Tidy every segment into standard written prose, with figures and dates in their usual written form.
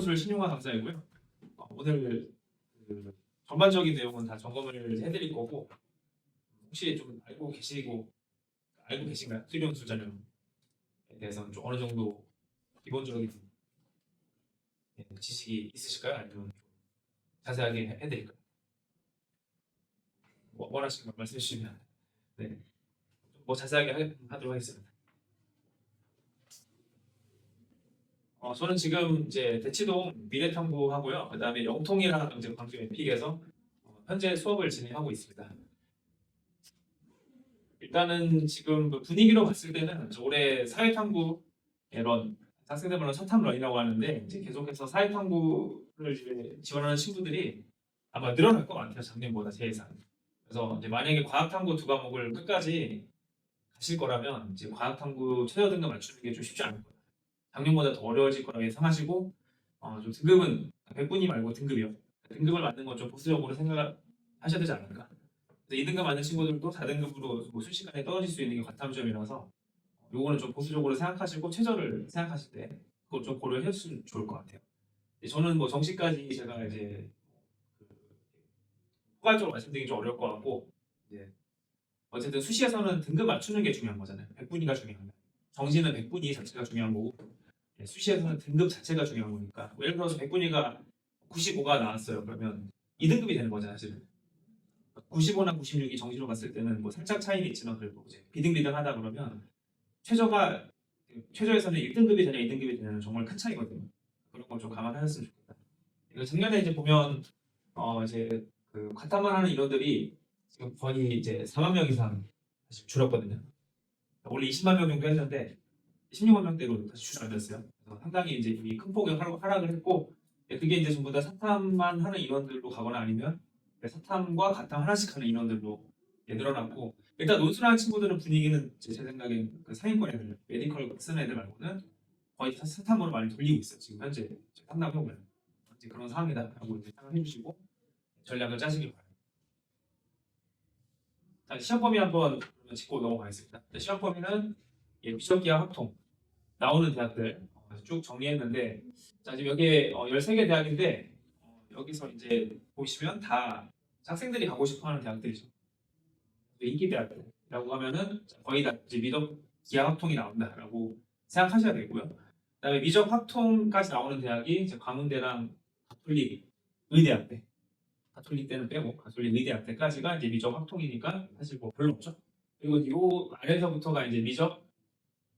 논술 신용화 강사이고요. 오늘 그 전반적인 내용은 다 점검을 해드릴 거고, 혹시 좀 알고 계신가요? 수리 논술 전형에 대해서는 좀 어느 정도 기본적인 지식이 있으실까요? 아니면 자세하게 해드릴까요? 원하시는 거 말씀해 주시면 네, 뭐 자세하게 하도록 하겠습니다. 저는 지금 이제 대치동 미래탐구 하고요. 그다음에 영통이랑 이제 광주 에픽에서 현재 수업을 진행하고 있습니다. 일단은 지금 그 분위기로 봤을 때는 올해 사회탐구 런 학생들말로 사탐런이라고 하는데 이제 계속해서 사회탐구를 이제 지원하는 친구들이 아마 늘어날 것 같아요. 작년보다 제 예상. 그래서 이제 만약에 과학탐구 두 과목을 끝까지 가실 거라면 이제 과학탐구 최저 등급 맞추는 게 좀 쉽지 않을 거예요. 작년보다 더 어려워질 거라고 예상하시고 좀 등급은 100분위 말고 등급이요. 등급을 맞는 건 좀 보수적으로 생각하셔야 되지 않을까. 2등급 맞는 친구들도 4등급으로 뭐 순식간에 떨어질 수 있는 게 과탐점이라서 요거는 좀 보수적으로 생각하시고 최저를 생각하실 때 그걸 좀 고려해 주시면 좋을 것 같아요. 저는 뭐 정시까지 제가 이제 포괄적으로 말씀드리기 좀 어려울 것 같고 어쨌든 수시에서는 등급 맞추는 게 중요한 거잖아요. 100분위가 중요한 거예요. 정시는 100분위 자체가 중요한 거고 수시에서는 등급 자체가 중요한 거니까 예를 들어서 100분위가 95가 나왔어요. 그러면 2등급이 되는 거잖아요. 사실 95나 96이 정시로 갔을 때는 뭐 살짝 차이는 있지만 그래도 이제 비등비등하다 그러면 최저에서는 1등급이 되냐 2등급이 되냐는 정말 큰 차이거든요. 그런 걸 좀 감안하셨으면 좋겠다. 작년에 이제 보면 이제 그 과탐만 하는 인원들이 지금 거의 이제 4만 명 이상 사실 줄었거든요. 원래 20만 명 정도 했는데 16만 명대로 다시 줄어들었어요. 그래서 상당히 이제 이미 큰 폭의 하락을 했고 그게 이제 전부 다 사탐만 하는 인원들로 가거나 아니면 사탐과 과탐 하나씩 하는 인원들로 늘어났고 일단 논술하는 친구들은 분위기는 제 생각엔 그 상위권 애들, 메디컬 쓰는 애들 말고는 거의 사탐으로 많이 돌리고 있어요. 지금 현재 상담해보면 이제 그런 상황이다라고 이제 생각해 주시고 전략을 짜시길 바랍니다. 자, 시험 범위 한번 짚고 넘어가겠습니다. 시험 범위는 미적기하 합통 나오는 대학들 쭉 정리했는데 자, 지금 여기에 13개 대학인데 여기서 이제 보시면 다 학생들이 가고 싶어하는 대학들이죠. 인기 대학이라고 하면은 거의 다 이제 미적 기하 합통이 나온다라고 생각하셔야 되고요. 그다음에 미적 합통까지 나오는 대학이 이제 광운대랑 가톨릭 의대학대, 가톨릭 대는 빼고 가톨릭 의대학대까지가 이제 미적 합통이니까 사실 뭐 별로 없죠. 그리고 이 아래서부터가 이제 미적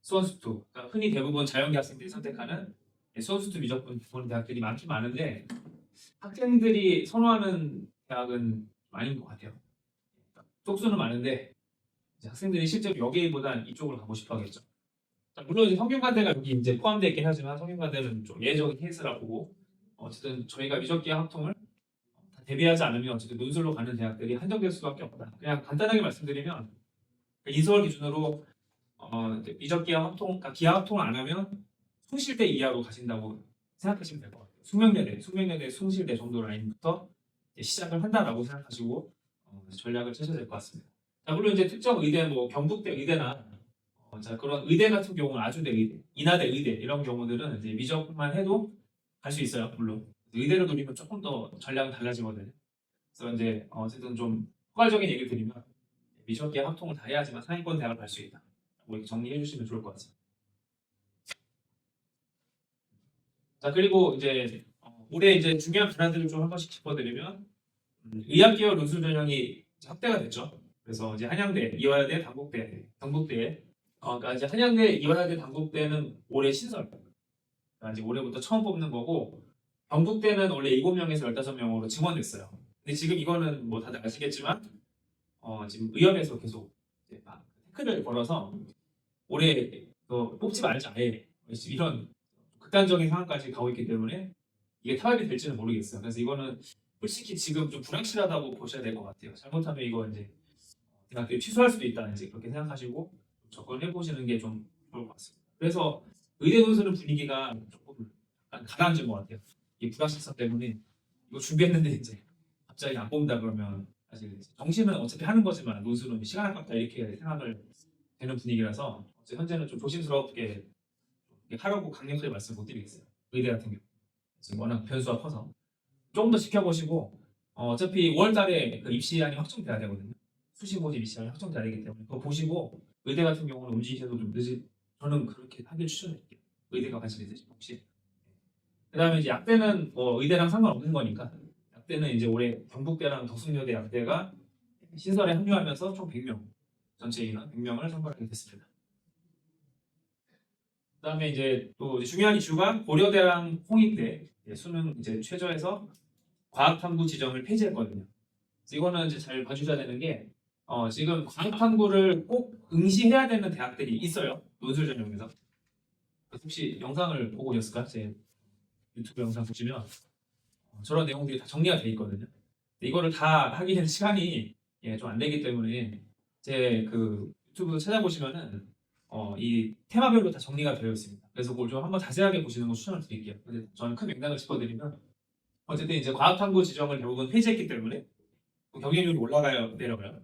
수원수투, 그러니까 흔히 대부분 자연계 학생들이 선택하는 수원수투 미적 보는 대학들이 많긴 많은데 학생들이 선호하는 대학은 아닌 것 같아요. 쪽수는 많은데 학생들이 실제로 여기보단 이쪽으로 가고 싶어 하겠죠. 물론 이제 성균관대가 여기 이제 포함되어 있긴 하지만 성균관대는 좀 예외적인 케이스라 보고 어쨌든 저희가 미적기하 합통을 대비하지 않으면 어쨌든 논술로 가는 대학들이 한정될 수밖에 없다. 그냥 간단하게 말씀드리면 인서울 기준으로 미적기하 합통, 그러니까 기하 합통을 안 하면 숭실대 이하로 가신다고 생각하시면 될 것 같아요. 숙명여대, 숭실대 정도 라인부터 시작을 한다라고 생각하시고 전략을 짜셔야 될 것 같습니다. 자, 물론 이제 특정 의대, 뭐 경북대 의대나 자, 그런 의대 같은 경우는 아주대 의대, 인하대 의대 이런 경우들은 이제 미적만 해도 갈 수 있어요. 물론 의대를 노리면 조금 더 전략은 달라지거든요. 그래서 이제 어쨌든 좀 포괄적인 얘기를 드리면 미적기하 합통을 다 해야지만 상위권 대학을 갈 수 있다. 뭐 이렇게 정리해 주시면 좋을 것 같습니다. 자, 그리고 이제 올해 이제 중요한 변화들을 좀 한 번씩 짚어드리면 의학계열 논술 전형이 확대가 됐죠. 그래서 이제 한양대, 이화여대, 경북대, 그러니까 이제 한양대, 이화여대, 단국대는 올해 신설. 그러니까 이제 올해부터 처음 뽑는 거고 경북대는 원래 7명에서 15명으로 증원됐어요. 근데 지금 이거는 뭐 다들 아시겠지만 지금 의협에서 계속 이제 막 태클을 걸어서 올해 뽑지 말자 아예 이런 극단적인 상황까지 가고 있기 때문에 이게 타협이 될지는 모르겠어요. 그래서 이거는 솔직히 지금 좀 불확실하다고 보셔야 될 것 같아요. 잘못하면 이거 이제 대학교 취소할 수도 있다 이제 그렇게 생각하시고 접근해 보시는 게 좀 좋을 것 같습니다. 그래서 의대 논술은 분위기가 조금 약간 가라앉은 것 같아요. 이 불확실성 때문에 이거 준비했는데 이제 갑자기 안 뽑는다 그러면 사실 정시는 어차피 하는 거지만 논술은 시간 아깝다 이렇게 생각을 되는 분위기라서 현재는 좀 조심스럽게 하라고 강력하게 말씀 못 드리겠어요. 의대 같은 경우. 지금 워낙 변수가 커서 조금 더 지켜보시고 어차피 5월달에 그 입시안이 확정돼야 되거든요. 수시 모집 입시안이 확정돼야 되기 때문에 그거 보시고 의대 같은 경우는 움직이셔도 좀 늦을 저는 그렇게 하길 추천드릴게요. 의대가 관심 있으신 혹시. 그다음에 이제 약대는 의대랑 상관없는 거니까 약대는 이제 올해 경북대랑 덕숭여대 약대가 신설에 합류하면서 총 100명 전체 인원 100명을 선발하게 됐습니다. 그다음에 이제 또 중요한 이슈가 고려대랑 홍익대 수능 이제 최저에서 과학탐구 지정을 폐지했거든요. 그래서 이거는 이제 잘 봐주셔야 되는 게 지금 과학탐구를 꼭 응시해야 되는 대학들이 있어요. 논술 전형에서. 혹시 영상을 보고 오셨을까? 제 유튜브 영상 보시면 저런 내용들이 다 정리가 돼 있거든요. 근데 이거를 다 하기에는 시간이 좀 안 되기 때문에 제 그 유튜브 찾아보시면은 이 테마별로 다 정리가 되어 있습니다. 그래서 그걸 좀 한번 자세하게 보시는 거 추천을 드릴게요. 근데 저는 큰 맥락을 짚어드리면 어쨌든 이제 과학탐구 지정을 대부분 폐지했기 때문에 경쟁률이 올라가요, 내려가요?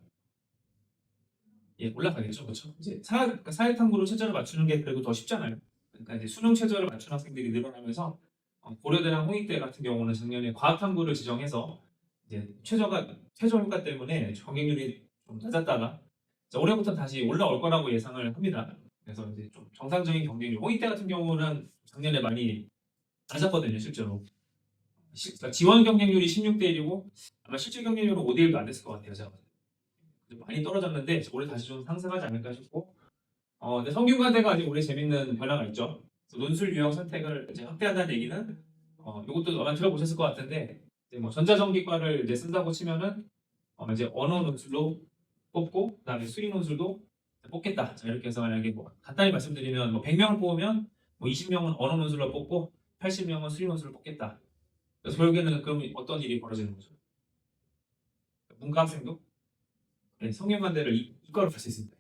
올라가겠죠, 그렇죠? 이제 사회탐구로 최저를 맞추는 게 그래도 더 쉽잖아요. 그러니까 이제 수능 최저를 맞춘 학생들이 늘어나면서 고려대랑 홍익대 같은 경우는 작년에 과학탐구를 지정해서 이제 최저 효과 때문에 경쟁률이 좀 낮았다가 올해부터 다시 올라올 거라고 예상을 합니다. 그래서 이제 좀 정상적인 경쟁률. 홍익대 같은 경우는 작년에 많이 낮았거든요, 실제로. 그러니까 지원 경쟁률이 16대 1이고 아마 실질 경쟁률은 5대 1도 안 됐을 것 같아요, 제가. 많이 떨어졌는데 올해 다시 좀 상승하지 않을까 싶고. 근데 성균관대가 아직 올해 재밌는 변화가 있죠. 논술 유형 선택을 이제 확대한다는 얘기는 이것도 아마 들어보셨을 것 같은데 이제 뭐 전자전기과를 이제 쓴다고 치면은 이제 언어 논술로 뽑고 그다음에 수리 논술도 뽑겠다. 자, 이렇게 해서 만약에 뭐 간단히 말씀드리면 뭐 100명을 뽑으면 뭐 20명은 언어 논술로 뽑고 80명은 수리 논술로 뽑겠다. 그래서 결국에는 그럼 어떤 일이 벌어지는 거죠? 문과 학생도 성균관대를 이과로 갈 수 있습니다.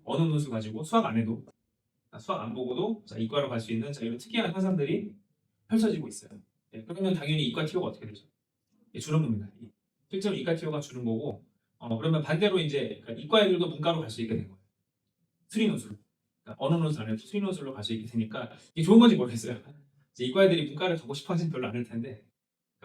언어 논술 가지고 수학 안 해도 수학 안 보고도 이과로 갈 수 있는 이런 특이한 현상들이 펼쳐지고 있어요. 그러면 당연히 이과 티오가 어떻게 되죠? 주는 겁니다. 실제로 이과 티오가 주는 거고 그러면 반대로 이제 이과 애들도 문과로 갈 수 있게 된 거예요. 수리 논술. 그러니까 언어 논술 안 해도 수리 논술로 갈 수 있게 되니까 이게 좋은 건지 모르겠어요. 이제 이과 애들이 문과를 가고 싶어 하지는 별로 않을 텐데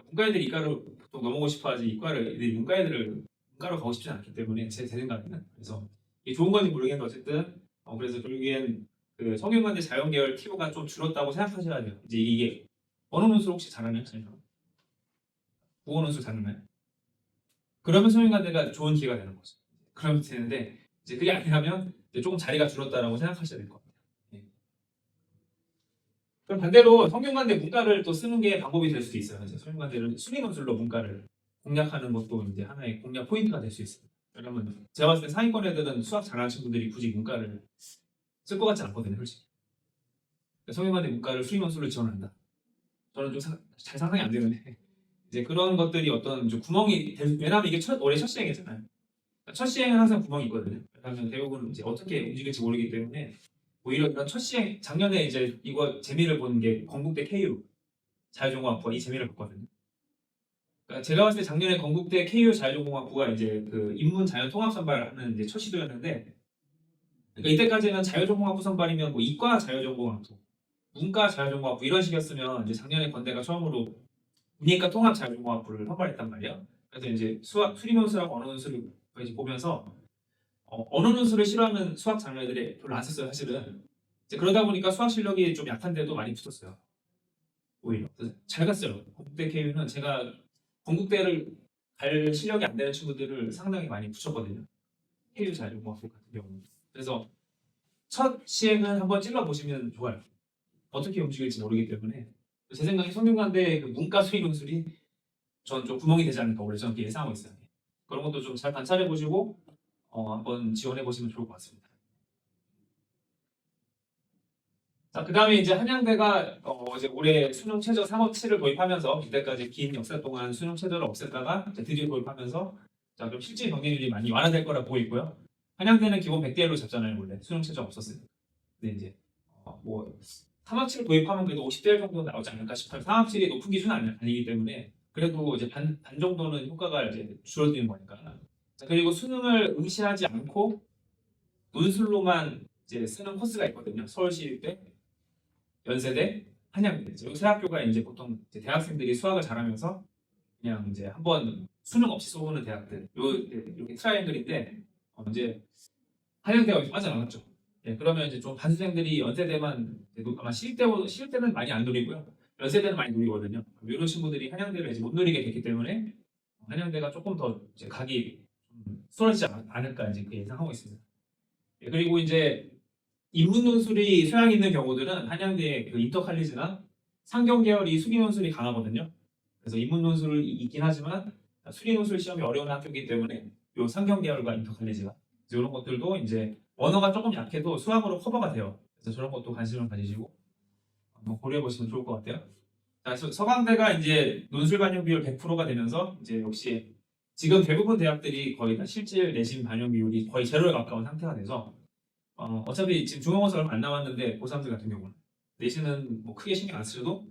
문과 애들이 이과로 보통 넘어오고 싶어 하지 문과 애들을 문과로 가고 싶지 않기 때문에 제 생각에는 그래서 이게 좋은 건지 모르겠는데 어쨌든 그래서 결국엔 그 성균관대 자연계열 티오가 좀 줄었다고 생각하셔야 돼요. 이제 이게 언어 논술 혹시 잘하나요? 국어 논술 잘하나요? 그러면 성균관대가 좋은 기회가 되는 거죠. 그러면 되는데 이제 그게 아니라면 이제 조금 자리가 줄었다라고 생각하셔야 될 것 같아요. 그럼 반대로 성균관대 문과를 또 쓰는 게 방법이 될 수도 있어요. 이제 성균관대를 수리 논술로 문과를 공략하는 것도 이제 하나의 공략 포인트가 될 수 있습니다. 왜냐면 제가 봤을 때 상위권 애들은 수학 잘하는 친구들이 굳이 문과를 쓸 것 같지 않거든요, 솔직히. 성균관대 문과를 수리 논술로 지원한다. 저는 좀 잘 상상이 안 되는데 이제 그런 것들이 어떤 좀 구멍이 왜냐면 이게 올해 첫 시행이잖아요. 첫 시행은 항상 구멍이 있거든요. 왜냐하면 대부분 이제 어떻게 움직일지 모르기 때문에 오히려 이런 첫 시행 작년에 이제 이거 재미를 본 게 건국대 KU 자유전공학부가 이 재미를 봤거든요. 그러니까 제가 봤을 때 작년에 건국대 KU 자유전공학부가 이제 그 인문 자연 통합 선발하는 이제 첫 시도였는데, 그러니까 이때까지는 자유전공학부 선발이면 뭐 이과 자유전공학부, 문과 자유전공학부 이런 식이었으면 이제 작년에 건대가 처음으로 문이과 통합 자유전공학부를 선발했단 말이에요. 그래서 이제 수리 논술하고 언어 논술을 이제 보면서 언어 논술을 싫어하는 수학 장르들이 별로 안 썼어요, 사실은. 이제 그러다 보니까 수학 실력이 좀 약한데도 많이 붙었어요. 오히려 잘 갔어요. 건국대 KU는 제가 건국대를 갈 실력이 안 되는 친구들을 상당히 많이 붙였거든요. KU 자유전공학부 같은 경우는. 그래서 첫 시행은 한번 찔러 보시면 좋아요. 어떻게 움직일지 모르기 때문에 제 생각에 성균관대 그 문과 수리 논술이 전 좀 구멍이 되지 않을까 올해 저는 예상하고 있어요. 그런 것도 좀 잘 관찰해 보시고 한번 지원해 보시면 좋을 것 같습니다. 자, 그 다음에 이제 한양대가 이제 올해 수능 최저 3업치를 도입하면서 이때까지 긴 역사 동안 수능 최저를 없앴다가 드디어 도입하면서 자, 그럼 실질 경쟁률이 많이 완화될 거라 보고 있고요. 한양대는 기본 100대 1로 잡잖아요, 원래 수능 최저 없었으니까. 근데 이제 뭐 3학치를 도입하면 그래도 50대 1 정도 나오지 않을까 싶어요. 3학치이 높은 기준은 아니기 때문에 그래도 이제 반 정도는 효과가 이제 줄어드는 거니까. 자, 그리고 수능을 응시하지 않고 논술로만 이제 쓰는 코스가 있거든요. 서울시립대, 연세대, 한양대죠. 세 학교가 이제 보통 이제 대학생들이 수학을 잘하면서 그냥 이제 한번 수능 없이 쏘는 대학들. 이렇게 트라이앵글인데 이제 한양대가 여기 빠져나갔죠. 예, 그러면 이제 좀 반수생들이 연세대만 아마 시립대는 많이 안 노리고요. 연세대는 많이 노리거든요. 이런 친구들이 한양대를 이제 못 노리게 됐기 때문에 한양대가 조금 더 이제 각이 수월하지 않을까 이제 그 예상하고 있습니다. 예, 그리고 이제 인문 논술이 소양 있는 경우들은 한양대 그 인터칼리지나 상경 계열이 수기 논술이 강하거든요. 그래서 인문 논술이 있긴 하지만 수리 논술 시험이 어려운 학교이기 때문에 요 상경 계열과 인터칼리지가 이런 것들도 이제 언어가 조금 약해도 수학으로 커버가 돼요. 그래서 저런 것도 관심을 가지시고 한번 고려해 보시면 좋을 것 같아요. 자, 서강대가 이제 논술 반영 비율 100%가 되면서 이제 역시 지금 대부분 대학들이 거의 다 실질 내신 반영 비율이 거의 제로에 가까운 상태가 돼서 어차피 지금 중간고사 얼마 안 남았는데 고3들 같은 경우는 내신은 뭐 크게 신경 안 쓰셔도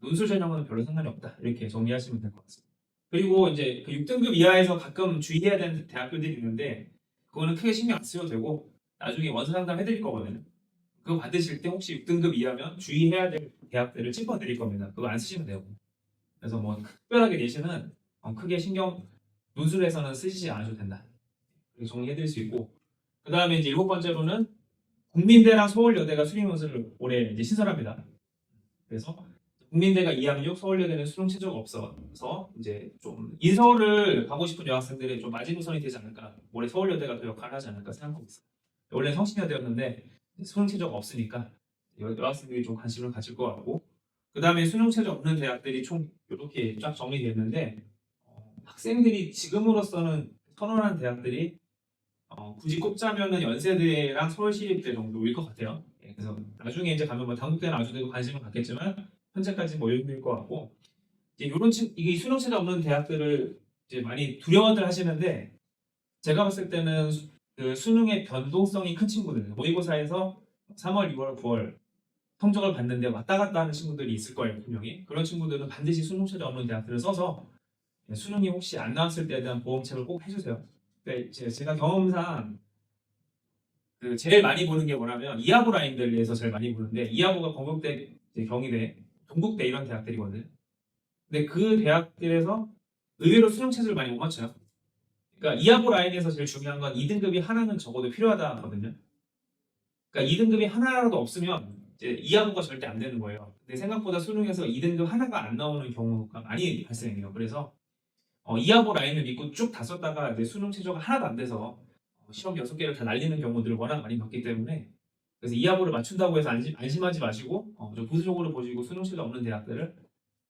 논술 전형은 별로 상관이 없다 이렇게 정리하시면 될 것 같습니다. 그리고 이제 그 6등급 이하에서 가끔 주의해야 되는 대학교들이 있는데 그거는 크게 신경 안 쓰셔도 되고 나중에 원서 상담 해드릴 거거든요. 그거 받으실 때 혹시 6등급 이하면 주의해야 될 대학들을 짚어드릴 겁니다. 그거 안 쓰시면 되고. 그래서 뭐 특별하게 내신은 크게 신경 논술에서는 쓰시지 않으셔도 된다. 이렇게 정리해드릴 수 있고 그 다음에 이제 7번째로는 국민대랑 서울여대가 수리 논술을 올해 이제 신설합니다. 그래서 국민대가 2학력, 서울여대는 수능 최저가 없어서 이제 좀 인서울을 가고 싶은 여학생들의 좀 마지노선이 되지 않을까. 올해 서울여대가 더 역할을 하지 않을까 생각하고 있어요. 원래 성신여대였는데 수능 최저가 없으니까 여학생들이 좀 관심을 가질 것 같고 그 다음에 수능 최저 없는 대학들이 총 이렇게 쫙 정리되어 있는데 학생들이 지금으로서는 선호하는 대학들이 굳이 꼽자면은 연세대랑 서울시립대 정도일 것 같아요. 예, 그래서 나중에 이제 가면 뭐 단국대나 아주대도 관심을 갖겠지만 현재까지 뭐 여기일 것 같고 이제 이게 수능 최저 없는 대학들을 이제 많이 두려워들 하시는데 제가 봤을 때는 그 수능의 변동성이 큰 친구들 모의고사에서 3월, 6월, 9월 성적을 봤는데 왔다 갔다 하는 친구들이 있을 거예요 분명히. 그런 친구들은 반드시 수능 최저 없는 대학들을 써서 수능이 혹시 안 나왔을 때에 대한 보험책을 꼭 해주세요. 그러니까 제가 경험상 그 제일 많이 보는 게 뭐냐면 이하부 라인들에서 제일 많이 보는데 이하부가 건국대, 경희대, 동국대 이런 대학들이거든요. 근데 그 대학들에서 의외로 수능 체제를 많이 못 맞춰요. 그러니까 이하부 라인에서 제일 중요한 건 2등급이 하나는 적어도 필요하다거든요. 그러니까 2등급이 하나라도 없으면 이제 이하부가 절대 안 되는 거예요. 근데 생각보다 수능에서 2등급 하나가 안 나오는 경우가 많이 발생해요. 그래서 이하부 라인을 믿고 쭉 다 썼다가 이제 수능 최저가 하나도 안 돼서 시험 6개를 다 날리는 경우들을 워낙 많이 봤기 때문에 그래서 이하부를 맞춘다고 해서 안심하지 마시고 좀 보수적으로 보시고 수능 최저 없는 대학들을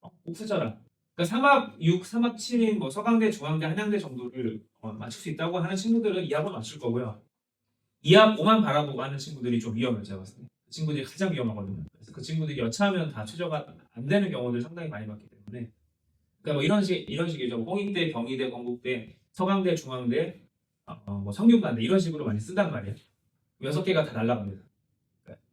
꼭 쓰셔라. 그러니까 3합 6, 3합 7인 뭐 서강대, 중앙대, 한양대 정도를 맞출 수 있다고 하는 친구들은 이합을 맞출 거고요. 2합 5만 바라보고 하는 친구들이 좀 위험해요. 제가 봤을 때. 그 친구들이 가장 위험하거든요. 그래서 그 친구들이 여차하면 다 최저가 안 되는 경우들 상당히 많이 봤기 때문에 그러니까 뭐 이런 식이죠. 홍익대, 경희대, 건국대, 서강대, 중앙대, 뭐 성균관대 이런 식으로 많이 쓴단 말이에요. 6개가 다 날라갑니다. 그러니까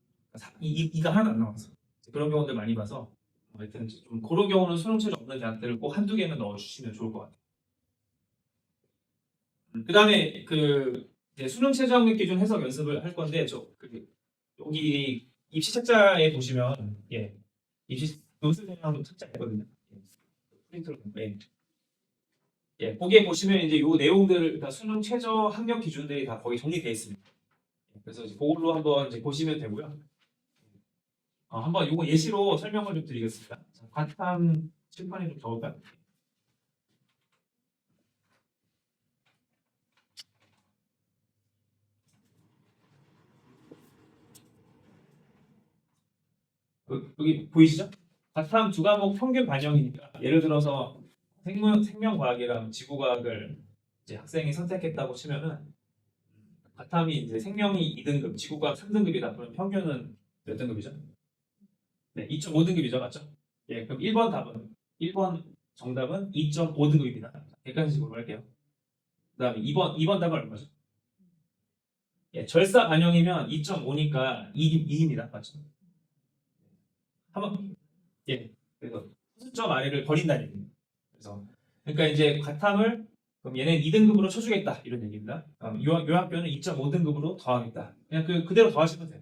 이가 하나도 안 나와서 그런 경우들 많이 봐서 하여튼 좀 그런 경우는 수능 최저 없는 대학들을 꼭 한두 개는 넣어주시면 좋을 것 같아요. 그 다음에 그 수능 최저 학력 기준 해석 연습을 할 건데 여기 입시 책자에 보시면 입시 논술 전형 책자 있거든요. 프린트로 거기에 보시면 이제 요 내용들 그러니까 수능 최저 학력 기준들이 다 거기 정리되어 있습니다. 그래서 이제 그걸로 한번 이제 보시면 되고요. 한번 요거 예시로 설명을 좀 드리겠습니다. 자, 과탐 칠판에 좀 적을까요? 여기 보이시죠? 과탐 두 과목 평균 반영이니까 예를 들어서 생명과학이랑 지구과학을 이제 학생이 선택했다고 치면은 과탐이 이제 생명이 2등급, 지구과학 3등급이다. 그러면 평균은 몇 등급이죠? 네, 2.5등급이죠, 맞죠? 예, 그럼 1번 정답은 2.5등급입니다. 객관식으로 할게요. 그 다음에 2번 답은 얼마죠? 예, 절사 반영이면 2.5니까 2입니다. 맞죠? 한번 그래서 수점 아래를 버린다는 얘기입니다. 그래서 그러니까 이제 과탐을 그럼 얘는 2등급으로 쳐주겠다 이런 얘기입니다. 요 학교는 2.5등급으로 더하겠다. 그냥 그대로 더하시면 돼요.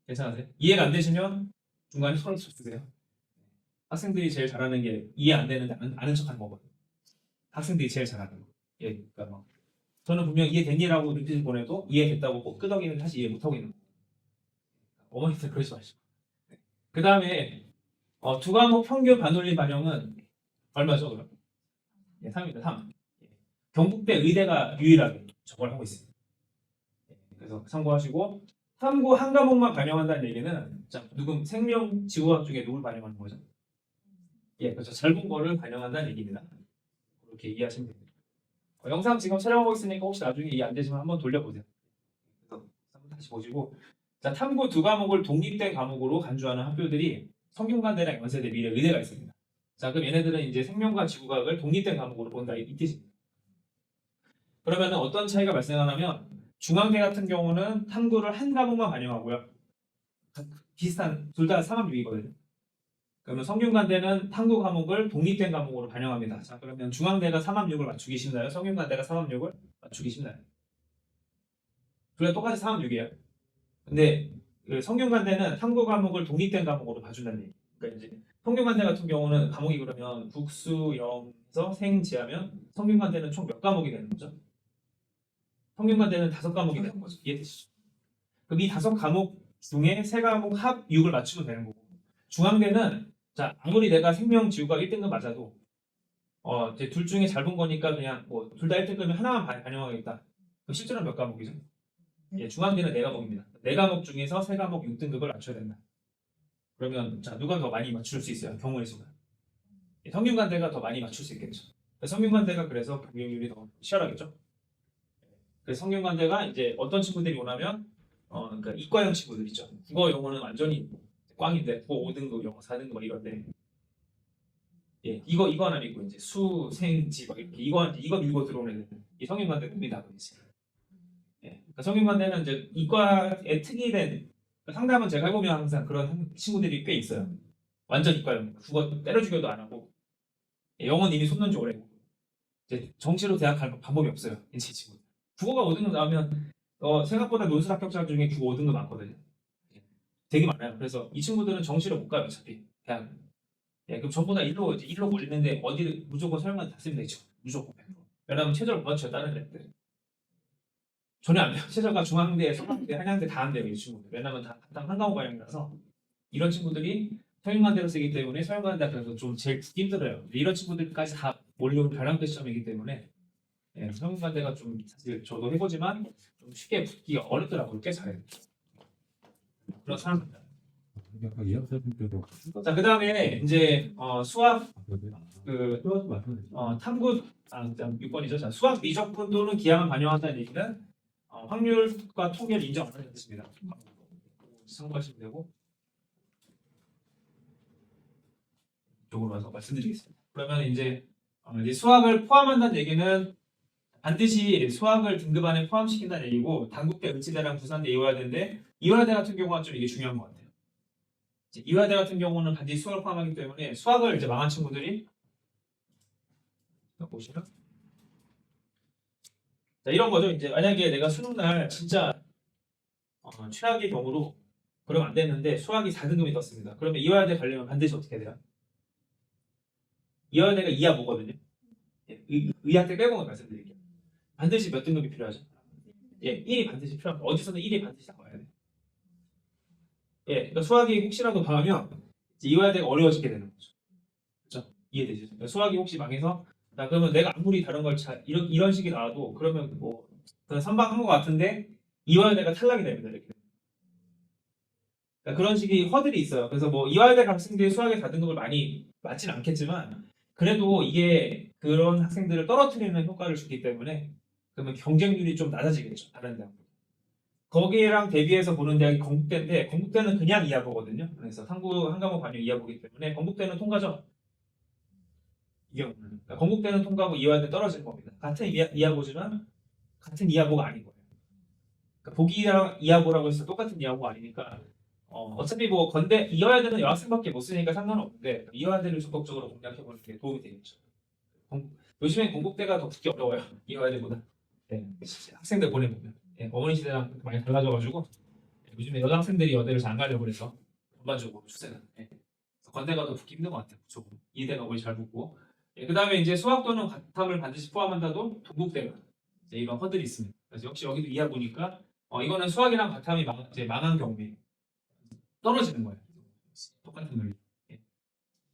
괜찮으세요? 이해가 안 되시면 중간에 손을 쓰세요. 학생들이 제일 잘하는 게 이해 안 되는데 아는 척하는 거거든요. 학생들이 제일 잘하는 거. 예, 그러니까 막 저는 분명 이해됐니라고 눈빛을 보내도 이해됐다고 꼭 끄덕이는 사실 이해 못하고 있는 거예요. 어머니들 그러지 마시고. 그 다음에 두 과목 평균 반올림 반영은 얼마죠 그럼? 예, 3입니다. 3. 예. 경북대 의대가 유일하게 저걸 하고 있습니다. 예, 그래서 참고하시고 탐구 한 과목만 반영한다는 얘기는 자 누군 생명 지구학 중에 누굴 반영하는 거죠? 예, 그렇죠. 잘 본 거를 반영한다는 얘기입니다. 그렇게 이해하시면 됩니다. 영상 지금 촬영하고 있으니까 혹시 나중에 이해 안 되시면 한번 돌려보세요. 그래서 한번 다시 보시고 자 탐구 두 과목을 독립된 과목으로 간주하는 학교들이 성균관대랑 연세대, 미래, 의대가 있습니다. 자 그럼 얘네들은 이제 생명과 지구과학을 독립된 과목으로 본다 이 뜻입니다. 그러면 어떤 차이가 발생하냐면 중앙대 같은 경우는 탐구를 한 과목만 반영하고요. 비슷한 둘 다 3학 6이거든요. 그러면 성균관대는 탐구 과목을 독립된 과목으로 반영합니다. 자 그러면 중앙대가 3합 6을 맞추기 쉽나요? 성균관대가 3합 6을 맞추기 쉽나요? 둘 다 똑같이 3합 6이에요. 근데 그 성균관대는 탐구 과목을 독립된 과목으로 봐준다는 얘기. 그러니까 이제 성균관대 같은 경우는 과목이 그러면 국수, 영에서 생, 지하면 성균관대는 총 몇 과목이 되는 거죠? 성균관대는 5과목이 되는 거죠. 이해되시죠? 그럼 이 5과목 중에 3과목 합 6을 맞추면 되는 거고 중앙대는 자 아무리 내가 생명 지구과 1등급 맞아도 이제 둘 중에 잘 본 거니까 그냥 뭐 둘 다 1등급이면 하나만 반영하겠다. 그럼 실제로는 몇 과목이죠? 예, 중앙대는 4과목입니다. 4과목 중에서 3과목 6등급을 맞춰야 된다. 그러면 자 누가 더 많이 맞출 수 있어요? 경우의 수가. 예, 성균관대가 더 많이 맞출 수 있겠죠. 성균관대가 그래서 경쟁률이 더 치열하겠죠. 그래서 성균관대가 이제 어떤 친구들이 오냐면 그러니까 이과형 친구들 있죠. 국어 영어는 완전히 꽝인데 국어 5등급, 영어 4등급 막 이런데 예, 이거 하나 있고 이제 수, 생, 지 막 이렇게 이거 밀고 들어오는 이 성균관대 꿈이 다 있어요. 예, 그러니까 성균관대는 이제 이과에 특이된 그러니까 상담은 제가 해보면 항상 그런 친구들이 꽤 있어요. 완전 이과형 국어 때려 죽여도 안 하고 예, 영어는 이미 손 놓은 지 오래고 이제 정시로 대학 갈 방법이 없어요. 이 친구. 국어가 5등급 나오면 생각보다 논술 합격자 중에 국어 5등급 많거든요. 되게 많아요. 그래서 이 친구들은 정시로 못 가요. 어차피 대학. 예, 그럼 전부 다 일로 몰리는데 어디 무조건 설마 다 쓰면 되죠. 무조건 100%. 왜냐하면 최저를 못 맞춰요. 다른 애들. 전혀 안 돼요. 최저가 중앙대, 서강대, 한양대 다 안 돼요. 이 친구들. 왜냐하면 다 한 과목 반영이라서 이런 친구들이 서영관대로 쓰기 때문에 서영관대 앞에서 좀 제일 듣기 힘들어요. 이런 친구들까지 다 몰려온 벼랑끝 시험이기 때문에 예, 서영관대가 좀 사실 저도 해보지만 좀 쉽게 붙기가 어렵더라고요. 꽤 잘해요. 그런 사람입니다. 자, 그 다음에 이제 수학 탐구 6번이죠. 자, 수학 미적분 또는 기하만 반영한다는 얘기는 확률과 통계를 인정 안 하는 뜻입니다. 참고하시면 되고 이쪽으로 와서 말씀드리겠습니다. 그러면 이제 수학을 포함한다는 얘기는 반드시 수학을 등급 안에 포함시킨다는 얘기고 단국대, 을지대랑 부산대, 이화여대인데 이화여대 같은 경우가 좀 이게 중요한 것 같아요. 이화여대 같은 경우는 반드시 수학을 포함하기 때문에 수학을 이제 망한 친구들이 보시면 자, 이런 거죠. 이제 만약에 내가 수능 날 진짜 최악의 경우로 그러면 안 되는데 수학이 4등급이 떴습니다. 그러면 이화여대 가려면 반드시 어떻게 해야 돼요? 이화여대가 이하 보거든요. 의학대 빼고 말씀드릴게요. 반드시 몇 등급이 필요하죠? 예, 1이 반드시 필요합니다. 어디서는 1이 반드시 나와야 돼요. 예, 그러니까 수학이 혹시라도 망하면 이화여대가 어려워지게 되는 거죠. 그렇죠? 이해되시죠? 그러니까 수학이 혹시 망해서 자 그러면 내가 아무리 다른 걸 이런 식이 나와도 그러면 뭐 그냥 선방한 것 같은데 이화여대가 탈락이 됩니다. 이렇게. 그러니까 그런 식의 허들이 있어요. 그래서 뭐 이화여대 학생들이 수학의 4등급을 많이 맞지는 않겠지만 그래도 이게 그런 학생들을 떨어뜨리는 효과를 주기 때문에 그러면 경쟁률이 좀 낮아지겠죠. 다른 대학. 거기랑 대비해서 보는 대학이 건국대인데 건국대는 그냥 이하보거든요. 그래서 한 과목 반영 이하보기 때문에 건국대는 통과죠. 이 경우는 그러니까 건국대는 통과하고 이화여대 떨어지는 겁니다. 같은 이하보지만 같은 이하보가 아닌 거예요. 그러니까 보기랑 이하보라고 해서 똑같은 이하보가 아니니까 어차피 뭐 건대 이화여대는 여학생밖에 못 쓰니까 상관없는데 이화여대를 적극적으로 공략해보는 게 도움이 되겠죠. 요즘엔 건국대가 더 듣기 어려워요. 이화여대보다. 네, 학생들 보내보면 네, 어머니 시대랑 많이 달라져가지고 요즘에 여자학생들이 여대를 잘 안 가려고 그래서 전반적으로 추세는. 예. 건대가 더 붙기 힘든 것 같아요. 그쪽으로. 이대가 거의 잘 붙고. 예, 그 다음에 이제 수학 또는 과탐을 반드시 포함한다도 동국대가 이제 이런 허들이 있습니다. 그래서 역시 여기도 이하 보니까 이거는 수학이랑 과탐이 이제 망한 경우에 떨어지는 거예요. 똑같은 논리. 예.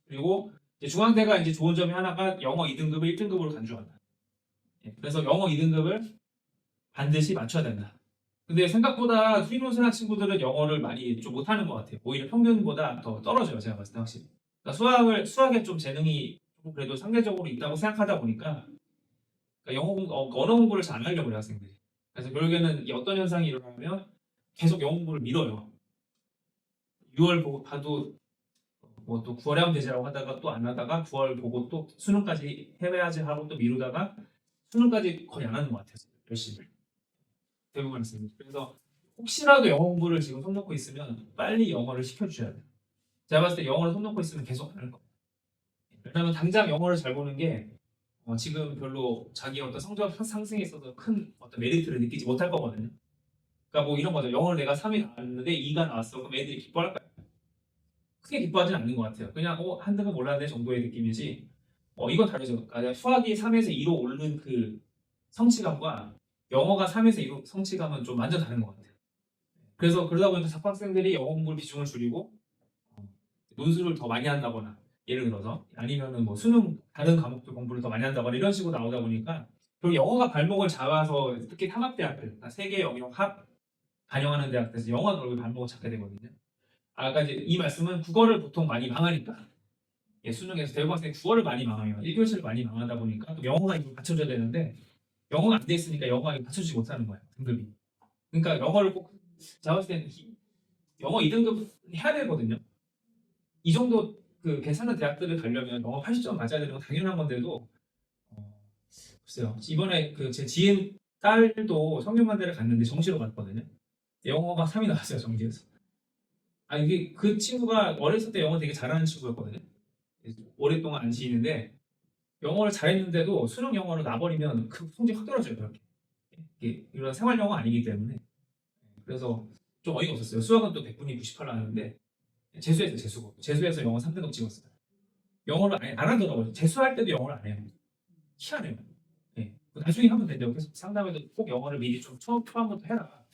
그리고 이제 중앙대가 이제 좋은 점이 하나가 영어 2등급을 1등급으로 간주한다. 예. 그래서 영어 2등급을 반드시 맞춰야 된다. 근데 생각보다 프리논스나 친구들은 영어를 많이 좀 못하는 것 같아요. 오히려 평균보다 더 떨어져요. 제가 봤을 때 확실히. 그러니까 수학에 좀 재능이 조금 그래도 상대적으로 있다고 생각하다 보니까 그러니까 언어 공부를 잘 안 하려고 해요, 학생들이. 그래서 결국에는 이 어떤 현상이 일어나면 계속 영어 공부를 미뤄요. 6월 보고 봐도 뭐 또 9월에 하면 되지라고 하다가 또 안 하다가 9월 보고 또 수능까지 해야지 하고 또 미루다가 수능까지 거의 안 하는 것 같아요. 열심히. 대부분 있습니다. 그래서 혹시라도 영어 공부를 지금 손 놓고 있으면 빨리 영어를 시켜주셔야 돼요. 제가 봤을 때 영어를 손 놓고 있으면 계속 안 할 거예요. 왜냐하면 당장 영어를 잘 보는 게 지금 별로 자기 어떤 성적 상승에 있어서 큰 어떤 메리트를 느끼지 못할 거거든요. 그러니까 뭐 이런 거죠. 영어를 내가 3이 나왔는데 2가 나왔어. 그럼 애들이 기뻐할까요? 크게 기뻐하지는 않는 것 같아요. 그냥 한 등급 올랐네 정도의 느낌이지. 이건 다르죠. 그러니까 수학이 3에서 2로 오른 그 성취감과 영어가 3에서 2로 성취감은 좀 완전 다른 것 같아요. 그래서 그러다 보니까 자학생들이 영어 공부를 비중을 줄이고 논술을 더 많이 한다거나 예를 들어서 아니면은 뭐 수능 다른 과목들 공부를 더 많이 한다거나 이런 식으로 나오다 보니까 그리고 영어가 발목을 잡아서 특히 상업대학들, 그러니까 세계 영역 합 반영하는 대학들에서 영어가 결국 발목을 잡게 되거든요. 아까 이제 이 말씀은 국어를 보통 많이 망하니까 수능에서 대부분 학생이 국어를 많이 망해요. 1교시를 많이 망하다 보니까 또 영어가 이걸 받쳐줘야 되는데 영어가 안 돼 있으니까 영어가 이걸 받쳐주지 못하는 거예요. 등급이. 그러니까 영어를 꼭 제가 봤을 때는 영어 2등급 해야 되거든요. 이 정도 그 괜찮은 대학들을 가려면 영어 80점 맞아야 되는 건 당연한 건데도 글쎄요. 이번에 그 제 지인 딸도 성균관대를 갔는데 정시로 갔거든요. 영어가 3이 나왔어요. 정시에서. 이게 그 친구가 어렸을 때 영어 되게 잘하는 친구였거든요. 오랫동안 안 지이는데 영어를 잘했는데도 수능 영어를 놔버리면 그 성적 확 떨어져요. 그렇게. 이런 생활 영어 아니기 때문에. 그래서 좀 어이가 없었어요. 수학은 또 100분이 98 나왔는데 재수했어요. 재수해서 영어 3등급 찍었어요. 영어를 안 하더라고요. 재수할 때도 영어를 안 해요. 희한해요. 예. 나중에 하면 되죠. 그래서 상담에도 꼭 영어를 미리 좀 초반부터 해라.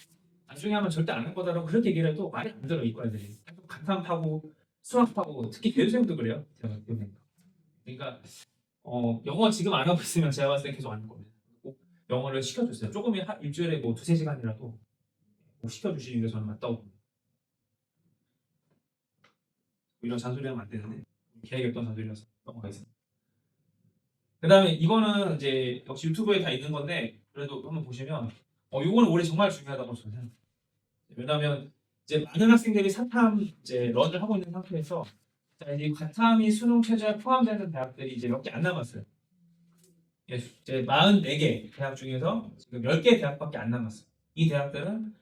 나중에 하면 절대 안 할 거다라고 그렇게 얘기를 해도 말이 안 들어 이과들이. 간탐하고 수학하고 특히 교수생도 그래요. 제가 보니까. 그러니까 영어 지금 안 하고 있으면 제가 봤을 때 계속 안 할 겁니다. 꼭 영어를 시켜주세요. 조금이 일주일에 뭐 2-3시간이라도 꼭 시켜주시는 게 저는 맞다고 봅니다. 이런 잔소리 하면 안 되는데 계획했던 잔소리라서 넘어가겠습니다. 그 다음에 이거는 이제 역시 유튜브에 다 있는 건데 그래도 한번 보시면 이거는 올해 정말 중요하다고 저는 생각해요. 왜냐하면 이제 많은 학생들이 사탐 이제 런을 하고 있는 상태에서 자, 이제 과탐이 수능 최저에 포함되는 대학들이 이제 몇 개 안 남았어요. 이제 44개 대학 중에서 지금 10개 대학밖에 안 남았어요. 이 대학들은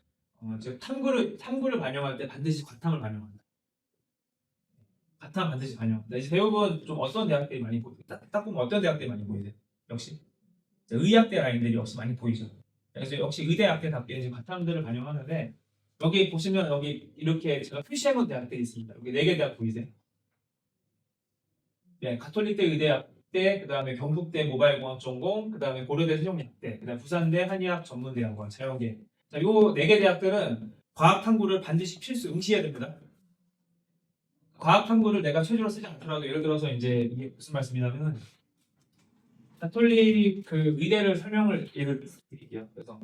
이제 탐구를 반영할 때 반드시 과탐을 반영한다. 과탐 반드시 반영한다. 이제 대부분 좀 어떤 대학들이 많이 보이죠? 딱 보면 어떤 대학들이 많이 보이세요? 역시 의학대 라인들이 역시 많이 보이죠. 그래서 역시 의대학대답게 이제 과탐들을 반영하는데 여기 보시면 여기 이렇게 제가 표시해놓은 대학들이 있습니다. 여기 4개 대학 보이세요? 네, 가톨릭대 의대학대, 그 다음에 경북대 모바일공학전공, 그 다음에 고려대 세종대학대, 그 다음에 부산대 한의학전문대학원, 자연계. 자, 요 4개 대학들은 과학탐구를 반드시 필수 응시해야 됩니다. 과학탐구를 내가 최저로 쓰지 않더라도 예를 들어서 이제 이게 무슨 말씀이냐면은 가톨릭 그 의대를 설명을 예를 드릴게요. 그래서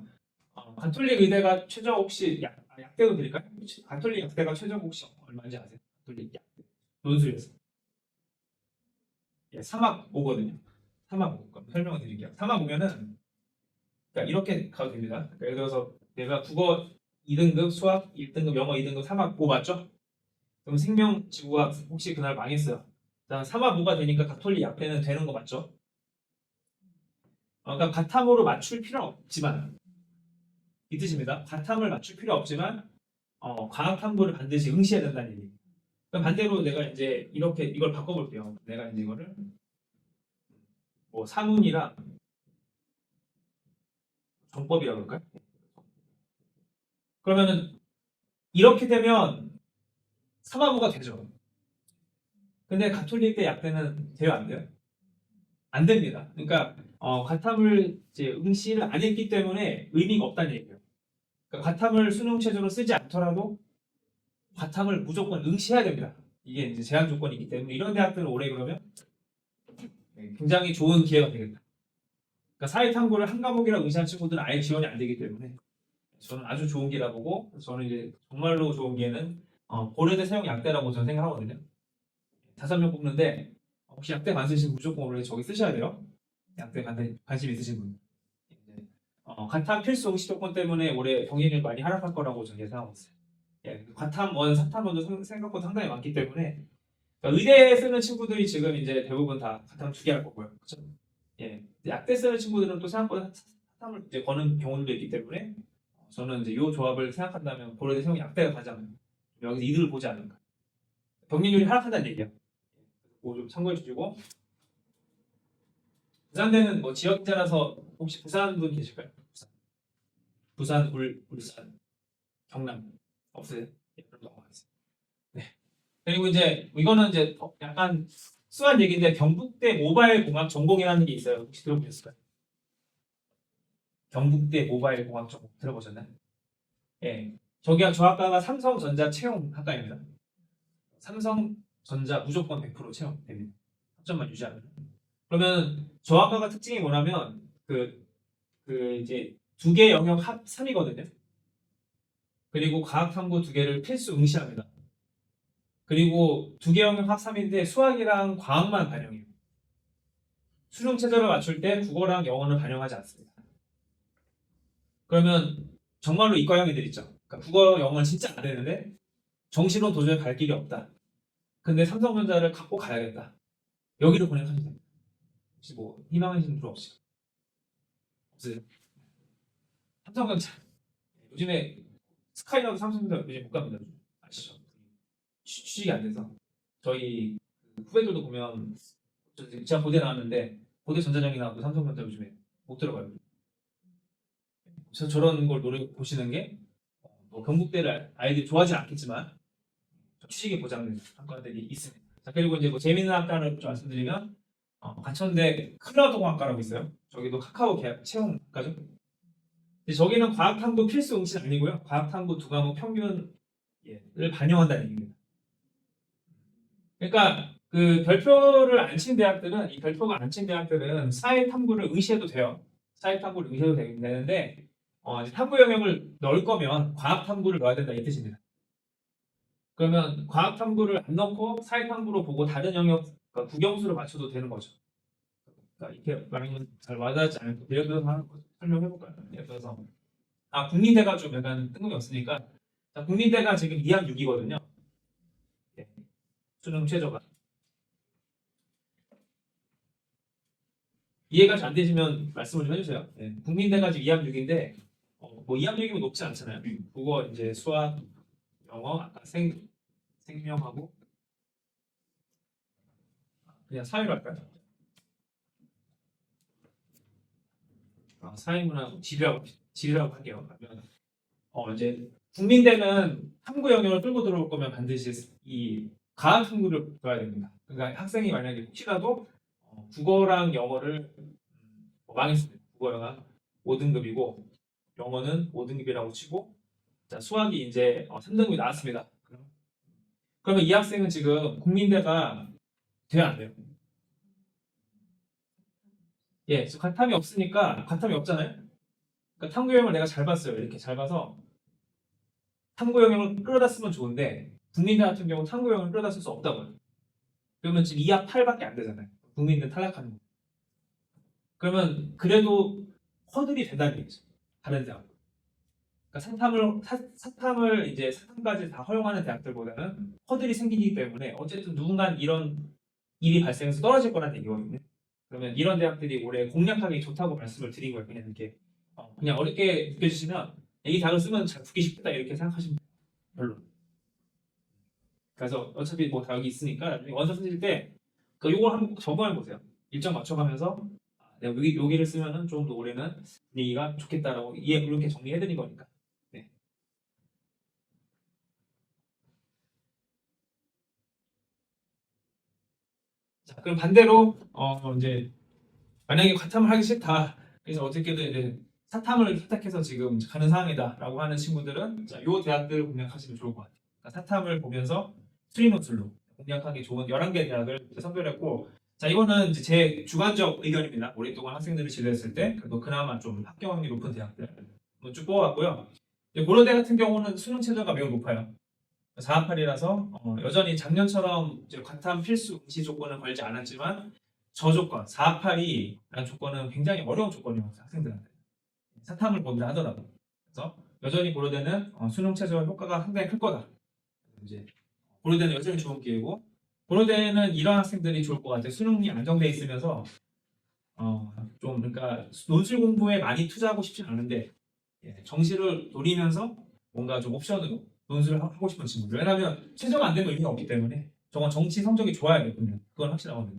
가톨릭 의대가 최저 혹시 약대도 드릴까요? 가톨릭 약대가 최저 혹시 얼마인지 아세요? 가톨릭 약대 논술에서 3학 5거든요. 3학 5. 설명을 드릴게요. 3학 5면은 그러니까 이렇게 가도 됩니다. 그러니까 예를 들어서 내가 국어 2등급, 수학 1등급, 영어 2등급, 3학 5 맞죠? 그럼 생명지구학 혹시 그날 망했어요. 3학 5가 되니까 가톨릭 약대는 되는 거 맞죠? 그러니까 과탐으로 맞출 필요는 없지만 이 뜻입니다. 과탐을 맞출 필요 없지만 과학 탐구를 반드시 응시해야 된다는 얘기. 그럼 반대로 내가 이제 이렇게 이걸 바꿔볼게요. 내가 이제 이거를 뭐 사문이랑 정법이라고 그럴까요? 그러면은 이렇게 되면 사마모가 되죠. 근데 가톨릭대 약대는 돼요, 안 돼요? 안 됩니다. 그러니까 과탐을 이제 응시를 안 했기 때문에 의미가 없다는 얘기예요. 그러니까 과탐을 수능 최저로 쓰지 않더라도 과탐을 무조건 응시해야 됩니다. 이게 이제 제한 조건이기 때문에 이런 대학들은 올해 그러면 굉장히 좋은 기회가 되겠다. 그러니까 사회탐구를 한 과목이라 응시한 친구들은 아예 지원이 안 되기 때문에 저는 아주 좋은 기회라 보고 저는 이제 정말로 좋은 기회는 고려대 세용 약대라고 저는 생각하거든요. 5명 뽑는데 혹시 약대 받으신 무조건 올해 저기 쓰셔야 돼요. 약대 관심 있으신 분. 과탐 필수 응시 조건 때문에 올해 경쟁률 많이 하락할 거라고 저는 예상하고 있어요. 예, 과탐 원, 사탐 원도 생각보다 상당히 많기 때문에 그러니까 의대 쓰는 친구들이 지금 이제 대부분 다 과탐 2개 할 거고요. 그렇죠? 예, 약대 쓰는 친구들은 또 생각보다 사탐을 이제 거는 경우도 있기 때문에 저는 이제 이 조합을 생각한다면 고려대 세용 약대가 가장 여기서 이득을 보지 않을까. 경쟁률이 하락한다는 얘기예요. 그거 좀 참고해 주시고 부산대는 뭐 지역자라서 혹시 부산 분 계실까요? 부산, 울산, 경남 없으세요? 네, 그럼 넘어가겠습니다. 네. 그리고 이제 이거는 이제 약간 수한 얘기인데 경북대 모바일 공학 전공이라는 게 있어요. 혹시 들어보셨을까요? 경북대 모바일 공학 전공 들어보셨나요? 예. 저기가 저 학과가 삼성전자 채용 학과입니다. 삼성전자 무조건 100% 채용됩니다. 학점만 유지하면. 그러면 저 학과가 특징이 뭐냐면 이제 2개 영역 합 3이거든요. 그리고 과학탐구 2개를 필수 응시합니다. 그리고 2개 영역 합 3인데 수학이랑 과학만 반영해요. 수능 체제를 맞출 때 국어랑 영어는 반영하지 않습니다. 그러면 정말로 이과형애들 있죠. 그러니까 국어, 영어는 진짜 안 되는데 정시로 도저히 갈 길이 없다. 근데 삼성전자를 갖고 가야겠다. 여기를 보내면 됩니다. 혹시 뭐 희망하시는 분 없으세요? 없으세요? 삼성전자 요즘에 스카이라고 삼성전자 요즘 못 갑니다. 아시죠? 취직이 안 돼서 저희 후배들도 보면 제가 고대 나왔는데 고대 전자장이 나왔고 삼성전자 요즘에 못 들어가요. 그래서 저런 걸 노려 보시는 게 뭐 경북대를 아이들이 좋아하지 않겠지만 취직이 보장된 학과들이 있습니다. 자, 그리고 이제 뭐 재미있는 학과를 좀 말씀드리면 과천대 클라우드공학과라고 있어요. 저기도 카카오 계약 채용 학과죠. 저기는 과학탐구 필수 응시는 아니고요. 과학탐구 2과목 평균을 반영한다는 얘기입니다. 그러니까 그 별표를 안 친 대학들은 이 별표가 안 친 대학들은 사회탐구를 응시해도 돼요. 사회탐구를 응시해도 되는데 이제 탐구 영역을 넣을 거면 과학탐구를 넣어야 된다 이 뜻입니다. 그러면 과학탐구를 안 넣고 사회탐구로 보고 다른 영역 그러니까 국영수를 맞춰도 되는 거죠. 그러니까 이렇게 말하면 잘 와닿지 않을 예를 들어서 하나 설명해 볼까요? 예를 들어서 국민대가 좀 약간 뜬금이 없으니까 국민대가 지금 2학 6이거든요. 수능 최저가 이해가 잘 안 되시면 말씀을 좀 해주세요. 국민대가 지금 2학 6인데 뭐 2학 6이면 높지 않잖아요. 국어 이제 수학, 영어, 아까 생명하고 그냥 사회로 할까요? 사회문화 지리라고 할게요. 그러면 이제 국민대는 탐구 영역을 끌고 들어올 거면 반드시 이 과학 탐구를 넣어야 됩니다. 그러니까 학생이 만약에 혹시라도 국어랑 영어를 망했습니다. 국어 영어 5등급이고 영어는 5등급이라고 치고 자, 수학이 이제 3등급이 나왔습니다. 그러면 이 학생은 지금 국민대가 돼야 안 돼요. 예, 과탐이 없으니까 과탐이 없잖아요. 그러니까 탐구 영역을 내가 잘 봤어요. 이렇게 잘 봐서 탐구 영역을 끌어다 쓰면 좋은데 국민대 같은 경우는 탐구 영역을 끌어다 쓸 수 없다고요. 그러면 지금 2학 8밖에 안 되잖아요. 국민대 탈락하는 거. 그러면 그래도 허들이 된다는 얘기죠. 다른 대학. 그러니까 사탐을 이제 사탐까지 다 허용하는 대학들보다는 허들이 생기기 때문에 어쨌든 누군가는 이런 일이 발생해서 떨어질 거라는 얘기거든요. 그러면 이런 대학들이 올해 공략하기 좋다고 말씀을 드린 거예요. 그냥 이렇게 그냥 어렵게 느껴지시면 이 대학을 쓰면 잘 붙기 쉽다 이렇게 생각하시면 돼요. 별로. 그래서 어차피 뭐 다 여기 있으니까 나중에 원서 쓰실 때 요걸 한번 적어해 보세요. 일정 맞춰가면서 내가 여기를 쓰면은 좀 더 올해는 분위기가 좋겠다라고 이렇게 정리해드린 거니까. 네. 그럼 반대로 이제 만약에 과탐을 하기 싫다. 그래서 어떻게든 이제 사탐을 선택해서 지금 가는 상황이다라고 하는 친구들은 자, 요 대학들 공략하시면 좋을 것 같아요. 그러니까 사탐을 보면서 수리 논술로 공략하기 좋은 11개 대학을 선별했고 자 이거는 이제 제 주관적 의견입니다. 오랫동안 학생들을 지도했을 때 그래도 그나마 좀 합격률이 높은 대학들 한번 쭉 뽑아봤고요. 고려대 같은 경우는 수능 최저가 매우 높아요. 428이라서 여전히 작년처럼 이제 과탐 필수 응시 조건은 걸지 않았지만 저 조건 482라는 조건은 굉장히 어려운 조건이었어요 학생들한테 사탐을 본다 하더라도 그래서 여전히 고려대는 수능 최저 효과가 상당히 클 거다. 이제 고려대는 여전히 좋은 기회고 고려대는 이런 학생들이 좋을 것 같아요. 수능이 안정돼 있으면서 좀 그러니까 논술 공부에 많이 투자하고 싶지 않은데 정시를 노리면서 뭔가 좀 옵션으로 논술을 하고 싶은 친구들. 왜냐하면 최저가 안 되면 의미가 없기 때문에 저건 정시 성적이 좋아야 되거든요. 그건 확실하거든요.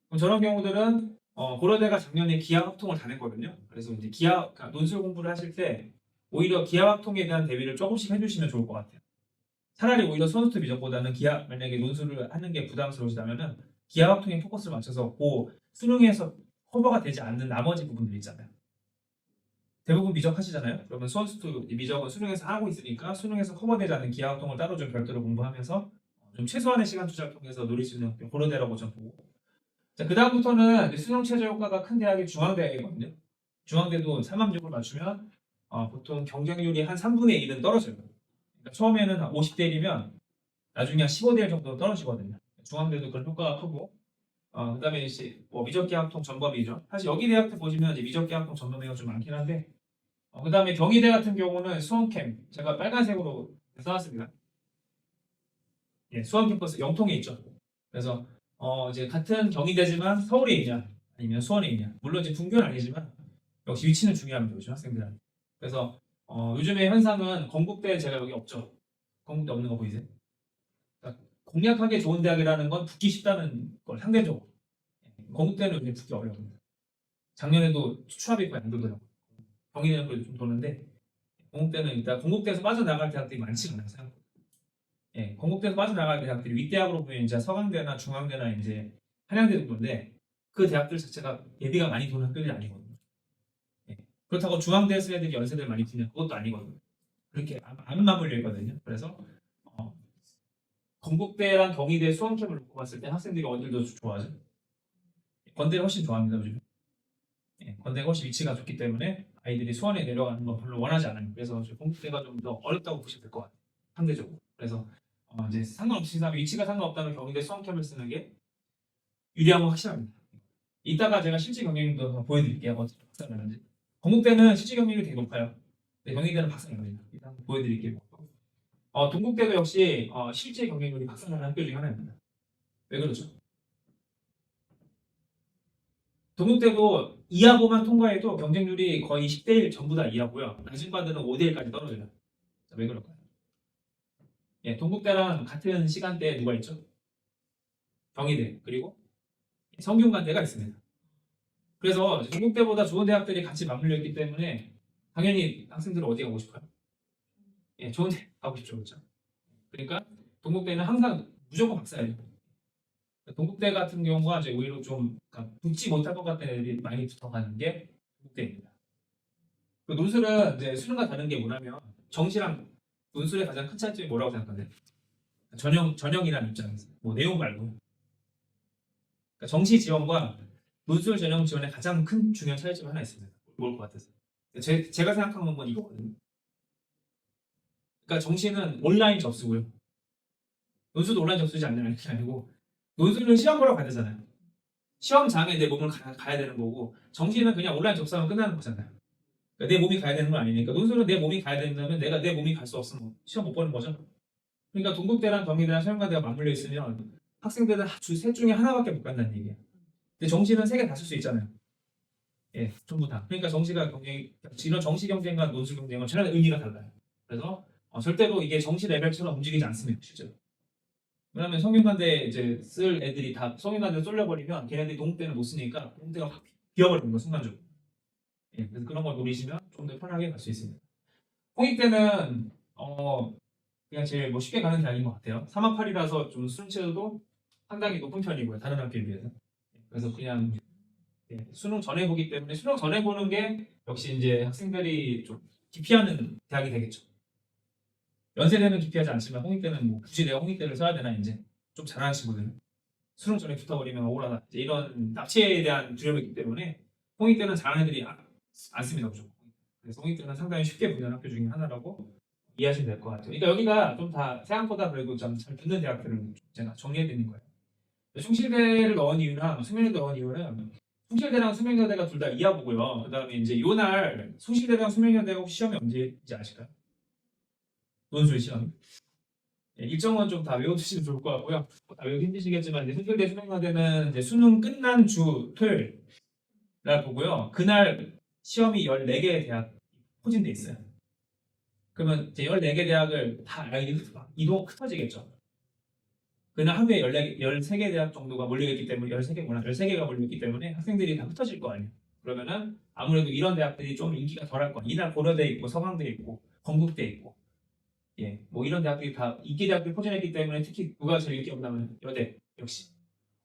그럼 저런 경우들은 고려대가 작년에 기하 확통을 다 냈거든요. 그래서 이제 그러니까 논술 공부를 하실 때 오히려 기하 확통에 대한 대비를 조금씩 해주시면 좋을 것 같아요. 차라리 오히려 수원수투 미적보다는 만약에 논술을 하는 게 부담스러우시다면은 기하 확통에 포커스를 맞춰서 그 수능에서 커버가 되지 않는 나머지 부분들 있잖아요. 대부분 미적하시잖아요. 그러면 수원수투 미적은 수능에서 하고 있으니까 수능에서 커버되지 않는 기하 활동을 따로 좀 별도로 공부하면서 좀 최소한의 시간 투자를 통해서 노릴 수 있는 고려대라고 좀 보고. 자, 그 다음부터는 수능 최저 효과가 큰 대학이 중앙대이거든요. 중앙대도 3함정을 맞추면 보통 경쟁률이 한 3분의 1은 떨어져요. 그러니까 처음에는 50대 1이면 나중에 한 15대 1 정도 떨어지거든요. 중앙대도 그런 효과가 크고. 그다음에 이제 미적계약통 전범위죠. 사실 여기 대학들 보시면 이제 미적계약통 전범위가 좀 많긴 한데 그다음에 경희대 같은 경우는 수원캠 제가 빨간색으로 써놨습니다. 예, 수원 캠퍼스 영통에 있죠. 그래서 이제 같은 경희대지만 서울에 있냐 아니면 수원에 있냐 물론 이제 분교는 아니지만 역시 위치는 중요합니다. 요즘 학생들한테. 그래서 요즘의 현상은 건국대 제가 여기 없죠. 건국대 없는 거 보이세요? 그러니까 공략하기 좋은 대학이라는 건 붙기 쉽다는 걸 상대적으로 건국대는 요즘 붙기 어려워요. 작년에도 추합이 거의 안 돌더라고요. 경희대는 그래도 좀 도는데 건국대는 일단 건국대에서 빠져나갈 대학들이 많지 않아요. 생각보다. 예, 건국대에서 빠져나갈 대학들이 윗대학으로 보면 이제 서강대나 중앙대나 이제 한양대 정도인데 그 대학들 자체가 예비가 많이 도는 학교들이 아니거든요. 예, 그렇다고 중앙대에 쓰는 애들이 연세대를 많이 두냐 그것도 아니거든요. 그렇게 안 맞물려 있거든요. 그래서 건국대랑 경희대 수원캠을 놓고 봤을 때 학생들이 어디를 더 좋아하죠? 건대를 훨씬 좋아합니다. 요즘. 예, 건대가 훨씬 위치가 좋기 때문에 아이들이 수원에 내려가는 건 별로 원하지 않아요. 그래서 건국대가 좀 더 어렵다고 보시면 될 것 같아요. 상대적으로. 그래서 이제 상관없이 위치가 상관없다면 경희대 수원캠을 쓰는 게 유리한 건 확실합니다. 이따가 제가 실제 경쟁률도 한번 보여드릴게요. 어떻게 박살나는지. 건국대는 실제 경쟁률이 되게 높아요. 경희대는 박살납니다. 일단 한번 보여드릴게요. 동국대도 역시 실제 경쟁률이 박살나는 학교 중에 하나입니다. 왜 그러죠? 동국대도 2하고만 통과해도 경쟁률이 거의 10대 1 전부 다 2하고요. 낮은 과들은 5대 1까지 떨어져요. 자, 왜 그럴까요? 예, 동국대랑 같은 시간대에 누가 있죠? 경희대 그리고 성균관대가 있습니다. 그래서 동국대보다 좋은 대학들이 같이 맞물려 있기 때문에 당연히 학생들은 어디 가고 싶어요? 예, 좋은 데 가고 싶죠, 그렇죠? 그러니까 동국대는 항상 무조건 박사예요. 동국대 같은 경우가 이제 오히려 좀 붙지 못할 것 같은 애들이 많이 붙어가는 게 동국대입니다. 그 논술은 이제 수능과 다른 게 뭐냐면 정시랑 논술의 가장 큰 차이점이 뭐라고 생각하세요? 전형이라는 입장에서 뭐 내용 말고 그러니까 정시 지원과 논술 전형 지원의 가장 큰 중요한 차이점이 하나 있습니다. 뭘 것 같아서 제가 생각하는 건 이거거든요. 그러니까 정시는 온라인 접수고요. 논술도 온라인 접수지 않는 게 아니고 논술은 시험 보러 가야 되잖아요. 시험장에 내 몸을 가야 되는 거고 정시는 그냥 온라인 접수하면 끝나는 거잖아요. 그러니까 내 몸이 가야 되는 건 아니니까 논술은 내 몸이 가야 된다면 내가 내 몸이 갈 수 없으면 시험 못 보는 거죠. 그러니까 동국대랑 경희대랑 서영과대가 맞물려 있으면 학생들은 셋 중에 하나밖에 못 간다는 얘기예요. 근데 정시는 세 개 다 쓸 수 있잖아요. 예, 전부 다. 그러니까 정시가 이런 정시 경쟁과 논술 경쟁은 전혀 의미가 달라요. 그래서 절대로 이게 정시 레벨처럼 움직이지 않습니다, 실제로. 왜냐면 성균관대 이제 쓸 애들이 다 성균관대 쏠려버리면 걔네들이 동국대는 못 쓰니까 동국대가 확 비어버리는 거 순간적으로. 예, 그래서 그런 걸 노리시면 좀 더 편하게 갈 수 있습니다. 홍익대는 그냥 제일 쉽게 가는 대학인 것 같아요. 318이라서 좀 수능 체제도 상당히 높은 편이고요. 다른 학교에 비해서. 그래서 그냥 수능 전에 보기 때문에 수능 전에 보는 게 역시 이제 학생들이 좀 기피하는 대학이 되겠죠. 연세대는 기피하지 않지만 홍익대는 뭐 굳이 내가 홍익대를 써야 되나 이제 좀 잘하는 친구들은 수능 전에 붙어버리면 억울하다. 이제 이런 납치에 대한 두려움이 있기 때문에 홍익대는 잘하는 애들이 안 씁니다. 무조건. 그래서 홍익대는 상당히 쉽게 붙는 학교 중에 하나라고 이해하시면 될 것 같아요. 그러니까 여기가 좀 다 생각보다 그래도 좀 잘 붙는 대학들을 제가 정리해드린 거예요. 충실대를 넣은 이유랑 수명여대 넣은 이유는 충실대랑 수명여대가 둘 다 이하보고요. 그 다음에 이제 요날 충실대랑 수명여대가 혹시 시험이 언제인지 아실까요? 논술 시험. 일정은 좀 다 외워두시면 좋을 것 같고요. 다 외우기 힘드시겠지만 이제 충실대 수명여대는 이제 수능 끝난 주 토요일 날 보고요. 그날 시험이 14개의 대학 포진돼 있어요. 그러면 이제 14개 대학을 다 이동 흩어지겠죠. 그날 하루에 13개 대학 정도가 몰려있기 때문에 13개가 몰려있기 때문에 학생들이 다 흩어질 거 아니에요. 그러면은 아무래도 이런 대학들이 좀 인기가 덜할 거예요. 이날 고려대 있고 서강대 있고 건국대 있고 뭐 이런 대학들이 다 인기 대학들이 포진했기 때문에 특히 누가 제일 인기 없냐면 여대 역시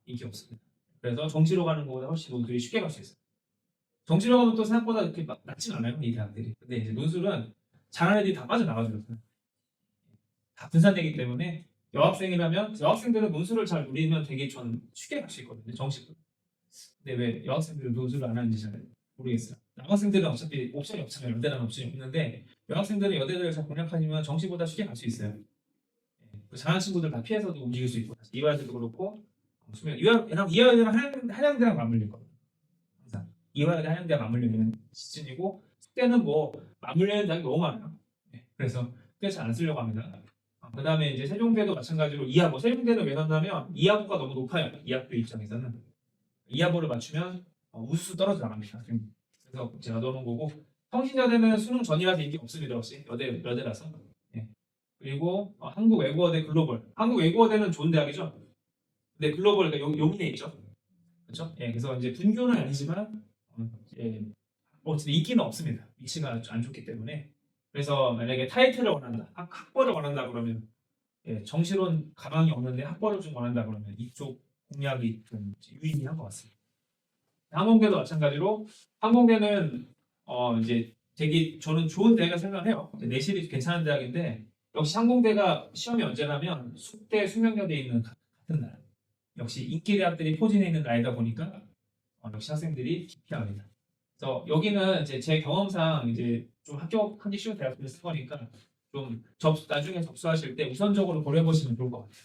인기 없습니다. 그래서 정시로 가는 것보다 훨씬 논술이 쉽게 갈 수 있어요. 정시로 가면 또 생각보다 그렇게 낮진 않아요 이 대학들이. 근데 이제 논술은 잘하는 애들이 다 빠져나가줘요. 다 분산되기 때문에 여학생들은 논술을 잘 누리면 되게 전 쉽게 갈 수 있거든요. 정시도. 근데 왜 여학생들은 논술을 안 하는지 잘 모르겠어요. 남학생들은 어차피 옵션이 없잖아요. 여대라는 옵션이 없는데 여학생들은 여대를 잘 공략하시면 정시보다 쉽게 갈 수 있어요. 잘하는 친구들 다 피해서도 움직일 수 있고 이화여대도 그렇고 이화여대랑 한양대랑 맞물리거든요. 항상 이화여대 한양대랑 맞물리는 시즌이고 숙대는 뭐 맞물리는 대학이 너무 많아요. 그래서 숙대 잘 안 쓰려고 합니다. 그 다음에 이제 세종대도 마찬가지로 이하고 세종대는 왜 넣냐면 이하고가 너무 높아요. 이 학교 입장에서는 이하고를 맞추면 우수수 떨어져 나갑니다. 그래서 제가 넣어놓은 거고 성신여대는 수능 전이라서 인기 없습니다. 혹시 여대라서. 그리고 한국외국어대 글로벌. 한국외국어대는 좋은 대학이죠. 근데 글로벌 그러니까 용인에 있죠. 그렇죠? 그래서 이제 분교는 아니지만 어쨌든 인기는 없습니다. 위치가 안 좋기 때문에. 그래서 만약에 타이틀을 원한다, 학벌을 원한다 그러면 정시론 가망이 없는데 학벌을 좀 원한다 그러면 이쪽 공략이 좀 유의미한 것 같습니다. 항공대도 마찬가지로 항공대는 이제 되게 저는 좋은 대학을 생각해요. 내실이 괜찮은 대학인데 역시 항공대가 시험이 언제냐면 숙대, 수명여대에 있는 같은 날. 역시 인기 대학들이 포진해 있는 날이다 보니까 역시 학생들이 기피합니다. 그래서 여기는 이제 제 경험상 이제 좀 합격하기 쉬운 대학들을 쓴 거니까 좀 나중에 접수하실 때 우선적으로 고려해 보시면 좋을 것 같아요.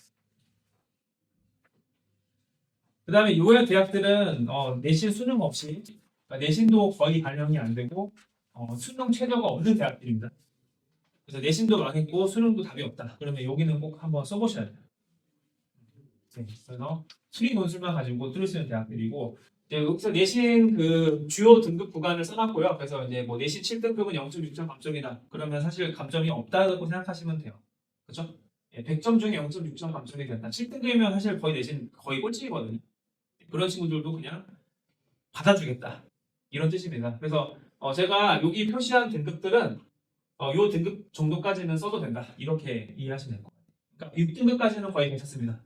그 다음에 요의 대학들은 내신 수능 없이 그러니까 내신도 거의 반영이 안 되고 수능 최저가 없는 대학들입니다. 그래서 내신도 망했고 수능도 답이 없다. 그러면 여기는 꼭 한번 써보셔야 돼요. 그래서 수리 논술만 가지고 뚫을 수 있는 대학들이고 여기서 내신 그 주요 등급 구간을 써놨고요. 그래서 이제 뭐 내신 7등급은 0.6점 감점이다. 그러면 사실 감점이 없다고 생각하시면 돼요. 그렇죠? 100점 중에 0.6점 감점이 된다. 7등급이면 사실 거의 내신 거의 꼴찌거든요. 그런 친구들도 그냥 받아주겠다. 이런 뜻입니다. 그래서 제가 여기 표시한 등급들은 요 등급 정도까지는 써도 된다. 이렇게 이해하시면 될 것 같아요. 그러니까 6등급까지는 거의 괜찮습니다.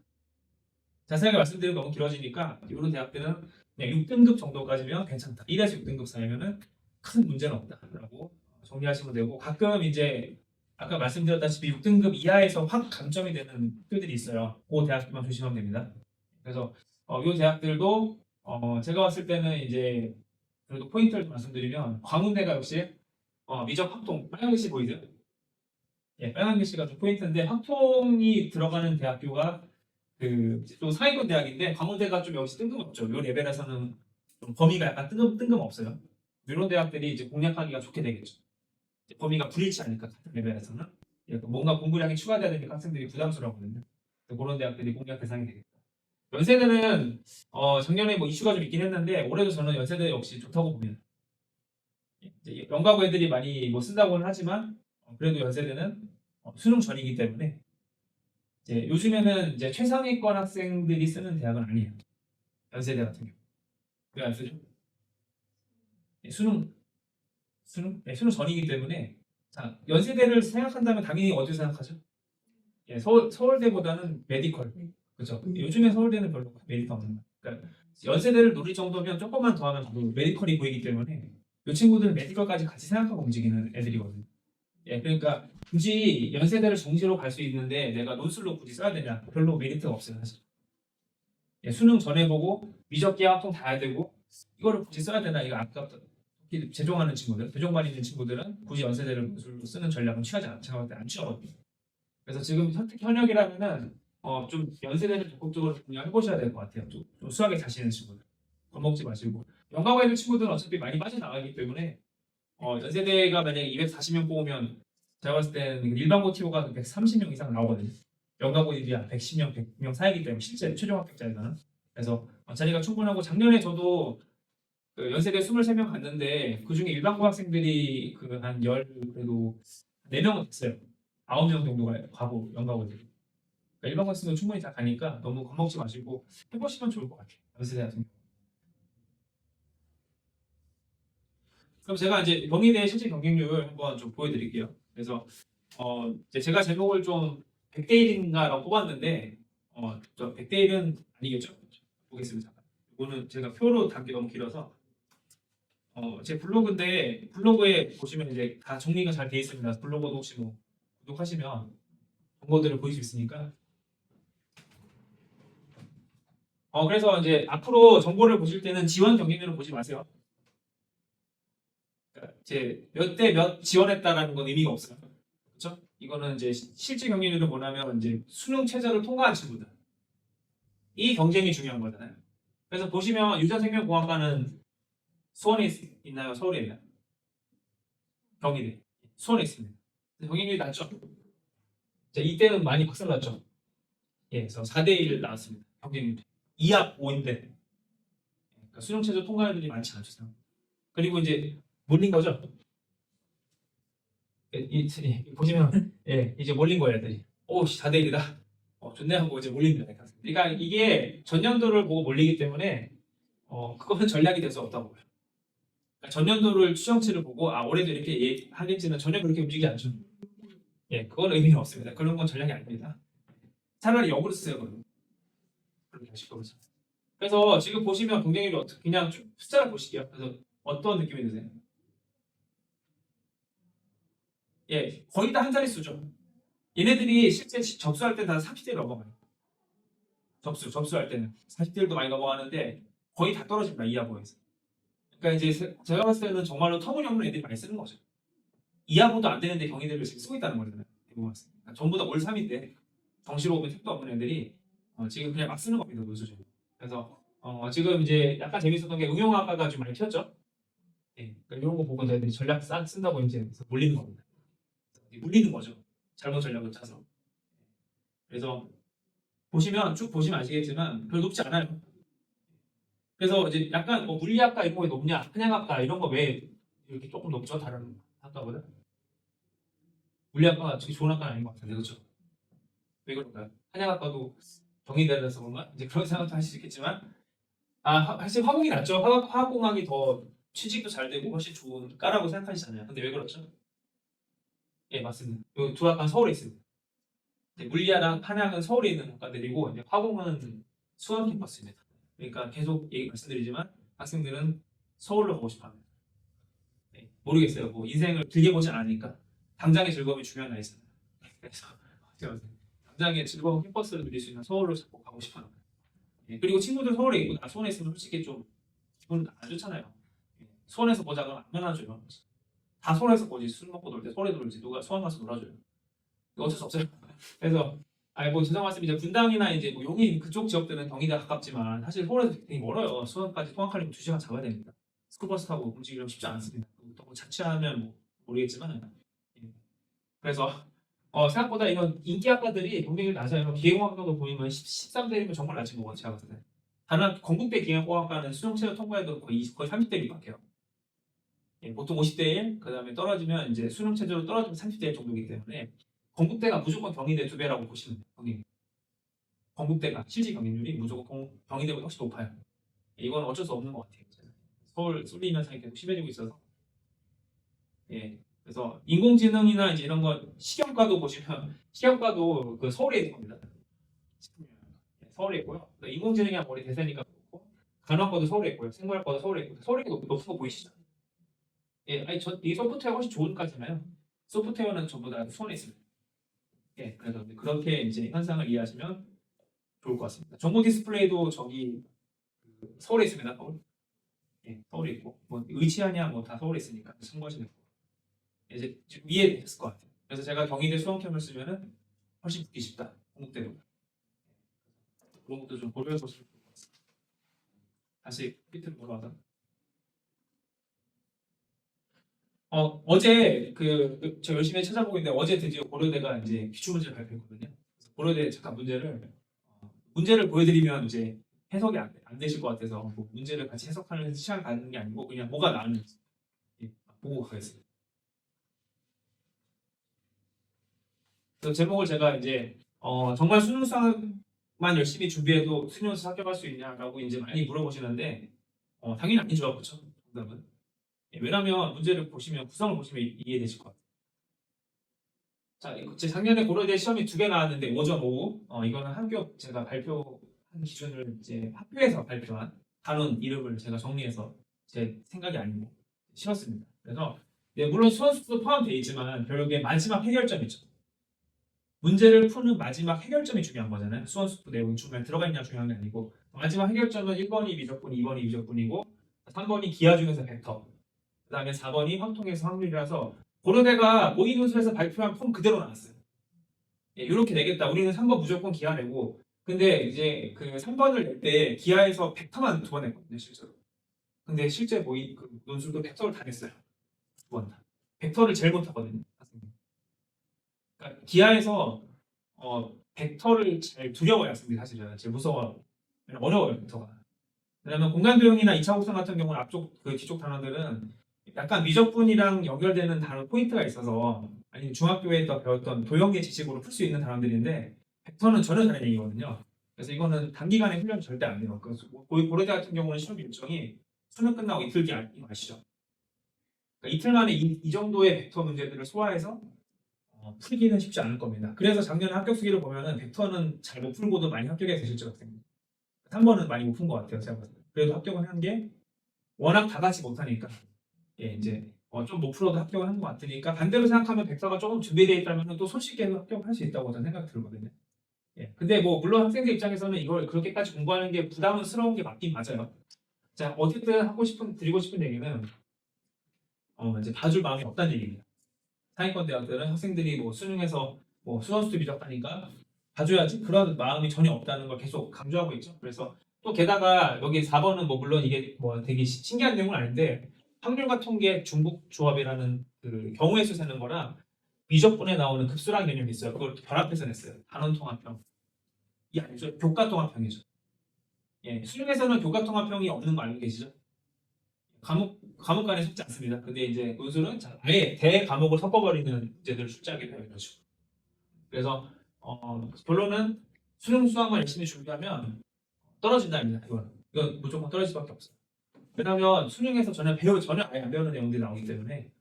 자세하게 말씀드리면 너무 길어지니까 이런 대학들은 그냥 6등급 정도까지면 괜찮다. 1에서 6등급 사이면은 큰 문제는 없다라고 정리하시면 되고 가끔 이제 아까 말씀드렸다시피 6등급 이하에서 확 감점이 되는 학교들이 있어요. 그 대학들만 조심하면 됩니다. 그래서 이 대학들도 제가 봤을 때는 이제 그래도 포인트를 말씀드리면 광운대가 역시 미적 확통 빨간 글씨 보이세요? 빨간 글씨가 좀 포인트인데 확통이 들어가는 대학교가 또 상위권 대학인데 광운대가 좀 역시 뜬금없죠. 이 레벨에서는 좀 범위가 약간 뜬금없어요. 이런 대학들이 이제 공략하기가 좋게 되겠죠. 범위가 불일치 않으니까 같은 레벨에서는 뭔가 공부량이 추가돼야 되니까 학생들이 부담스러워하거든요. 그런 대학들이 공략 대상이 되겠다. 연세대는 작년에 뭐 이슈가 좀 있긴 했는데 올해도 저는 연세대 역시 좋다고 봅니다. 연가고 애들이 많이 뭐 쓴다고는 하지만 그래도 연세대는 수능 전이기 때문에 요즘에는 이제 최상위권 학생들이 쓰는 대학은 아니에요. 연세대 같은 경우. 왜 안 쓰죠? 수능 전이기 때문에 자, 연세대를 생각한다면 당연히 어디를 생각하죠? 서울대보다는 메디컬 그렇죠. 요즘에 서울대는 별로 메리트 없는 거예요. 그러니까 연세대를 노릴 정도면 조금만 더 하면 메디컬이 보이기 때문에 이 친구들은 메디컬까지 같이 생각하고 움직이는 애들이거든요. 예, 그러니까 굳이 연세대를 정시로 갈 수 있는데 내가 논술로 굳이 써야 되냐? 별로 메리트가 없어요, 사실. 예, 수능 전에 보고 미적기 합동 다 해야 되고 이거를 굳이 써야 되나? 이거 아깝다. 특히 재종하는 친구들, 재종반 있는 친구들은 굳이 연세대를 논술로 쓰는 전략은 취하지 않아요. 제가 볼 때 안 취하거든요. 그래서 지금 현역이라면은 좀 연세대를 적극적으로 그냥 해보셔야 될 것 같아요. 좀 수학에 자신 있는 친구들. 겁먹지 마시고. 연가고에 있는 친구들은 어차피 많이 빠져나가기 때문에 연세대가 만약에 240명 뽑으면 제가 봤을 때는 일반고 TO가 130명 이상 나오거든요. 연가고들이 한 110명, 100명 사이기 때문에 실제 최종 합격자에서는. 그래서 자리가 충분하고 작년에 저도 그 연세대 23명 갔는데 그 중에 일반고 학생들이 그 한 그래도 4명은 됐어요. 9명 정도가 가고 연가고들이. 그러니까 일반고 학생도 충분히 다 가니까 너무 겁먹지 마시고 해보시면 좋을 것 같아요. 연세대 같은 경우. 그럼 제가 이제 경희대 실제 경쟁률 한번 좀 보여드릴게요. 그래서 이제 제가 제목을 좀 100대 1인가라고 뽑았는데 저 100대 1은 아니겠죠? 보겠습니다. 이거는 제가 표로 담기 너무 길어서 제 블로그인데 블로그에 보시면 이제 다 정리가 잘 돼 있습니다. 블로그도 혹시 뭐 구독하시면 정보들을 보일 수 있으니까. 그래서 이제 앞으로 정보를 보실 때는 지원 경쟁률을 보지 마세요. 그러니까 이제 몇 대 몇 지원했다라는 건 의미가 없어요. 그렇죠? 이거는 이제 실제 경쟁률은 뭐냐면 이제 수능 최저를 통과한 친구들. 이 경쟁이 중요한 거잖아요. 그래서 보시면 유전생명공학과는 수원에 있나요? 서울에 있나요? 경희대. 수원에 있습니다. 경쟁률이 낮죠? 자, 이때는 많이 박살났죠. 예, 그래서 4대 1 나왔습니다. 경쟁률. 2합 5인데. 그러니까 수능 최저 통과 애들이 많지 않죠. 그리고 이제 몰린 거죠. 보시면 이제 몰린 거예요, 애들이. 오, 4대 1이다. 좋네 하고 이제 몰립니다. 그러니까 이게 전년도를 보고 몰리기 때문에 그거는 전략이 될 수 없다고 봐요. 그러니까 전년도를 추정치를 보고 올해도 이렇게 하겠지는 전혀 그렇게 움직이지 않죠. 예, 그건 의미는 없습니다. 그런 건 전략이 아닙니다. 차라리 역으로 쓰세요, 그러면. 그렇게 하실 거죠. 그래서 지금 보시면 경쟁률이 어떻게 그냥 숫자를 보실게요. 그래서 어떤 느낌이 드세요? 예, 거의 다 한 자릿수죠. 얘네들이 실제 접수할 때 다 30대 넘어가요. 접수할 때는 40대도 많이 넘어가는데 거의 다 떨어집니다. 이하보에서. 그러니까 이제 제가 봤을 때는 정말로 터무니없는 애들이 많이 쓰는 거죠. 이하보도 안 되는데 경희대를 지금 쓰고 있다는 거잖아요. 그러니까 전부 다 올 3인데 정시로 오면 택도 없는 애들이 지금 그냥 막 쓰는 겁니다. 논술적으로. 그래서 지금 이제 약간 재밌었던 게 응용학과가 좀 많이 튀었죠. 예, 그러니까 이런 거 보고 저희들이 전략 쓴다고 이제 몰리는 겁니다. 물리는 거죠. 잘못 전략을 짜서. 그래서 보시면 쭉 보시면 아시겠지만 별로 높지 않아요. 그래서 이제 약간 물리학과 이런 거 왜 높냐, 한양학과 이런 거 왜 이렇게 조금 높죠, 다른 학과보다? 물리학과가 되게 좋은 학과는 아닌 것 같은데, 그렇죠? 왜 그럴까요? 한양학과도 경희대라서 그런가? 이제 그런 생각도 하실 수 있겠지만, 사실 화공이 낫죠. 화학공학이 더 취직도 잘 되고 훨씬 좋은 과라고 생각하시잖아요. 근데 왜 그렇죠? 예, 맞습니다. 두 학과는 서울에 있습니다. 물리학랑 한양은 서울에 있는 학과들이고 이제 화공은 수원 캠퍼스입니다. 그러니까 계속 말씀드리지만 학생들은 서울로 가고 싶어합니다. 네, 모르겠어요. 뭐 인생을 길게 보지 않으니까 당장의 즐거움이 중요한 나이잖아요. 그래서 당장의 즐거운 캠퍼스를 누릴 수 있는 서울로 자꾸 가고 싶어요. 네, 그리고 친구들 서울에 있고 나 수원에 있으면 솔직히 좀 기분 안 좋잖아요. 네, 수원에서 보자 그러면 안 만나줘요. 다 서울에서 보지. 술 먹고 놀 때 서울에 놀지 누가 수원 가서 놀아줘요. 어쩔 수 없어요. 그래서 뭐 죄송 말씀이죠. 분당이나 이제 뭐 용인 그쪽 지역들은 경기가 가깝지만 사실 서울에서 되게 멀어요. 수원까지 통학하려면 2시간 잡아야 됩니다. 스쿨버스 타고 움직이려면 쉽지 않습니다. 또 자취하면 뭐 모르겠지만 그래서 생각보다 이런 인기 학과들이 경쟁률이 낮아요. 기계공학과도 보이면 13대이면 정말 낮은 거거든요. 제가 봤을 때. 다른 건국대 기계공학과는 수능 최저 통과해도 거의 30대 1 밖에요. 보통 50대 1, 그 다음에 떨어지면 이제 수능 최저로 떨어지면 30대 1 정도이기 때문에 건국대가 무조건 경희대 2배라고 보시면 돼요. 건국대가 실질 경쟁률이 무조건 경희대보다 훨씬 높아요. 이건 어쩔 수 없는 것 같아요. 서울 쏠리면서 계속 심해지고 있어서. 그래서 인공지능이나 이제 이런 거 식용과도 보시면 식용과도 그 서울에 있는 겁니다. 서울에 있고요. 인공지능이랑 머리 대세니까 그렇고 간호학과도 서울에 있고요. 생물학과도 서울에 있고 서울에 높은 거 보이시죠? 예, 아니 이 소프트웨어가 훨씬 좋은 과잖아요. 소프트웨어는 전부 다 손에 있습니다. 예, 그래서 그렇게 이제 현상을 이해하시면 좋을 것 같습니다. 정보 디스플레이도 저기 서울에 있습니다. 서울. 예, 서울에 있고 뭐 의치하냐 뭐 다 서울에 있으니까 참고하시면 되고 이제 위에 됐을 것 같아요. 그래서 제가 경희대 수험캠을 쓰면은 훨씬 붙기 쉽다. 공국대로 그런 것도 좀 고려해 보시면 좋을 것 같습니다. 다시 피트를 돌아와서 어제 저 열심히 찾아보고 있는데 어제 드디어 고려대가 이제 기출문제를 발표했거든요. 그래서 고려대 잠깐 문제를 보여드리면 이제 해석이 안 되실 것 같아서 뭐 문제를 같이 해석하는 시간 갖는 게 아니고 그냥 뭐가 나왔는지 보고 가겠습니다. 그래서 제목을 제가 이제 정말 수능 수학만 열심히 준비해도 수능에서 합격할 수 있냐라고 이제 많이 물어보시는데 당연히 아니죠, 그렇죠? 정답은. 예, 왜냐하면 문제를 보시면 구성을 보시면 이해되실 것 같아요. 자, 제 작년에 고려대 시험이 2개 나왔는데 5점 5. 이거는 합격 제가 발표한 기준을 이제 학교에서 발표한 단원 이름을 제가 정리해서 제 생각이 아니고 실었습니다. 그래서 물론 수험수도 포함되어 있지만 결국에 마지막 해결점이죠. 문제를 푸는 마지막 해결점이 중요한 거잖아요. 수험수도 내용이 중간에 들어가 있냐 중요한 게 아니고 마지막 해결점은 1번이 미적분, 2번이 미적분이고 3번이 기하 중에서 벡터, 그 다음에 4번이 확통에서 확률이라서 고려대가 모의고사에서 발표한 폼 그대로 나왔어요. 예, 이렇게 내겠다. 우리는 3번 무조건 기하 내고 근데 이제 그 3번을 낼 때 기하에서 벡터만 2번 냈거든요, 실제로. 근데 실제 논술도 벡터를 다 냈어요. 2번 다. 벡터를 제일 못하거든요. 그러니까 기하에서 벡터를 잘 두려워해요, 학생들이 사실은. 제일 무서워요. 어려워요, 벡터가. 왜냐면 공간 도형이나 2차 곡선 같은 경우는 앞쪽 뒤쪽 단어들은 약간 미적분이랑 연결되는 단어 포인트가 있어서 아니면 중학교에서 배웠던 도형의 지식으로 풀 수 있는 단어들인데 벡터는 전혀 다른 얘기거든요. 그래서 이거는 단기간에 훈련이 절대 안 돼요. 그래서 고려대 같은 경우는 시험 일정이 수능 끝나고 이틀 뒤 이거 아시죠? 그러니까 이틀 만에 이 정도의 벡터 문제들을 소화해서 풀기는 쉽지 않을 겁니다. 그래서 작년에 합격 수기를 보면은 벡터는 잘 못 풀고도 많이 합격해서 실제 학생들. 3번은 많이 못 푼 것 같아요, 제가 봤을 때. 그래도 합격은 한 게 워낙 다 같이 못하니까 예, 이제 좀 못 풀어도 합격을 한 것 같으니까 반대로 생각하면 벡터가 조금 준비되어 있다면 또 손쉽게 합격할 수 있다고 저는 생각이 들거든요. 예, 근데 뭐 물론 학생들 입장에서는 이걸 그렇게까지 공부하는 게 부담스러운 게 맞긴 맞아요. 자, 어쨌든 드리고 싶은 얘기는 이제 봐줄 마음이 없다는 얘기입니다. 상위권 대학들은 학생들이 뭐 수능에서 뭐 수험수도 미적하니까 봐줘야지 그런 마음이 전혀 없다는 걸 계속 강조하고 있죠. 그래서 또 게다가 여기 4번은 뭐 물론 이게 뭐 되게 신기한 내용은 아닌데 확률과 통계 중복 조합이라는 그 경우의 수 세는 거랑 미적분에 나오는 급수라는 개념이 있어요. 그걸 결합해서 냈어요. 단원 통합형. 이 아니죠. 교과 통합형이죠. 예, 수능에서는 교과 통합형이 없는 거 알고 계시죠? 과목 간에 섞지 않습니다. 근데 이제 논술은 아예 대 과목을 섞어버리는 문제들을 출제하게 돼요. 이런 식으로. 그래서 결론은 수능 수학만 열심히 준비하면 떨어진다입니다. 이건 무조건 떨어질 수밖에 없어요. 왜냐하면 수능에서 전혀 아예 안 배우는 내용들이 나오기 때문에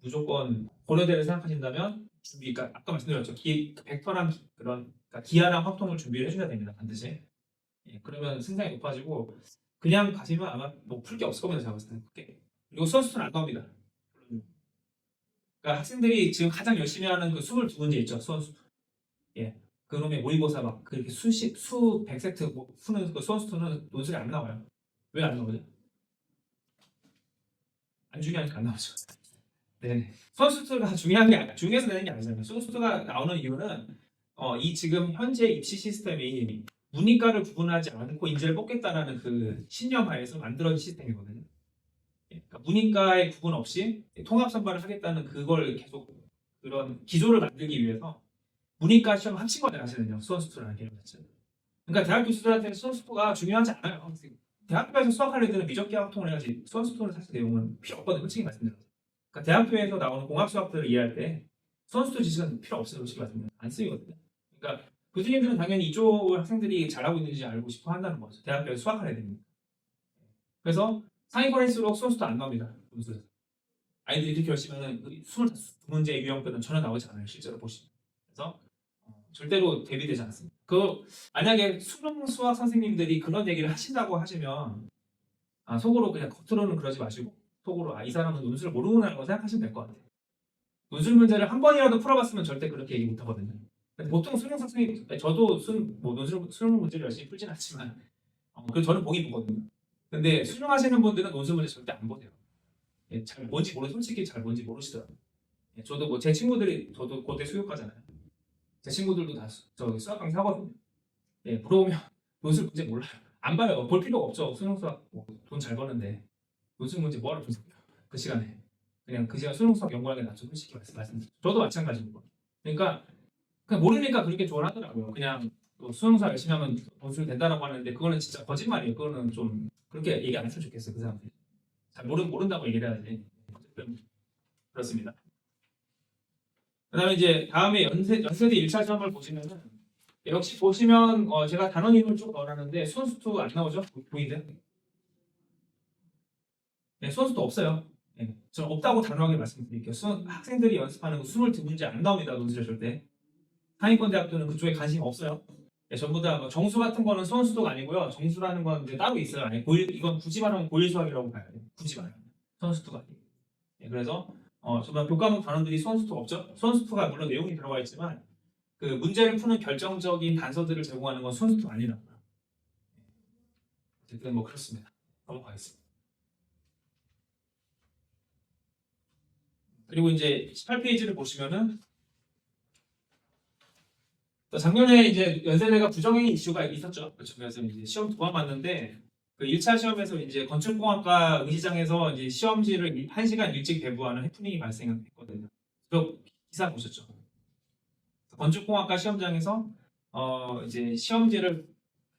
무조건 고려대를 생각하신다면 그러니까 아까 말씀드렸죠. 벡터랑 그러니까 기하랑 확통을 준비를 해줘야 됩니다. 반드시. 예, 그러면 승산이 높아지고 그냥 가시면 아마 뭐 풀 게 없을 겁니다. 제가 봤을 때. 그리고 수험수는 안 나옵니다. 그러니까 학생들이 지금 가장 열심히 하는 그 22문제 있죠. 수험수. 예. 그놈의 모의고사 막 그렇게 수 100세트 푸는 그 수험수는 논술이 안 나와요. 왜 안 나오죠? 안 중요하니까 안 나오죠. 네. 수험수가 중요한 게 중요해서 되는 게 아니잖아요. 수험수가 나오는 이유는 이 지금 현재 입시 시스템이 문이과를 구분하지 않고 인재를 뽑겠다라는 그 신념하에서 만들어진 시스템이거든요. 그러니까 문이과의 구분 없이 통합 선발을 하겠다는 그걸 계속 그런 기조를 만들기 위해서 문이과 시험 합친 거잖아요, 사실은요. 수원수투라는 개념 자체는. 그러니까 대학 교수들한테는 수원수투가 중요하지 않아요. 대학교에서 수학할 애들은 미적기하 확통을 해야지 수원수투는 사실 내용은 필요 없거든요. 솔직히 말씀드려서. 그러니까 대학교에서 나오는 공학 수학들을 이해할 때 수원수투 지식은 필요 없어요. 솔직히 말씀드려서. 안 쓰이거든요. 그러니까 교수님들은 당연히 이쪽을 학생들이 잘하고 있는지 알고 싶어 한다는 거죠. 대학교에서 수학할 애들이니까. 그래서 상위권일수록 수원수투 안 나옵니다. 문수에서. 아이들이 이렇게 열심히 하면 22문제의 유형표는 전혀 나오지 않아요. 실제로 보시면. 그래서 절대로 대비되지 않습니다. 만약에 수능 수학 선생님들이 그런 얘기를 하신다고 하시면 속으로 그냥 겉으로는 그러지 마시고 속으로 이 사람은 논술을 모르는 거 생각하시면 될 것 같아요. 논술 문제를 한 번이라도 풀어봤으면 절대 그렇게 얘기 못 하거든요. 보통 수능 선생님, 저도 수능 문제를 열심히 풀진 않지만 그 저는 보긴 보거든요. 근데 수능하시는 분들은 논술 문제 절대 안 보세요. 잘 뭔지 솔직히 잘 뭔지 모르시더라고요. 저도 뭐 제 친구들이 저도 고대 수교과잖아요. 제 친구들도 다 수학 강의 하거든요. 물어보면 논술 문제 몰라요. 안 봐요. 볼 필요가 없죠. 수능 수학 돈 잘 버는데 논술 문제 뭐하러 분석해요? 그 시간에 그냥 그 시간 수능 수학 연구하는 게 낫죠. 솔직히 말씀드리죠. 저도 마찬가지고. 그러니까 그냥 모르니까 그렇게 조언하더라고요. 그냥 수능 수학 열심히 하면 논술 된다라고 하는데 그거는 진짜 거짓말이에요. 그거는 좀 그렇게 얘기 안 했으면 좋겠어요. 그 사람들이 잘 모른다고 얘기를 해야지. 어쨌든 그렇습니다. 그다음에 이제 다음에 연세대 1차 시험을 보시면은 역시 보시면 제가 단원 이름을 쭉 넣어놨는데 수원수투 안 나오죠? 보이세요? 네, 수원수투 없어요. 네, 저는 없다고 단호하게 말씀드릴게요. 학생들이 연습하는 거 22문제 안 나옵니다. 논술에 절대. 상위권 대학교는 그쪽에 관심이 없어요. 네, 전부 다 정수 같은 거는 수원수투가 아니고요. 정수라는 건 이제 따로 있어요. 아니, 이건 굳이 말하면 고일 수학이라고 봐야 돼요. 굳이 말하면 수원수투가 아니에요. 네, 그래서 정말 교과목 단원들이 수원수투가 없죠. 수원수투가 물론 내용이 들어가 있지만 그 문제를 푸는 결정적인 단서들을 제공하는 건 수원수투가 아니라고요. 어쨌든 뭐 그렇습니다. 넘어가겠습니다. 그리고 이제 18페이지를 보시면은 작년에 이제 연세대가 부정행위 이슈가 있었죠. 그렇죠. 그래서 이제 시험 두 번 봤는데 그 1차 시험에서 이제 건축공학과 의시장에서 이제 시험지를 1시간 일찍 배부하는 해프닝이 발생했거든요. 그 기사 보셨죠? 건축공학과 시험장에서 이제 시험지를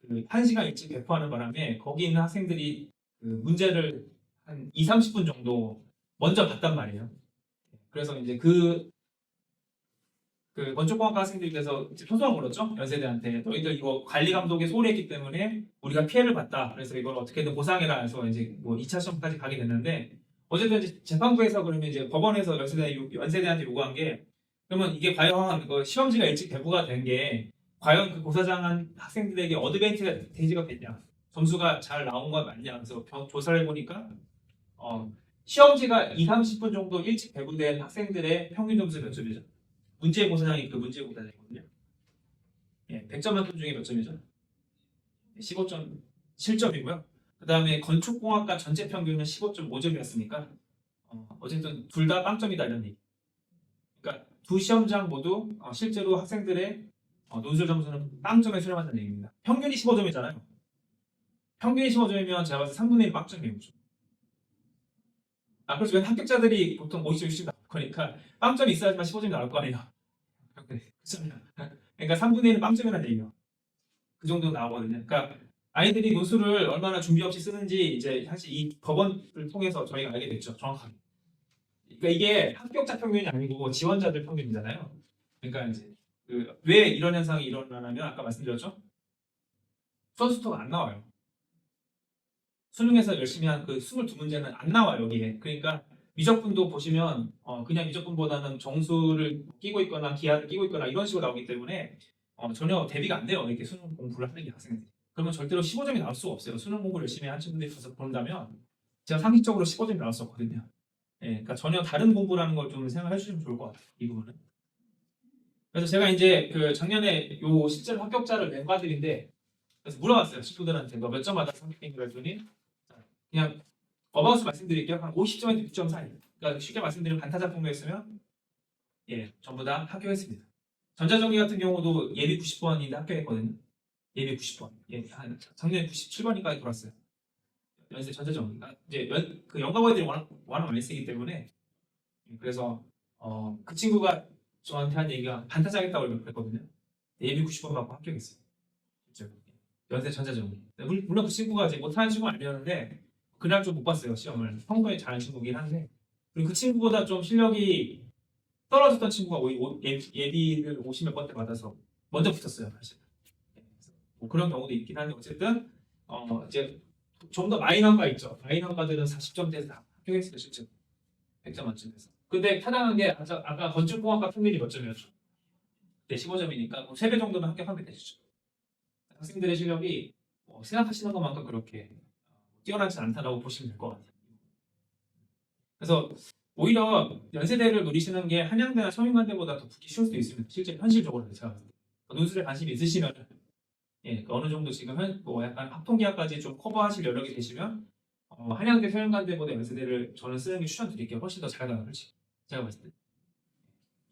1시간 일찍 배포하는 바람에 거기 있는 학생들이 그 문제를 한 2, 30분 정도 먼저 봤단 말이에요. 그래서 이제 그 건축공학과 학생들께서 이제 소송을 걸었죠. 연세대한테 너희들 이거 관리 감독이 소홀히 했기 때문에 우리가 피해를 봤다. 그래서 이걸 어떻게든 보상해라 해서 이제 뭐 2차 시험까지 가게 됐는데 어쨌든 이제 재판부에서 그러면 이제 법원에서 연세대한테 요구한 게 그러면 이게 과연 그 시험지가 일찍 배부가 된 게 과연 그 고사장한 학생들에게 어드밴티지가 됐냐, 점수가 잘 나온 건 맞냐. 그래서 조사를 해보니까 시험지가 2, 30분 정도 일찍 배부된 학생들의 평균 점수 몇 점이죠? 문제 고사장이 그 문제 고사장이거든요. 100점 만점 중에 몇 점이죠? 15.7점이고요. 그 다음에 건축공학과 전체 평균은 15.5점이었으니까 어쨌든 둘 다 빵점이다 이런 얘기. 그러니까 두 시험장 모두 실제로 학생들의 논술 점수는 빵점에 수렴한다는 얘기입니다. 평균이 15점이잖아요. 평균이 15점이면 제가 봤을 때 3분의 1 빵점이에요. 그렇죠. 왜 합격자들이 보통 50점, 60점 나올 거니까 빵점이 있어야지만 15점이 나올 거 아니에요. 그러니까 3분의 1은 빵점이라는 얘기예요. 그 정도 나오거든요. 그러니까 아이들이 논술을 얼마나 준비 없이 쓰는지 이제 사실 이 법원을 통해서 저희가 알게 됐죠. 정확하게. 그러니까 이게 합격자 평균이 아니고 지원자들 평균이잖아요. 그러니까 이제 왜 이런 현상이 일어나냐면 아까 말씀드렸죠. 수험수투가 안 나와요. 수능에서 열심히 한 그 22문제는 안 나와요 여기에. 그러니까 미적분도 보시면 그냥 미적분보다는 정수를 끼고 있거나 기하를 끼고 있거나 이런 식으로 나오기 때문에 전혀 대비가 안 돼요. 이렇게 수능 공부를 하는 게 학생들이. 그러면 절대로 15점이 나올 수가 없어요. 수능 공부를 열심히 한 친구들이 가서 본다면 제가 상식적으로 15점이 나올 수 없거든요. 그러니까 전혀 다른 공부라는 걸 좀 생각해 주시면 좋을 것 같아요. 이 부분은. 그래서 제가 이제 그 작년에 요 실제로 합격자를 낸 과들인데 그래서 물어봤어요. 친구들한테 너 몇 점 받았어? 합격인가 했더니 그냥 어바웃 말씀드릴게요. 한 50점에서 6점 사이. 그러니까 쉽게 말씀드리면 반타작 공부했으면 전부 다 합격했습니다. 전자전기 같은 경우도 예비 90번인데 합격했거든요. 예비 90번. 한 작년에 97번인까지 돌았어요. 연세 전자전기가 이제 그 연가고애들이 워낙 많이 쓰기 때문에 그래서 그 친구가 저한테 한 얘기가 반타작했다고 그랬거든요. 예비 90번 받고 합격했어요. 실제로. 연세 전자전기. 물론 그 친구가 이제 못하는 친구는 아니었는데 그날 좀 못 봤어요 시험을. 평소에 잘하는 친구긴 한데 그리고 그 친구보다 좀 실력이 떨어졌던 친구가 예비를 50몇 번 때 받아서 먼저 붙었어요 사실. 뭐 그런 경우도 있긴 한데 어쨌든 이제 좀 더 마이너가 있죠. 마이너가들은 40점대에서 다 합격했어요 실제로. 100점 만점에서. 근데 타당한 게 아까 건축공학과 평균이 몇 점이었죠? 15점이니까 3배 정도는 합격하면 되죠. 학생들의 실력이 생각하시는 것만큼 그렇게 뛰어나지 않다라고 보시면 될 것 같아요. 그래서 오히려 연세대를 노리시는 게 한양대나 성균관대보다 더 붙기 쉬울 수도 있습니다. 실제 현실적으로 제가 봤을 때. 논술에 관심이 있으시면 어느 정도 지금 약간 학통계약까지 좀 커버하실 여력이 되시면 한양대, 성균관대보다 연세대를 저는 쓰는 게 추천드릴게요. 훨씬 더 잘 나가요, 솔직히. 제가 봤을 때.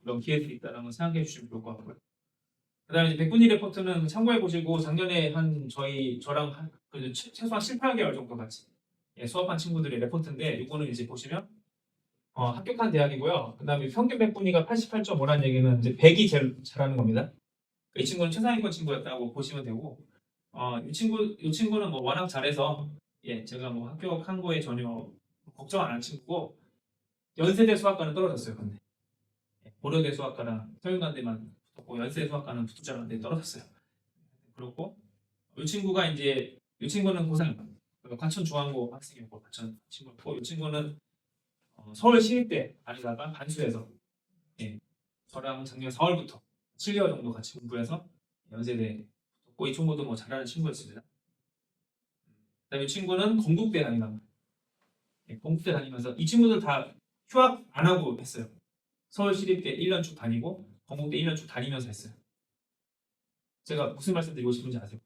이런 기회들이 있다는 걸 생각해 주시면 좋을 것 같고요. 그 다음에 백분위 레포트는 참고해 보시고 작년에 저랑 그래도 최소한 7, 8개월 정도 같이 수업한 친구들의 레포트인데 이거는 이제 보시면 합격한 대학이고요. 그 다음에 평균 백분위가 88.5라는 얘기는 이제 100이 제일 잘하는 겁니다. 이 친구는 최상위권 친구였다고 보시면 되고 이 친구는 뭐 워낙 잘해서 제가 뭐 합격한 거에 전혀 걱정 안 한 친구고 연세대 수학과는 떨어졌어요. 근데 고려대 수학과랑 서울관대만 붙었고 연세대 수학과는 붙지 않았는데 떨어졌어요. 그렇고 이 친구는 고3 과천중앙고 학생이었고 과천 친구였고 이 친구는 서울시립대 다니다가 반수해서 저랑 작년 4월부터 7개월 정도 같이 공부해서 연세대 붙었고 이 친구도 뭐 잘하는 친구였습니다. 그다음에 이 친구는 건국대 다니면서 이 친구들 다 휴학 안 하고 했어요. 서울시립대 1년 쭉 다니고 건국대 1년 쭉 다니면서 했어요. 제가 무슨 말씀 드리고 싶은지 아세요?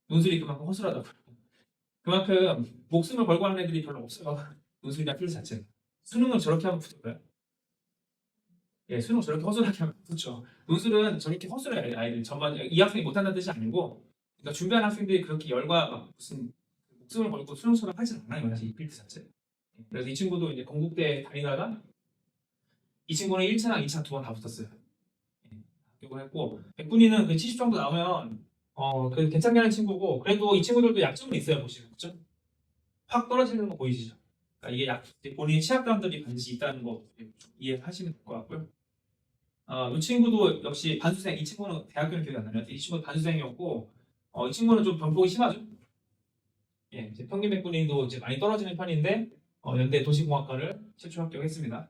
논술이 그만큼 허술하다고요. 그만큼 목숨을 걸고 하는 애들이 별로 없어요. 논술이나 필드 자체는. 수능은 저렇게 하면 붙을까요? 수능 저렇게 허술하게 하면 붙죠. 논술은 저렇게 허술해 아이들 전반 이 학생이 못한다는 뜻이 아니고 그러니까 준비하는 학생들이 그렇게 열과 막 무슨 목숨을 걸고 수능처럼 하진 않아요. 사실 이 필드 자체. 그래서 이 친구도 이제 건국대 다니다가 이 친구는 1차랑 2차 두 번 다 붙었어요. 합격을 했고 백분위는 그 70 정도 나오면 그 괜찮게 하는 친구고 그래도 이 친구들도 약점은 있어요. 보시면 그렇죠? 확 떨어지는 거 보이시죠? 그러니까 이게 본인의 취약감들이 반드시 있다는 거 이해하시면 될 것 같고요. 이 친구도 역시 반수생, 이 친구는 대학교는 기억이 안 나요. 이 친구는 반수생이었고 이 친구는 좀 변곡이 심하죠. 이제 평균 백분위도 이제 많이 떨어지는 편인데 연대 도시공학과를 최초 합격했습니다.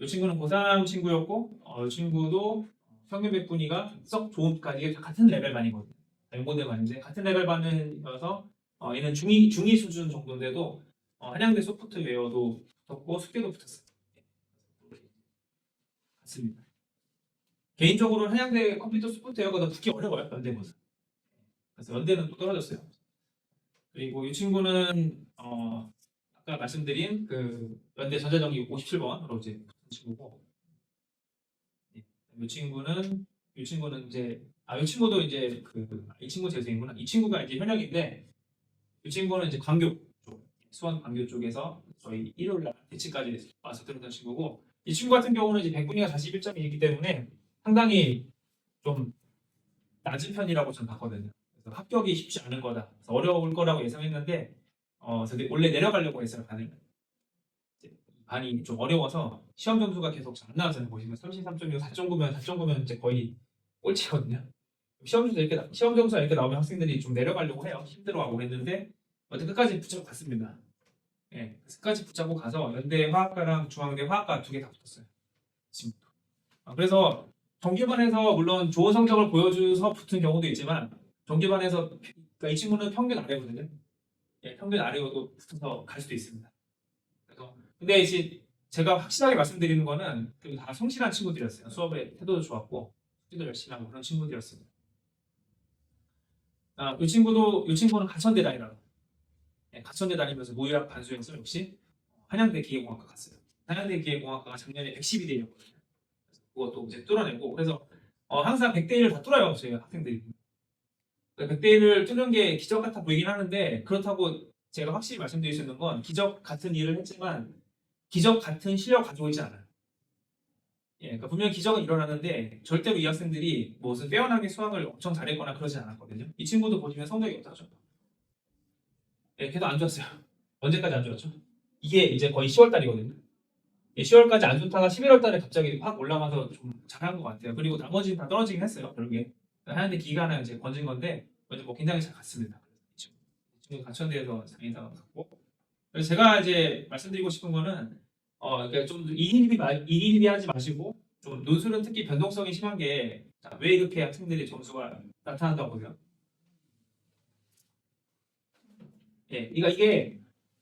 이 친구는 고3 친구였고 이 친구도 평균 백분위가 썩 좋은까지 같은 레벨 반이거든요. 연고대 반인데 같은 레벨 반이어서 얘는 중2 수준 정도인데도 한양대 소프트웨어도 붙었고 숙제도 붙었어요. 같습니다. 개인적으로 한양대 컴퓨터 소프트웨어가 더 붙기 어려워요. 연대보다. 그래서 연대는 또 떨어졌어요. 그리고 이 친구는 아까 말씀드린 그 연대 전자전기 57번으로 이제 붙은 친구고 이 친구는 이제 이 친구도 이제 이 친구 재수이구나. 이 친구가 이제 현역인데 이 친구는 이제 광교 쪽 수원 광교 쪽에서 저희 일요일날 대치까지 와서 들었던 친구고 이 친구 같은 경우는 이제 백분위가 41점이기 때문에 상당히 좀 낮은 편이라고 저는 봤거든요. 그래서 합격이 쉽지 않을 거다. 그래서 어려울 거라고 예상했는데 저도 원래 내려가려고 했어요. 반이 좀 어려워서 시험 점수가 계속 잘 안 나왔잖아요. 보시면 33.6, 4.9면 이제 거의 꼴찌거든요. 시험 점수가 이렇게 나오면 학생들이 좀 내려가려고 해요. 힘들어하고 그랬는데 끝까지 붙잡고 갔습니다. 끝까지 붙잡고 가서 연대 화학과랑 중앙대 화학과 2개 다 붙었어요. 지금부터. 그래서 정규반에서 물론 좋은 성적을 보여줘서 붙은 경우도 있지만 정규반에서 그러니까 이 친구는 평균 아래거든요. 평균 아래여도 붙어서 갈 수도 있습니다. 그래서 근데 이제 제가 확실하게 말씀드리는 거는 다 성실한 친구들이었어요. 수업에 태도도 좋았고 숙제도 열심히 하고 그런 친구들이었습니다. 이 친구는 가천대 다니라고. 가천대 다니면서 모의학 반수해서 역시 한양대 기계공학과 갔어요. 한양대 기계공학과가 작년에 112대 1이었거든요. 그것도 이제 뚫어내고 그래서 항상 100대 1을 다 뚫어요. 저희 학생들이. 100대 1을 뚫는 게 기적 같아 보이긴 하는데 그렇다고 제가 확실히 말씀드릴 수 있는 건 기적 같은 일을 했지만 기적 같은 실력을 가지고 있지 않아요. 그러니까 분명히 기적은 일어나는데 절대로 이 학생들이 무슨 빼어나게 수학을 엄청 잘했거나 그러지 않았거든요. 이 친구도 보시면 성적이 어떠죠? 걔도 안 좋았어요. 언제까지 안 좋았죠? 이게 이제 거의 10월 달이거든요. 10월까지 안 좋다가 11월 달에 갑자기 확 올라가서 좀 잘한 것 같아요. 그리고 나머지는 다 떨어지긴 했어요. 결국에. 하는데 기간을 이제 건진 건데 뭐 굉장히 잘 갔습니다. 지금 가천대에서 상인사가 갔고 그래서 제가 이제 말씀드리고 싶은 거는 그러니까 좀 일일비하지 마시고 좀 논술은 특히 변동성이 심한 게 왜 이렇게 학생들이 점수가 나타난다고 보세요? 예, 그러니까 이게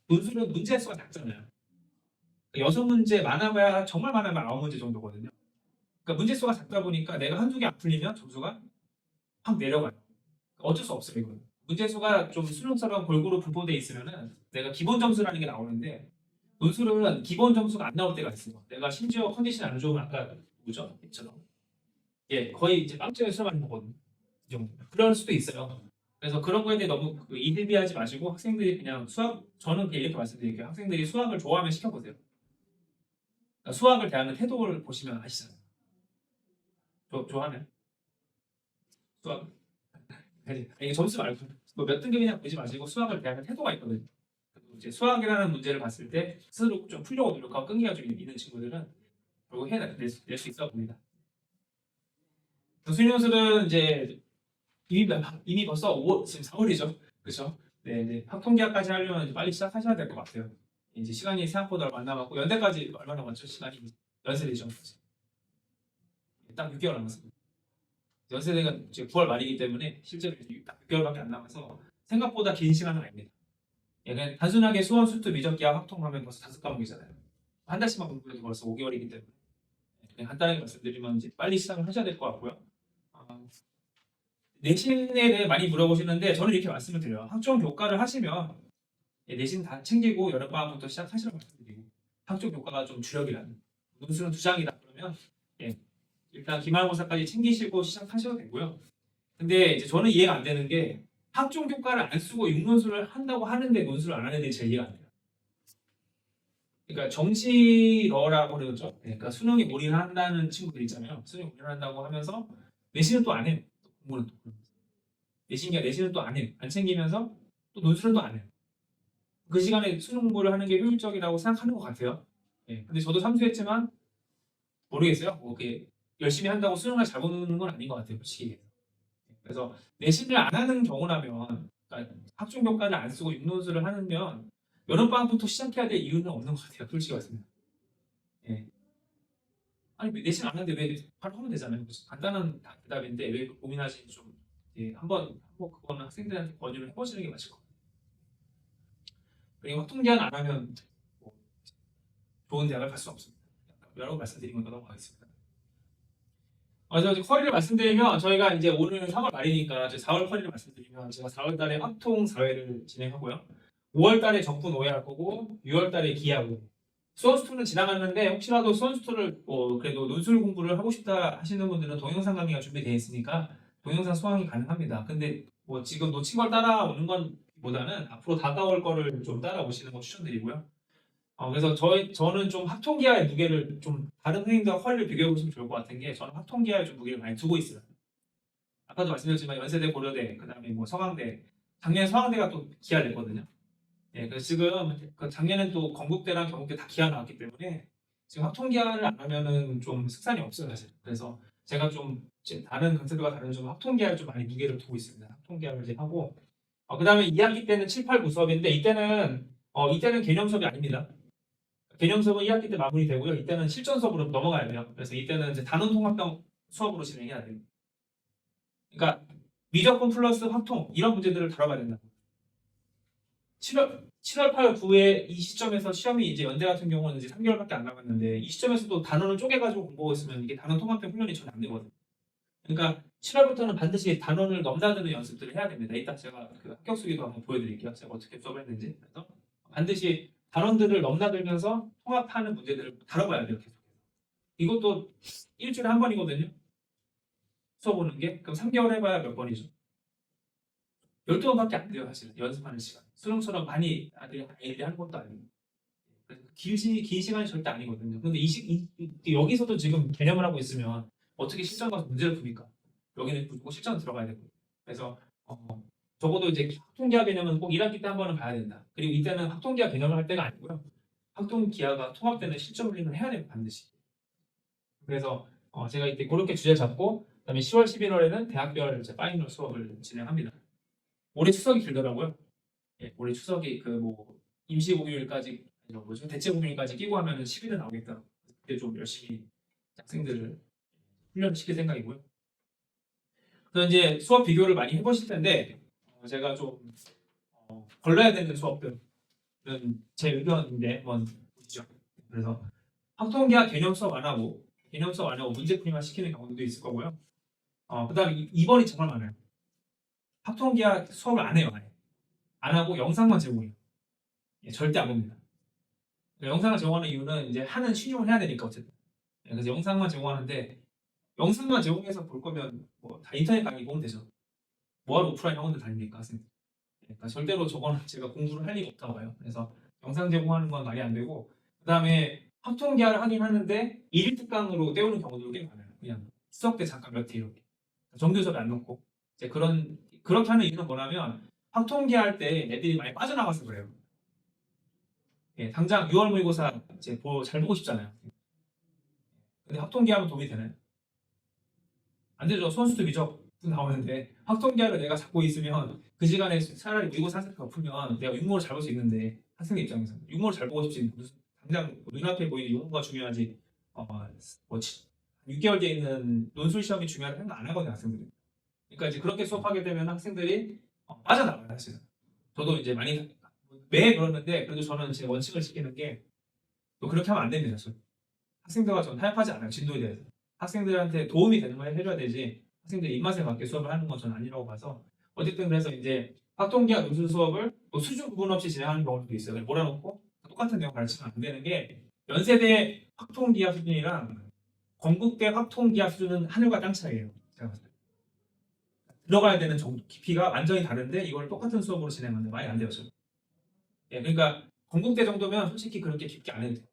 논술은 문제 수가 작잖아요. 6문제 많아봐야 정말 많아봐야 9문제 정도거든요. 그러니까 문제 수가 작다 보니까 내가 한두 개 안 풀리면 점수가 확 내려가요. 어쩔 수 없어요, 이건. 문제 수가 좀 수능처럼 골고루 분포돼 있으면은 내가 기본 점수라는 게 나오는데 논술은 기본 점수가 안 나올 때가 있어요. 내가 심지어 컨디션 안 좋으면 아까 뭐죠? 이처럼 예, 거의 이제 빵점에 수업 많이 보거든요. 이 정도. 그럴 수도 있어요. 그래서 그런 거에 대해 너무 이대비하지 마시고 학생들이 그냥 수학 저는 그냥 이렇게 말씀드릴게요. 학생들이 수학을 좋아하면 시켜보세요. 그러니까 수학을 대하는 태도를 보시면 아시잖아요. 좋아하면 수학 이게 점수 말고 뭐몇 등급이냐 보지 마시고 수학을 대하는 태도가 있거든요. 그리고 이제 수학이라는 문제를 봤을 때 스스로 좀 풀려고 노력하고 끈기가 좀 있는 친구들은 결국 해낼 수 있어 봅니다. 수능연수는 이제 이미 벌써 지금 4월이죠. 그렇죠? 네, 이제 학통기한까지 하려면 이제 빨리 시작하셔야 될 것 같아요. 이제 시간이 생각보다 얼마 안 남았고 연대까지 얼마나 남았죠? 시간이 연세대죠. 딱 6개월 남았습니다. 연세대가 이제 9월 말이기 때문에 실제로 딱 6개월밖에 안 남아서 생각보다 긴 시간은 아닙니다. 예, 그냥 단순하게 수원, 수투, 미적, 기하, 확통하면 벌써 5과목이잖아요. 한 달씩만 공부해도 벌써 5개월이기 때문에 그냥 간단하게 말씀드리면 이제 빨리 시작을 하셔야 될 것 같고요. 내신에 대해 많이 물어보시는데 저는 이렇게 말씀을 드려요. 학종 교과를 하시면 내신 다 챙기고 여름방학부터 시작하시라고 말씀드리고 학종 교과가 좀 주력이라는 논술은 2장이다 그러면 예, 일단 기말고사까지 챙기시고 시작하셔도 되고요. 근데 이제 저는 이해가 안 되는 게 학종 교과를 안 쓰고 육론술을 한다고 하는데 논술을 안 하는 게 제일 이해가 안 돼요. 그러니까 정시러라고 그러죠. 그러니까 수능에 올인한다는 친구들 있잖아요. 수능에 올인한다고 하면서 내신은 또 안 해요. 공부는 또. 내신은 또 안 해요. 안 챙기면서 또 논술은 또 안 해요. 그 시간에 수능 공부를 하는 게 효율적이라고 생각하는 것 같아요. 예. 근데 저도 삼수했지만 모르겠어요. 뭐 이렇게 열심히 한다고 수능을 잘 보는 건 아닌 것 같아요. 솔직히. 그래서 내신을 안 하는 경우라면 그러니까 학종 교과를 안 쓰고 육론술을 하면 여름방학부터 시작해야 될 이유는 없는 것 같아요. 솔직히 말씀드리면. 예. 아니 내신 안 하는데 왜 바로 하면 되잖아요. 간단한 대답인데 왜 고민하시는지 좀 예, 한번 그거는 학생들한테 권유를 해보시는 게 맞을 것 같아요. 그리고 학통기한 안 하면 뭐 좋은 대학을 갈 수 없습니다. 여러 번 말씀드린 건 넘어가겠습니다. 그래서 이제 커리를 말씀드리면 저희가 이제 오늘 3월 말이니까 4월 커리를 말씀드리면 제가 4월 달에 학통 사회를 진행하고요. 5월 달에 적분 오해 할 거고 6월 달에 기하고 수원수투는 지나갔는데 혹시라도 수원수투를 그래도 논술 공부를 하고 싶다 하시는 분들은 동영상 강의가 준비되어 있으니까 동영상 수강이 가능합니다. 근데 뭐 지금 놓친 걸 따라오는 건 보다는 앞으로 다가올 거를 좀 따라오시는 거 추천드리고요. 그래서 저는 좀 학통기하의 무게를 좀 다른 선생님들과 허리를 비교해 보시면 좋을 것 같은 게 저는 학통기하에 좀 무게를 많이 두고 있어요. 아까도 말씀드렸지만 연세대, 고려대, 그다음에 뭐 서강대, 작년에 서강대가 또 기하를 냈거든요. 예, 그래서 지금 작년엔 또 건국대랑 경북대 다 기하 나왔기 때문에 지금 학통기하를 안 하면은 좀 승산이 없어요 사실. 그래서 제가 좀 다른 강사들과 다른 좀 학통기하를 좀 많이 무게를 두고 있습니다. 학통기하를 이제 하고 그다음에 2학기 때는 7, 8, 9 수업인데 이때는 개념 수업이 아닙니다. 개념 수업은 2학기 때 마무리되고요. 이때는 실전 수업으로 넘어가야 돼요. 그래서 이때는 이제 단원 통합형 수업으로 진행해야 돼요. 그러니까 미적분 플러스 확통 이런 문제들을 다뤄봐야 된다. 7월 8월 9에 이 시점에서 시험이 이제 연대 같은 경우는 이제 3개월밖에 안 남았는데 이 시점에서도 단원을 쪼개가지고 공부하고 있으면 이게 단원 통합형 훈련이 전혀 안 되거든요. 그러니까 7월부터는 반드시 단원을 넘나드는 연습들을 해야 됩니다. 이따 제가 그 합격 수기도 한번 보여드릴게요. 제가 어떻게 수업을 했는지. 그래서 반드시 단원들을 넘나들면서 통합하는 문제들을 다뤄봐야 돼요. 계속. 이것도 일주일에 한 번이거든요. 수업 오는 게. 그럼 3개월 해봐야 몇 번이죠? 12번밖에 안 돼요. 사실 연습하는 시간. 수능처럼 많이 아이들이 하는 것도 아니고. 긴 시간이 절대 아니거든요. 근데 여기서도 지금 개념을 하고 있으면 어떻게 실전 가서 문제를 풉니까? 여기는 무조건 실전 들어가야 되고. 그래서 적어도 이제 학통기하 개념은 꼭 1학기 때 한 번은 봐야 된다. 그리고 이때는 학통기하 개념을 할 때가 아니고요. 학통기하가 통합되는 실전 훈련을 해야 돼요. 반드시. 그래서 제가 이때 그렇게 주제 잡고 그다음에 10월 11월에는 대학별 이제 파이널 수업을 진행합니다. 올해 추석이 길더라고요. 예, 올해 추석이 그 뭐 임시 공휴일까지 뭐죠? 대체 고민까지 끼고 하면은 10일은 나오겠다. 그때 좀 열심히 학생들을 훈련을 시킬 생각이고요. 그래서 이제 수업 비교를 많이 해보실 텐데 제가 좀 걸러야 되는 수업들은 제 의견인데 한번 보시죠. 그래서 확통계약 개념 수업 안 하고 문제풀이만 시키는 경우도 있을 거고요. 그다음에 2번이 정말 많아요. 확통계약 수업을 안 해요. 안 하고 영상만 제공해요. 예, 절대 안 봅니다. 영상을 제공하는 이유는 이제 하는 신용을 해야 되니까 어쨌든. 예, 그래서 영상만 제공하는데 영상만 제공해서 볼 거면 뭐 다 인터넷 강의 보면 되죠. 뭐하러 오프라인 학원들 다닙니까 학생들. 예, 그러니까 절대로 저거는 제가 공부를 할 리가 없다고 봐요. 그래서 영상 제공하는 건 말이 안 되고 그다음에 확통계약을 하긴 하는데 일일 특강으로 때우는 경우도 꽤 많아요. 그냥 수업 때 잠깐 몇 회 이렇게 정규 수업에 안 넣고 이제 그렇게 하는 이유는 뭐냐면 확통계약 때 애들이 많이 빠져나가서 그래요. 예, 당장 6월 모의고사 이제 잘 보고 싶잖아요. 근데 확통계약은 도움이 되나요? 안 되죠. 선수도 미적 나오는데 확통계약을 내가 잡고 있으면 그 시간에 차라리 모의고사 한 세트 풀면 내가 육모를 잘 볼 수 있는데 학생 입장에서 육모를 잘 보고 싶지 무슨 당장 눈앞에 보이는 용어가 중요하지 뭐 6개월 뒤에 있는 논술 시험이 중요하다는 생각 안 하거든요 학생들이. 그러니까 이제 그렇게 수업하게 되면 학생들이 빠져나가요 사실은. 저도 이제 많이 매 그러는데 그래도 저는 제 원칙을 지키는 게 또 그렇게 하면 안 됩니다. 학생들과 저는 타협하지 않아요. 진도에 대해서. 학생들한테 도움이 되는 걸 해줘야 되지 학생들 입맛에 맞게 수업을 하는 건 저는 아니라고 봐서 어쨌든 그래서 이제 확통계약 논술 수업을 뭐 수준 구분 없이 진행하는 경우도 있어요. 그냥 몰아놓고 똑같은 내용 가르치면 안 되는 게 연세대 확통계약 수준이랑 건국대 확통계약 수준은 하늘과 땅 차이예요. 제가 봤을 때. 들어가야 되는 정도 깊이가 완전히 다른데 이걸 똑같은 수업으로 진행하는데 많이 안 돼요. 저는. 예, 그러니까 건국대 정도면 솔직히 그렇게 깊게 안 해도 돼요.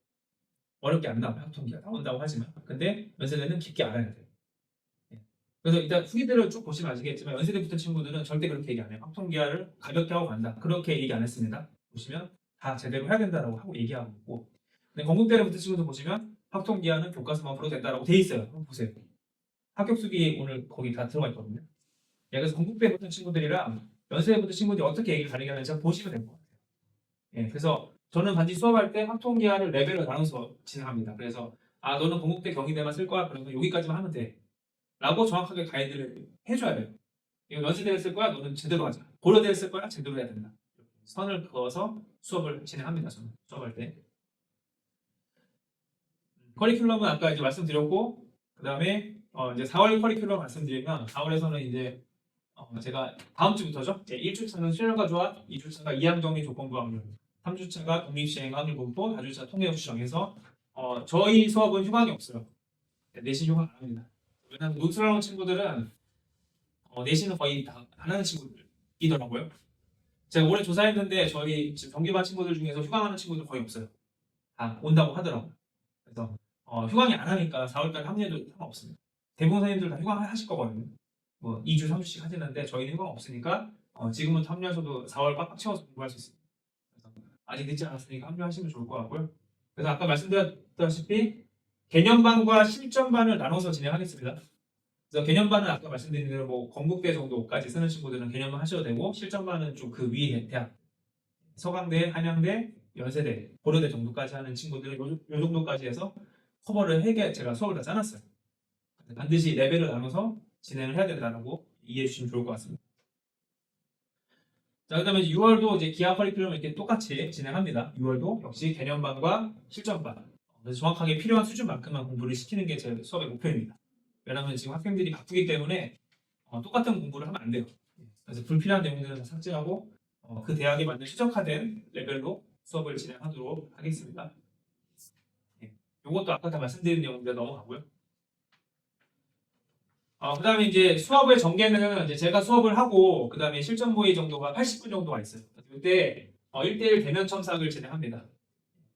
어렵게 안 나와요. 확통계약 나온다고 하지만 근데 연세대는 깊게 알아야 돼요. 예. 그래서 일단 후기들을 쭉 보시면 아시겠지만 연세대 붙은 친구들은 절대 그렇게 얘기 안 해요. 확통계약을 가볍게 하고 간다. 그렇게 얘기 안 했습니다. 보시면 다 제대로 해야 된다라고 하고 얘기하고 있고 근데 건국대를 붙은 친구들 보시면 확통계약은 교과서만 풀어도 된다라고 돼 있어요. 한번 보세요. 합격수기 오늘 거기 다 들어가 있거든요. 예, 그래서 건국대에 붙은 친구들이랑 연세대 붙은 친구들이 어떻게 얘기를 다르게 하는지 보시면 될 것 같아요. 예, 그래서 저는 반드시 수업할 때 확통계약을 레벨을 나눠서 진행합니다. 그래서 너는 건국대 경희대만 쓸 거야? 그러면 여기까지만 하면 돼. 라고 정확하게 가이드를 해줘야 돼요. 이거 연세대를 쓸 거야? 너는 제대로 하자. 고려대를 쓸 거야? 제대로 해야 된다. 선을 그어서 수업을 진행합니다. 저는 수업할 때. 커리큘럼은 아까 이제 말씀드렸고 그 다음에 이제 4월 커리큘럼 말씀드리면 4월에서는 이제 제가 다음 주부터죠. 1주차는 실력과 조합, 2주차가 이항정리 조건부 확률, 3주차가 독립시행 확률 공포, 4주차 통계 수정해서 저희 수업은 휴강이 없어요. 내신 휴강 안 합니다. 왜냐하면 논술하는 친구들은 내신은 거의 다 안 하는 친구들이더라고요. 제가 올해 조사했는데 저희 지금 정규반 친구들 중에서 휴강하는 친구들 거의 없어요. 다 온다고 하더라고요. 그래서 휴강이 안 하니까 4월까지 합류해도 상관없습니다. 대부분 선생님들 다 휴강하실 거거든요. 뭐 2주, 3주씩 하시는데 저희는 휴강 없으니까 지금부터 합류하셔도 4월 빡빡 채워서 공부할 수 있습니다. 그래서 아직 늦지 않았으니까 합류하시면 좋을 것 같고요. 그래서 아까 말씀드렸다시피 개념반과 실전반을 나눠서 진행하겠습니다. 그래서 개념반은 아까 말씀드린 대로 뭐 건국대 정도까지 쓰는 친구들은 개념반 하셔도 되고 실전반은 좀 그 위에 대학 서강대, 한양대, 연세대, 고려대 정도까지 하는 친구들은 요 정도까지 해서 커버를 해게 제가 수업을 다 짜놨어요. 반드시 레벨을 나눠서 진행을 해야 된다고 이해해 주시면 좋을 것 같습니다. 자, 그다음에 6월도 이제 기하 커리큘럼 이렇게 똑같이 진행합니다. 6월도 역시 개념반과 실전반. 그래서 정확하게 필요한 수준만큼만 공부를 시키는 게 제 수업의 목표입니다. 왜냐하면 지금 학생들이 바쁘기 때문에 똑같은 공부를 하면 안 돼요. 그래서 불필요한 내용들은 다 삭제하고 그 대학에 맞는 최적화된 레벨로 수업을 진행하도록 하겠습니다. 이것도 아까 다 말씀드린 내용들 넘어가고요. 그 다음에 이제 수업의 전개는 이제 제가 수업을 하고 그 다음에 실전 모의 정도가 80분 정도가 있어요. 이때 1대1 대면 첨삭을 진행합니다.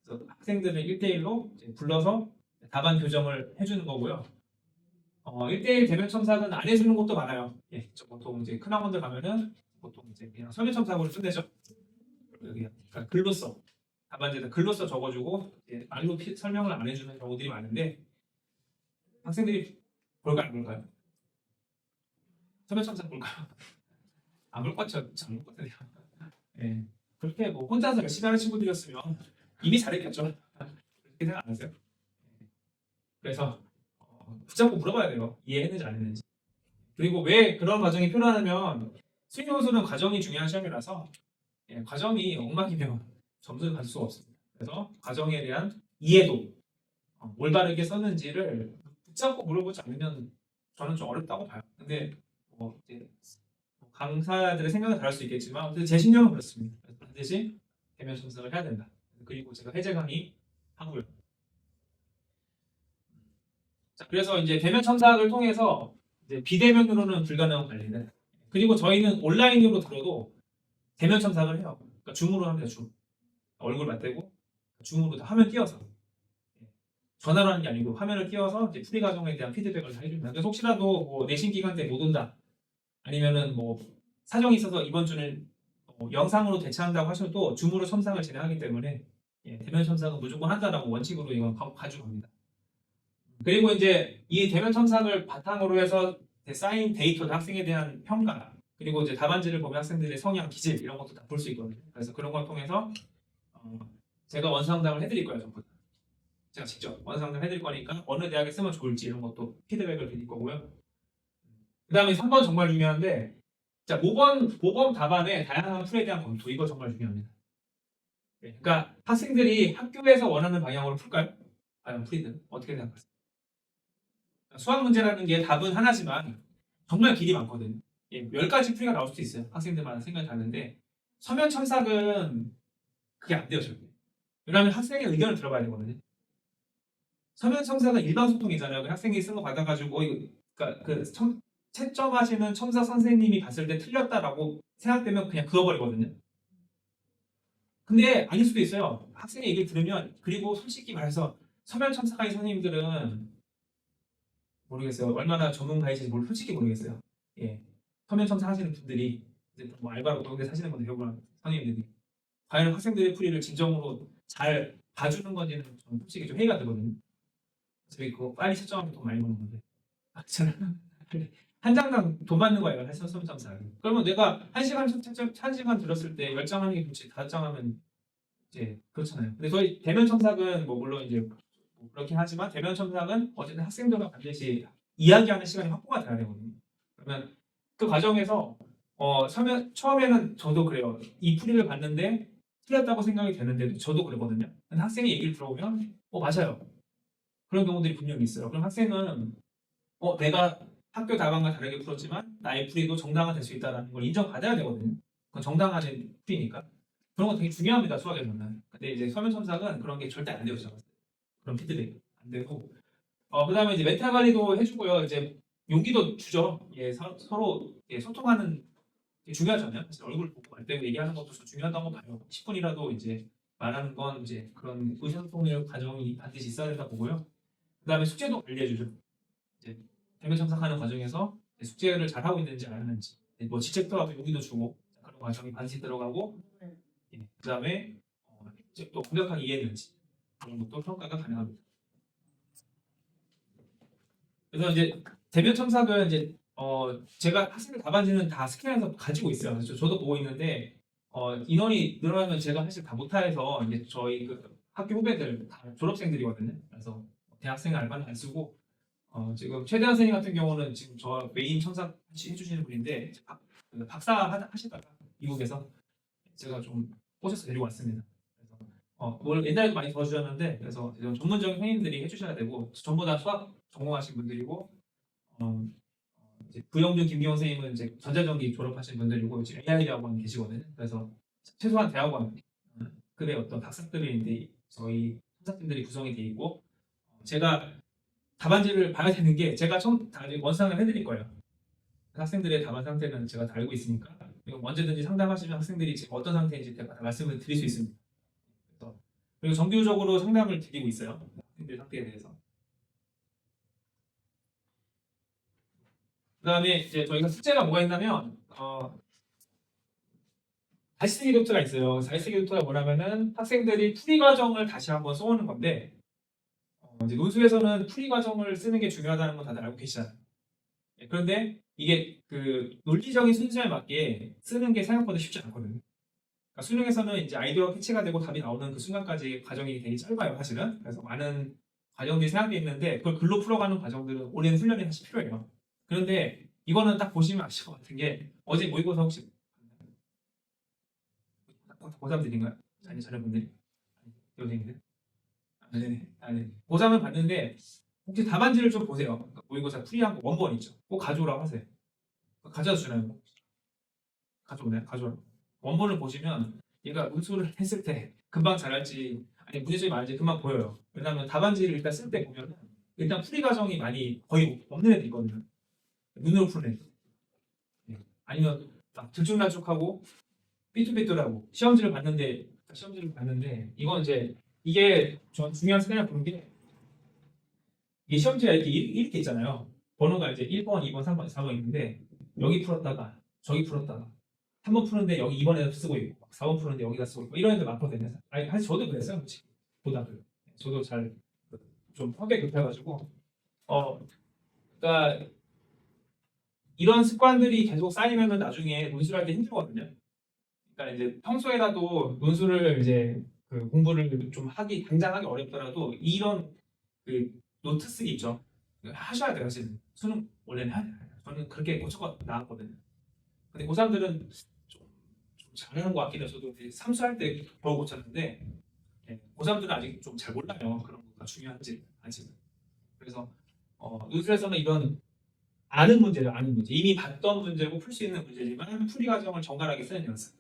그래서 학생들을 1대1로 불러서 답안 교정을 해주는 거고요. 1대1 대면 첨삭은 안 해주는 것도 많아요. 예, 보통 이제 큰 학원들 가면은 보통 이제 그냥 설명 첨삭으로 끝내죠. 여기 그러니까 글로써 답안지에다 글로써 적어주고 말로 설명을 안 해주는 경우들이 많은데 학생들이 볼까요, 안 볼까요? 설명 첨삭 볼까요? 안 볼 것 같죠? 잘안볼 것 같아요. 예, 그렇게 뭐 혼자서 열심히 하는 친구들이었으면 이미 잘했겠죠. 그렇게 생각 안 하세요? 그래서 붙잡고 물어봐야 돼요. 이해했는지 안 했는지. 그리고 왜 그런 과정이 필요하냐면 수행요소는 과정이 중요한 시험이라서 과정이 엉망이면 점수를 받을 수가 없습니다. 그래서 과정에 대한 이해도 올바르게 썼는지를 붙잡고 물어보지 않으면 저는 좀 어렵다고 봐요. 근데 이제 강사들의 생각은 다를 수 있겠지만 어쨌든 제 신념은 그렇습니다. 반드시 대면 첨삭을 해야 된다. 그리고 제가 해제 강의 하고요. 자, 그래서 이제 대면 첨삭을 통해서 이제 비대면으로는 불가능한 관리는 그리고 저희는 온라인으로 들어도 대면 첨삭을 해요. 그러니까 줌으로 합니다. 줌. 얼굴 맞대고 줌으로 다 화면 띄워서 전화로 하는 게 아니고 화면을 띄워서 이제 풀이 과정에 대한 피드백을 다 해줍니다. 그래서 혹시라도 뭐 내신 기간 때 못 온다 아니면은 뭐 사정이 있어서 이번 주는 영상으로 대체한다고 하셔도 줌으로 첨삭을 진행하기 때문에 대면 첨삭은 무조건 한다라고 원칙으로 이건 가져갑니다. 그리고 이제 이 대면 첨삭을 바탕으로 해서 쌓인 데이터, 학생에 대한 평가, 그리고 이제 답안지를 보면 학생들의 성향, 기질 이런 것도 다 볼 수 있거든요. 그래서 그런 걸 통해서 제가 원상담을 해드릴 거예요, 전부 다. 제가 직접 원상담 해드릴 거니까 어느 대학에 쓰면 좋을지 이런 것도 피드백을 드릴 거고요. 그 다음에 3번 정말 중요한데, 자, 모범 답안의 다양한 풀에 대한 검토, 이거 정말 중요합니다. 그러니까 학생들이 학교에서 원하는 방향으로 풀까요? 과연 풀이든 어떻게 생각하세요? 수학 문제라는 게 답은 하나지만 정말 길이 많거든요. 10가지 풀이가 나올 수도 있어요. 학생들마다 생각이 다른데 서면 첨삭은 그게 안 돼요, 절대. 왜냐하면 학생의 의견을 들어봐야 되거든요. 서면 첨삭은 일반 소통이잖아요. 학생이 쓴 거 받아가지고 그러니까 채점하시는 첨삭 선생님이 봤을 때 틀렸다라고 생각되면 그냥 그어버리거든요. 근데 아닐 수도 있어요. 학생의 얘기를 들으면 그리고 솔직히 말해서 서면 첨삭하는 선생님들은 모르겠어요. 얼마나 전문가이신지 솔직히 모르겠어요. 서면 첨삭하시는 분들이 이제 뭐 알바로 동네 사시는 분들 결국은 선생님들이 과연 학생들의 풀이를 진정으로 잘 봐주는 건지는 저는 솔직히 좀 회의가 되거든요. 저희 그거 빨리 채점하면 돈 많이 버는 건데 한 장당 돈 받는 거예요. 해서 서면 첨삭. 그러면 내가 한 시간 들었을 때 10장 하는 게 좋지 5장 하면 이제 그렇잖아요. 근데 저희 대면 첨삭은 뭐 물론 이제 뭐 그렇긴 하지만 대면 첨삭은 어쨌든 학생들과 반드시 이야기하는 시간이 확보가 돼야 되거든요. 그러면 그 과정에서 처음에는 저도 그래요. 이 풀이를 봤는데 틀렸다고 생각이 되는데도 저도 그러거든요. 근데 학생이 얘기를 들어보면 맞아요. 그런 경우들이 분명히 있어요. 그럼 학생은 내가 학교 답안과 다르게 풀었지만 나의 풀이도 정당화될 수 있다는 걸 인정받아야 되거든요. 그건 정당한 풀이니까. 그런 거 되게 중요합니다. 수학에서는. 근데 이제 서면 첨삭은 그런 게 절대 안 돼요. 그런 피드백 안 되고. 그 다음에 이제 멘탈 관리도 해주고요. 이제 용기도 주죠. 서로 소통하는 게 중요하잖아요. 그래서 얼굴 보고 말 때문에 얘기하는 것도 중요하다고 봐요. 10분이라도 이제 말하는 건 이제 그런 의사소통의 과정이 반드시 있어야 된다 보고요. 그 다음에 숙제도 관리해주죠. 이제 대면 첨삭하는 과정에서 숙제를 잘 하고 있는지 안 하는지, 뭐 지책도 하고 용기도 주고 그런 과정이 반드시 들어가고, 그 다음에 또 완벽하게 이해했는지 그런 것도 평가가 가능합니다. 그래서 이제 대면 첨삭은 이제 제가 학생들 답안지는 다 스캔해서 가지고 있어요. 그래서 저도 보고 있는데 인원이 늘어나면 제가 사실 다 못해서 이제 저희 그 학교 후배들 다 졸업생들이거든요. 그래서 대학생 알바는 안 쓰고 지금 최대한 선생님 같은 경우는 지금 저 메인 첨삭 해주시는 분인데 박사 하시다가 미국에서 제가 좀 꼬셔서 데리고 왔습니다. 그래서 뭘 옛날에도 많이 도와주셨는데 그래서 전문적인 선생님들이 해주셔야 되고 전부 다 수학 전공하신 분들이고 이제 부영준 김기용 선생님은 이제 전자전기 졸업하신 분들이고 지금 AI 대학원 계시거든요. 그래서 최소한 대학원 급의 어떤 박사급인데 저희 첨삭팀들이 구성이 돼 있고 제가 답안지를 봐야 되는 게 제가 원상을 해드릴 거예요. 학생들의 답안 상태는 제가 다 알고 있으니까 언제든지 상담하시면 학생들이 지금 어떤 상태인지 제가 다 말씀을 드릴 수 있습니다. 그리고 정규적으로 상담을 드리고 있어요. 학생들 상태에 대해서. 그 다음에 이제 저희가 숙제가 뭐가 있냐면 다시 쓰기 노트가 있어요. 다시 쓰기 노트가 뭐냐면은 학생들이 풀이 과정을 다시 한번 써오는 건데 이제 논술에서는 풀이 과정을 쓰는 게 중요하다는 건 다들 알고 계시잖아요. 그런데 이게 그 논리적인 순서에 맞게 쓰는 게 생각보다 쉽지 않거든요. 그러니까 수능에서는 이제 아이디어가 캐치가 되고 답이 나오는 그 순간까지 과정이 되게 짧아요, 사실은. 그래서 많은 과정들이 생각되어 있는데 그걸 글로 풀어가는 과정들은 오랜 훈련이 사실 필요해요. 그런데 이거는 딱 보시면 아실 것 같은 게 어제 모의고사 혹시 고3들인가요? 자녀분들이? 여생이들? 아, 네네. 아, 네. 고3을 봤는데 혹시 답안지를 좀 보세요. 그러니까 모의고사 풀이한 거 원본 있죠. 꼭 가져오라고 하세요. 가져다 주나요? 가져오나요? 가져오라고. 원본을 보시면 얘가 문수를 했을 때 금방 잘할지 아니 문제점이 많은지 금방 보여요. 왜냐하면 답안지를 일단 쓸 때 보면 일단 풀이 과정이 많이 거의 없는 애들 있거든요. 눈으로 푸는 애들. 예. 아니면 막 들쭉날쭉하고 삐뚤삐뚤하고 시험지를 봤는데 이건 이제 이게 전 중요한 생각을 보는 게 이게 시험지가 이렇게 있잖아요. 번호가 이제 1번, 2번, 3번, 4번 있는데 여기 풀었다가 저기 풀었다가 3번 푸는데 여기 2번에다 쓰고 있고 4번 푸는데 여기다 쓰고 있고 이런 애들 많거든요. 아니 사실 저도 그랬어요. 솔직히 보답을. 저도 잘 좀 성격이 급해가지고 그러니까 이런 습관들이 계속 쌓이면은 나중에 논술할 때 힘들거든요. 그러니까 이제 평소에라도 논술을 이제 그 공부를 좀 당장 하기 어렵더라도 이런 그 노트 쓰기 있죠. 하셔야 돼요, 사실. 수능 원래는 해야 돼요. 저는 그렇게 고쳐가 나왔거든요. 근데 고3들은 좀 잘하는 것 같긴 해요. 저도 이제 삼수할 때 겨우 고쳤는데 고3들은 아직 좀 잘 몰라요. 그런 거가 중요한지 아직은. 그래서 논술에서는 이런 아는 문제. 이미 봤던 문제고 풀 수 있는 문제지만 풀이 과정을 정갈하게 쓰는 연습.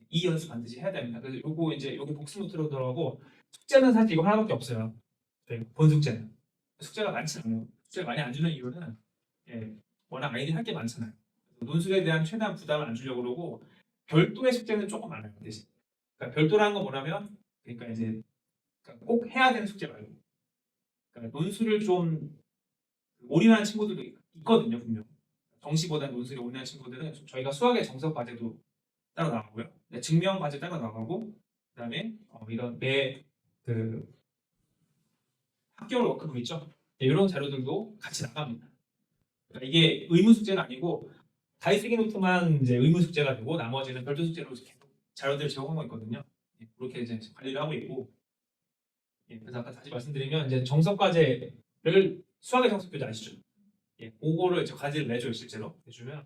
이 연습 반드시 해야 됩니다. 그래서 요거 이제 여기 복습 노트로 들어가고 숙제는 사실 이거 하나밖에 없어요. 본 숙제는. 숙제가 많지 않아요. 숙제를 많이 안 주는 이유는 워낙 아이들이 할 게 많잖아요. 논술에 대한 최대한 부담을 안 주려고 그러고 별도의 숙제는 조금 많아요. 대신. 그러니까 별도라는 건 뭐냐면 그러니까 이제 그러니까 꼭 해야 되는 숙제 말고 그러니까 논술을 좀 올인하는 친구들도 있거든요, 분명. 정시보다 논술에 올인하는 친구들은 저희가 수학의 정석 과제도 따로 나가고요. 증명 과제 따로 나가고 그다음에 이런 매그 학교월 워크북 있죠. 이런 자료들도 같이 나갑니다. 그러니까 이게 의무 숙제는 아니고 다이쓰기 노트만 이제 의무 숙제가 되고 나머지는 별도 숙제로 계속 자료들을 제공하고 있거든요. 그렇게 이제 관리를 하고 있고 그래서 아까 다시 말씀드리면 이제 정석 과제를 수학의 정석 교재 아시죠? 그거를 이제 과제를 내줘요 실제로 해주면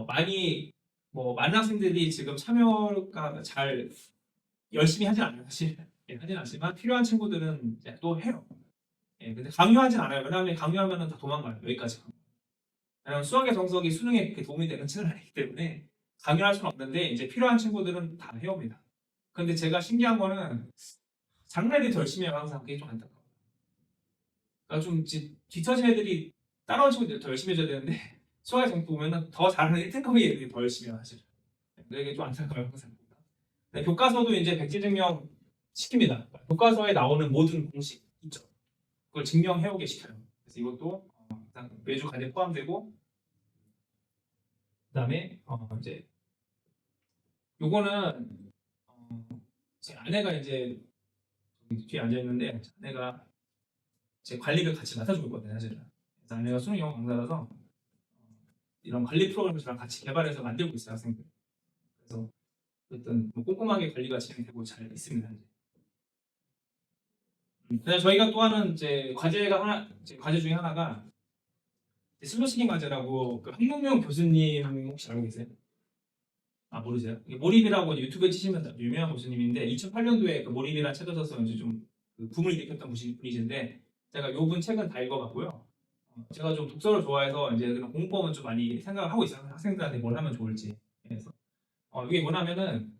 많이 많은 학생들이 지금 참여가 잘 열심히 하진 않아요 사실 하진 않지만 필요한 친구들은 이제 또 해요. 근데 강요하진 않아요. 왜냐하면 강요하면 다 도망가요 여기까지. 왜냐하면 수학의 정석이 수능에 그렇게 도움이 되는 책은 아니기 때문에 강요할 수는 없는데 이제 필요한 친구들은 다 해옵니다. 근데 제가 신기한 거는 장난 애들이 더 열심히 해요 항상. 그게 좀 안타까워요. 그러니까 좀 뒤처진 애들이 따라오는 친구들이 더 열심히 해줘야 되는데 수학의 정석 보면은 더 잘하는 1등급의 애들이 더 열심히 해요 사실. 근데 이게 좀 안타까워요 항상. 네, 교과서도 이제 백지 증명 시킵니다. 교과서에 나오는 모든 공식 있죠. 그걸 증명해 오게 시켜요. 그래서 이것도 매주 과제 포함되고 그다음에 이제 요거는 제 아내가 이제 뒤에 앉아 있는데 아내가 제 관리를 같이 맡아주고 있거든요 사실은. 그래서 아내가 수능 영어 강사라서 이런 관리 프로그램을 저랑 같이 개발해서 만들고 있어요 학생들. 그래서 어쨌든 꼼꼼하게 관리가 진행되고 잘 있습니다. 그래서 저희가 또 하는 이제 과제 중에 하나가 슬로시킹 과제라고 그 한국명 교수님 혹시 알고 계세요? 아 모르세요? 이게 몰입이라고 유튜브에 치시면 유명한 교수님인데 2008년도에 그 몰입이라는 책을 써서 이제 좀그 붐을 일으켰던 분이신데 제가 요분 책은 다 읽어봤고요. 제가 좀 독서를 좋아해서 이제 그런 공법은 좀 많이 생각을 하고 있어요. 학생들한테 뭘 하면 좋을지. 그래서 이게 뭐냐면은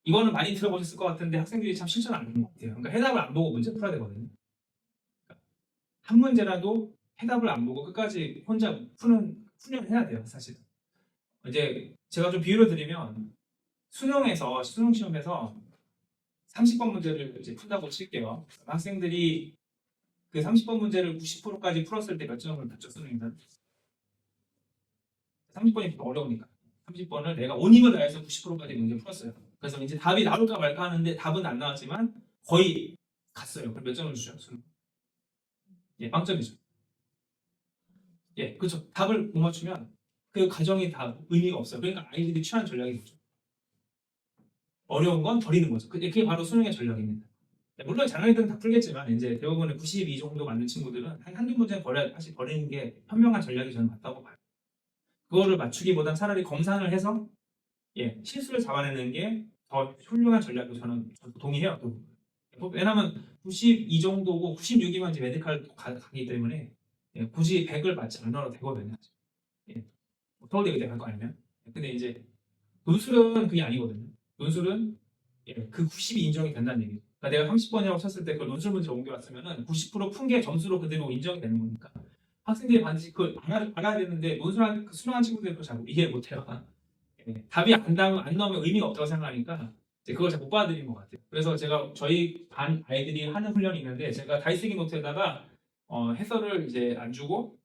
이거는 많이 들어보셨을 것 같은데 학생들이 참 실천 안 하는 것 같아요. 그러니까 해답을 안 보고 문제 풀어야 되거든요. 그러니까 한 문제라도 해답을 안 보고 끝까지 혼자 푸는 훈련을 해야 돼요, 사실. 이제 제가 좀 비유를 드리면 수능 시험에서 30번 문제를 이제 푼다고 칠게요. 학생들이 그 30번 문제를 90%까지 풀었을 때 몇 점을 받죠, 수능에는? 30번이 어려우니까. 30번을 내가 온 힘을 다해서 90%까지 문제 풀었어요. 그래서 이제 답이 나올까 말까 하는데 답은 안 나왔지만 거의 갔어요. 그럼 몇 점을 주죠, 수능? 빵점이죠. 그렇죠. 답을 못 맞추면 그 과정이 다 의미가 없어요. 그러니까 아이들이 취하는 전략이 뭐죠? 어려운 건 버리는 거죠. 그게 바로 수능의 전략입니다. 물론 잘하는 애들은 다 풀겠지만 이제 대부분의 92 정도 맞는 친구들은 한두 문제는 사실 버리는 게 현명한 전략이 저는 맞다고 봐요. 그거를 맞추기보단 차라리 검산을 해서 실수를 잡아내는 게 더 훌륭한 전략이라고 저는 동의해요. 또. 왜냐하면 92 정도고 96이면 이제 메디칼 가기 때문에 굳이 100을 맞지 않아도 되거든요. 서울대 의대 갈 거 아니면. 근데 이제 논술은 그게 아니거든요. 논술은 그 90이 인정이 된다는 얘기죠. 그러니까 내가 30번이라고 쳤을 때 그걸 논술 문제를 옮겨왔으면은 90%푼 게 점수로 그대로 인정이 되는 거니까 학생들이 반드시 그걸 알아야 되는데 논술한 수능한 친구들이 그걸 잘 이해를 못해요. 답이 안 나오면 의미가 없다고 생각하니까 이제 그걸 잘 못 받아들이는 것 같아요. 그래서 제가 저희 반 아이들이 하는 훈련이 있는데 제가 다이스기 노트에다가 해설을 이제 안 주고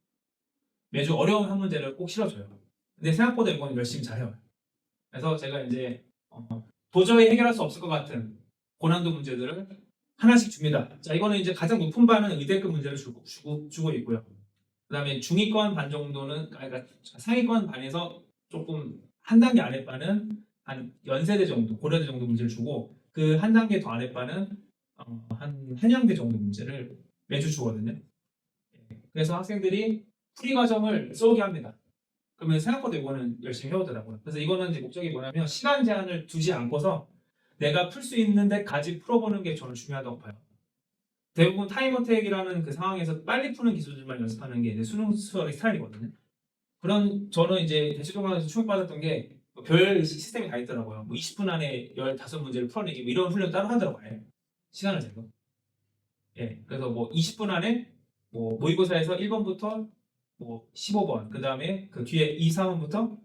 매주 어려운 한 문제를 꼭 실어줘요. 근데 생각보다 이거는 열심히 잘해요. 그래서 제가 이제 도저히 해결할 수 없을 것 같은 고난도 문제들을 하나씩 줍니다. 자, 이거는 이제 가장 높은 반은 의대급 문제를 주고 있고요. 그 다음에 중위권 반 정도는, 그러니까 상위권 반에서 조금 한 단계 아랫반은 한 연세대 정도, 고려대 정도 문제를 주고 그 한 단계 더 아랫반은 한 한양대 정도 문제를 매주 주거든요. 그래서 학생들이 풀이 과정을 쏘게 합니다. 그러면 생각보다 이거는 열심히 해오더라고요. 그래서 이거는 이제 목적이 뭐냐면 시간 제한을 두지 않고서 내가 풀 수 있는 데까지 풀어보는 게 저는 중요하다고 봐요. 대부분 타임어택이라는 그 상황에서 빨리 푸는 기술들만 연습하는 게 이제 수능 수업의 스타일이거든요. 그런 저는 이제 대체조강에서 충격받았던 게 별 시스템이 다 있더라고요. 뭐 20분 안에 15문제를 풀어내기 뭐 이런 훈련 따로 하더라고요. 시간을 재고. 그래서 뭐 20분 안에 뭐 모의고사에서 1번부터 뭐 15번, 그 다음에 그 뒤에 2, 3번부터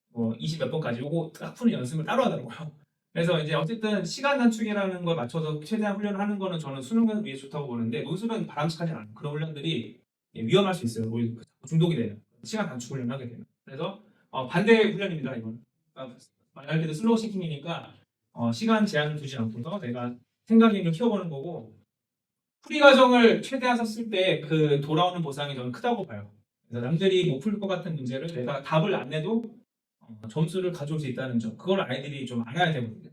뭐 20 몇 번까지 요거 딱 푸는 연습을 따로 하더라고요. 그래서 이제 어쨌든 시간 단축이라는 걸 맞춰서 최대한 훈련을 하는 거는 저는 수능을 위해 좋다고 보는데 논술은 바람직하지 않아요. 그런 훈련들이 위험할 수 있어요. 중독이 되는 시간 단축 훈련을 하게 되면. 그래서 반대 훈련입니다. 이건 말 그대로 슬로우 시킹이니까 시간 제한을 두지 않고서 내가 생각력을 키워보는 거고 풀이 과정을 최대한 썼을 때 그 돌아오는 보상이 저는 크다고 봐요. 그래서 남들이 못 풀 것 같은 문제를 내가 답을 안 내도 점수를 가져올 수 있다는 점, 그걸 아이들이 좀 알아야 되거든요.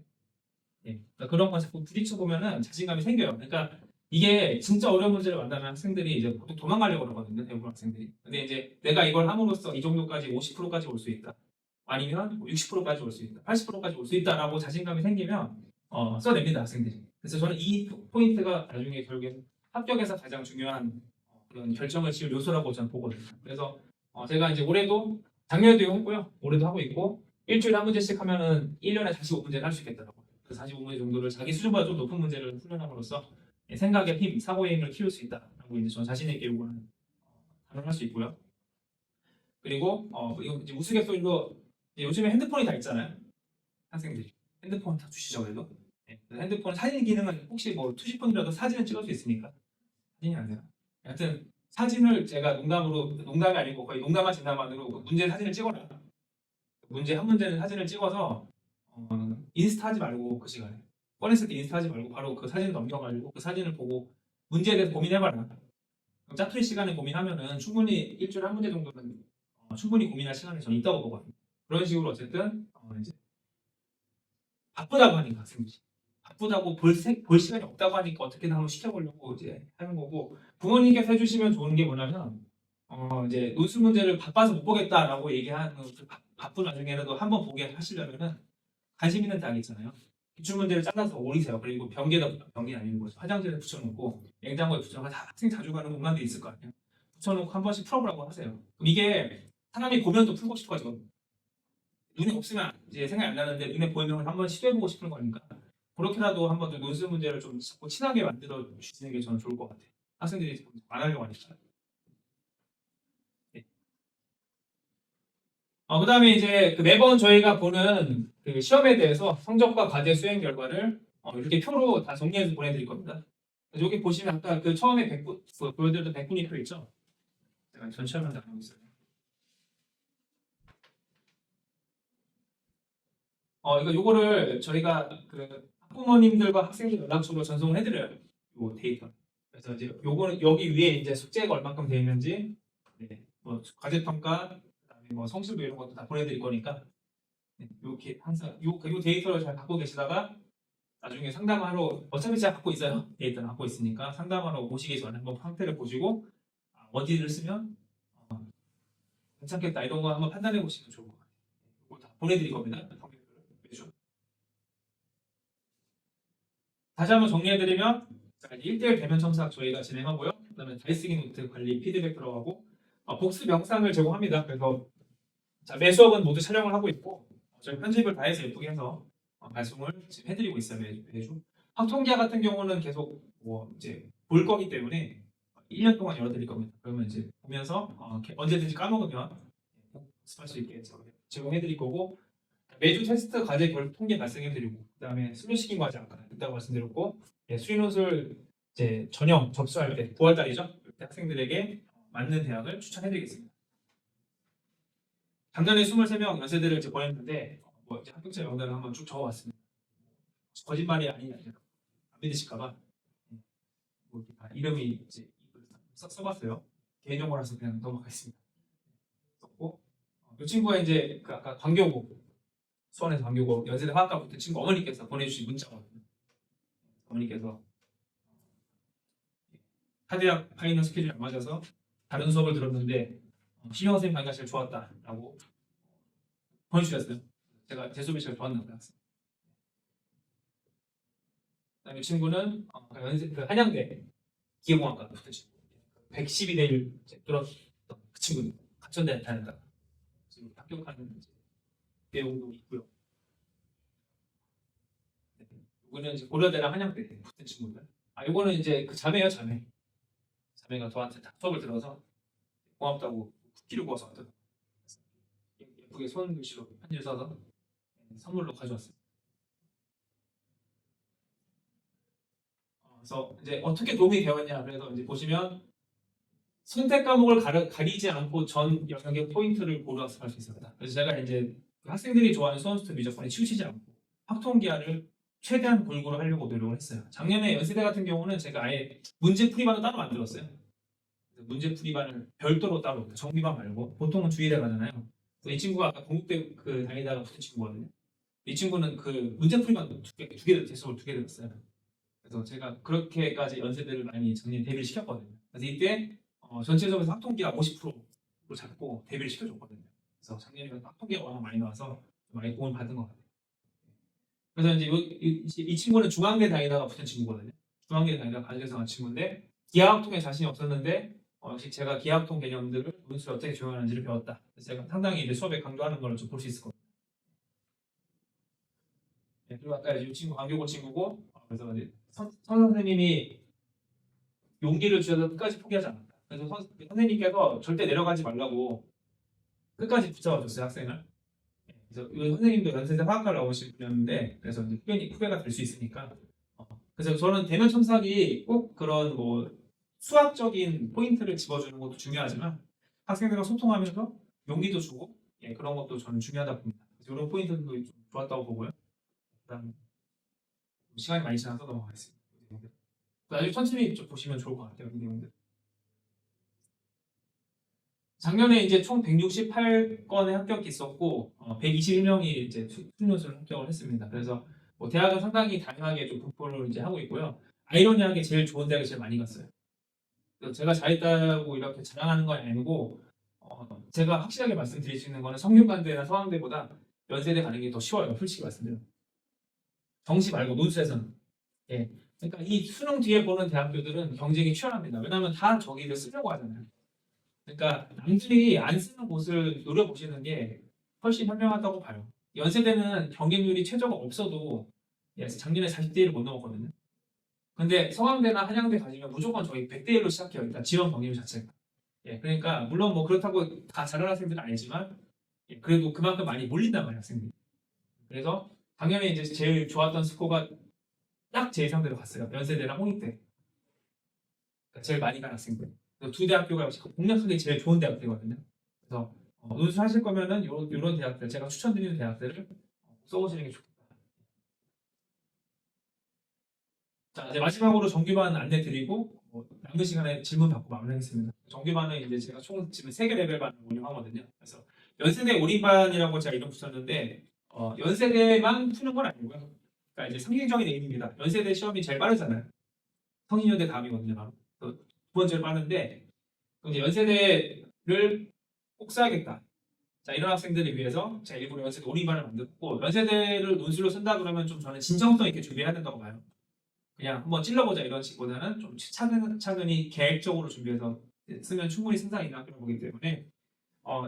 그러니까 그런 거 자꾸 부딪혀 보면은 자신감이 생겨요. 그러니까 이게 진짜 어려운 문제를 만나면 학생들이 이제 보통 도망가려고 그러거든요. 대부분 학생들이. 근데 이제 내가 이걸 함으로써 이 정도까지 50%까지 올 수 있다. 아니면 60%까지 올 수 있다. 80%까지 올 수 있다라고 자신감이 생기면 써냅니다 학생들이. 그래서 저는 이 포인트가 나중에 결국엔 합격에서 가장 중요한 그런 결정을 지을 요소라고 저는 보거든요. 그래서 제가 이제 올해도 작년에도 이거 했고요. 올해도 하고 있고 일주일에 한 문제씩 하면은 1년에 45문제를 할 수 있겠더라고요. 그 45문제 정도를 자기 수준보다 좀 높은 문제를 훈련함으로써 생각의 힘, 사고의 힘을 키울 수 있다라고 이제 전 자신에게 요구하는 단언을 할 수 있고요. 그리고 이거 이제 우스갯소리로 요즘에 핸드폰이 다 있잖아요. 학생들이 핸드폰 다 주시죠 그래도. 핸드폰 사진 기능은 혹시 뭐 투시폰이라도 사진을 찍을 수 있으니까 사진이 안 돼요. 하여튼 사진을 제가 농담이 아니고 거의 농담한 진담만으로 문제 사진을 찍어라. 문제 한 문제는 사진을 찍어서 인스타 하지 말고 그 시간에 꺼냈을 때 인스타 하지 말고 바로 그 사진을 넘겨가지고 그 사진을 보고 문제에 대해서 고민해봐라. 짜투리 시간에 고민하면은 충분히 일주일에 한 문제 정도는 충분히 고민할 시간이 저는 있다고 보거든요. 그런 식으로 어쨌든 이제 바쁘다고 하니까 학생들이 바쁘다고 볼 시간이 없다고 하니까 어떻게든 한번 시켜보려고 이제 하는 거고 부모님께서 해주시면 좋은 게 뭐냐면 이제 논술 문제를 바빠서 못 보겠다라고 얘기하는 바쁜 와중에라도 한번 보게 하시려면은 관심 있는 대학 있잖아요. 기출 문제를 잘라서 오리세요. 그리고 변기 아니고 화장실에 붙여놓고 냉장고에 붙여놓고 다 학생 자주 가는 공간들이 있을 거 아니에요. 붙여놓고 한 번씩 풀어보라고 하세요. 그럼 이게 사람이 고면도 풀고 싶어지거든요. 눈에 없으면 이제 생각이 안 나는데 눈에 보이면 한번 시도해보고 싶은 거니까 그렇게라도 한번 논술 문제를 좀 자꾸 친하게 만들어 주시는 게 저는 좋을 것 같아요. 학생들이 안 하려고 하니까. 네. 그다음에 이제 그 매번 저희가 보는 그 시험에 대해서 성적과 과제 수행 결과를 이렇게 표로 다 정리해서 보내드릴 겁니다. 여기 보시면 아까 그 처음에 100분 보여드렸던 100분위 표 있죠? 제가 전체만 다 하고 있어요. 요거를 저희가 그 학부모님들과 학생들 연락처로 전송을 해드려요. 요 데이터. 그래서 이제 요거는 여기 위에 이제 숙제가 얼마큼 되어 있는지, 뭐 과제 평가, 그다음에 뭐 성실도 이런 것도 다 보내드릴 거니까 이렇게 항상 요 데이터를 잘 갖고 계시다가 나중에 상담하러 어차피 제가 갖고 있어요. 데이터를 갖고 있으니까 상담하러 오시기 전에 한번 상태를 보시고 어디를 쓰면 괜찮겠다 이런 거 한번 판단해 보시면 좋을 것 같아요. 이거 다 보내드릴 겁니다. 매주. 다시 한번 정리해드리면 1대1 대면 첨삭 저희가 진행하고요. 그다음에 다이쓰기 노트 관리 피드백 들어가고 복습 영상을 제공합니다. 그래서 매 수업은 모두 촬영을 하고 있고 저희 편집을 다 해서 예쁘게 해서 발송을 지금 해드리고 있어요. 매주. 확통기하 같은 경우는 계속 이제 볼 거기 때문에 1년 동안 열어드릴 겁니다. 그러면 이제 보면서 언제든지 까먹으면 복습할 수 있게 제공해드릴 거고 매주 테스트 과제 결 통계 발생해드리고 그다음에 수료시킨 과제 아까 있다고 말씀드렸고 수리노술 이제 전형 접수할 때 9월달이죠. 그때 학생들에게 맞는 대학을 추천해드리겠습니다. 작년에 23명 연세대를 이제 보냈는데 이제 합격자 명단을 한번 쭉 적어봤습니다. 거짓말이 아니냐 안 믿으실까봐 이름이 이제 써봤어요. 개인정보라서 그냥 넘어가겠습니다. 썼고 이 친구가 이제 아까 광교고 수원에서 광교고 연세대 화학과 붙은 친구 어머니께서 보내주신 문자거든요. 어머니께서 카디악 파이널 스케줄이 안 맞아서 다른 수업을 들었는데 신영 선생님 강의가 제일 좋았다라고 보내주셨어요. 제가 제 수업이 제일 좋았나 봐요. 그다음에 이 친구는 한양대 기계공학과 붙은 친구 112대 1 들었던 그 친구는 가천대 다녔다가 지금 합격하는 내용도 있고요. 이거는 이제 고려대랑 한양대 붙은 친구들. 이거는 이제 그 자매가 저한테 다 수업을 들어서 고맙다고 쿠키를 구워서 왔거든요. 예쁘게 손글씨로 편지를 써서 선물로 가져왔어요. 그래서 이제 어떻게 도움이 되었냐 그래서 이제 보시면 선택 과목을 가리지 않고 전 영역의 포인트를 고려해서 할 수 있습니다. 그래서 제가 이제 학생들이 좋아하는 수원스트 미적분에 치우치지 않고 확통기하를 최대한 골고루 하려고 노력을 했어요. 작년에 연세대 같은 경우는 제가 아예 문제풀이반을 따로 만들었어요. 문제풀이반을 별도로 따로 정비반 말고 보통은 주일에 가잖아요. 이 친구가 아까 공국대 다니다가 붙은 친구거든요. 이 친구는 그 문제풀이반 두개 대수를 2개 들었어요. 그래서 제가 그렇게까지 연세대를 많이 작년에 대비를 시켰거든요. 그래서 이때 전체적으로 확통기하 50%로 잡고 대비를 시켜줬거든요. 그래서 작년에 확통기가 워낙 많이 나와서 많이 도움을 받은 것 같아요. 그래서 이제 이 친구는 중앙대 다니다가 붙은 친구거든요. 중앙대 다니다가 가정에서 간 친구인데 기하학통에 자신이 없었는데 역시 제가 기하학통 개념들을 논술을 어떻게 적용하는지를 배웠다. 그래서 제가 상당히 이제 수업에 강조하는 걸 좀 볼 수 있을 겁니다. 그리고 아까 이 친구 광교고 친구고 그래서 이제 선생님이 용기를 주셔서 끝까지 포기하지 않았다. 그래서 선생님께서 절대 내려가지 말라고 끝까지 붙잡아줬어요 학생을. 그래서 이 선생님도 연세대 화학과를 나오신 분이었는데 그래서 이제 후배가 될 수 있으니까 그래서 저는 대면 첨삭이 꼭 그런 수학적인 포인트를 집어주는 것도 중요하지만 학생들과 소통하면서 용기도 주고 그런 것도 저는 중요하다 봅니다. 그래서 이런 포인트도 좀 좋았다고 보고요. 그다음 시간이 많이 지나서 넘어가겠습니다. 나중에 천천히 좀 보시면 좋을 것 같아요. 이 내용들. 작년에 이제 총 168건의 합격이 있었고 121명이 이제 수료를 합격을 했습니다. 그래서 대학은 상당히 다양하게 좀 분포를 이제 하고 있고요. 아이러니하게 제일 좋은 대학에 제일 많이 갔어요. 제가 잘했다고 이렇게 자랑하는 건 아니고 제가 확실하게 말씀드릴 수 있는 거는 성균관대나 서강대보다 연세대 가는 게 더 쉬워요. 솔직히 말씀드려요. 정시 말고 논술에서는. 그러니까 이 수능 뒤에 보는 대학교들은 경쟁이 치열합니다. 왜냐하면 다 저기를 쓰려고 하잖아요. 그러니까 남들이 안 쓰는 곳을 노려보시는 게 훨씬 현명하다고 봐요. 연세대는 경쟁률이 최저가 없어도 작년에 40대 1을 못 넘었거든요. 근데 서강대나 한양대 가시면 무조건 저희 100대 1로 시작해요. 일단 지원 경쟁률 자체가. 그러니까 물론 그렇다고 다 잘하는 학생들은 아니지만 그래도 그만큼 많이 몰린단 말이에요 학생들이. 그래서 작년에 이제 제일 좋았던 스코어가 딱 제 예상대로 갔어요. 연세대랑 홍익대. 그러니까 제일 많이 간 학생들. 두 대학교가 역시 공략하기 제일 좋은 대학들이거든요. 그래서 논술하실 거면은 이런 대학들 제가 추천드리는 대학들을 써보시는 게 좋겠다. 자 이제 마지막으로 정규반 안내 드리고 남은 시간에 질문 받고 마무리하겠습니다. 정규반은 이제 제가 총 지금 3개 레벨반을 운영하거든요. 그래서 연세대 오리반이라고 제가 이름 붙였는데 연세대만 푸는 건 아니고요. 그러니까 이제 상징적인 의미입니다. 연세대 시험이 제일 빠르잖아요. 성인여대 다음이거든요. 바로. 두 번째로 빠른데 이제 연세대를 꼭 써야겠다. 자, 이런 학생들을 위해서 제가 일부러 연세대 올인반을 만들었고, 연세대를 논술로 쓴다 그러면 좀 저는 진정성 있게 준비해야 된다고 봐요. 그냥 한번 찔러보자 이런 식보다는 좀 차근차근히 계획적으로 준비해서 쓰면 충분히 승산이 있는 학교를 보기 때문에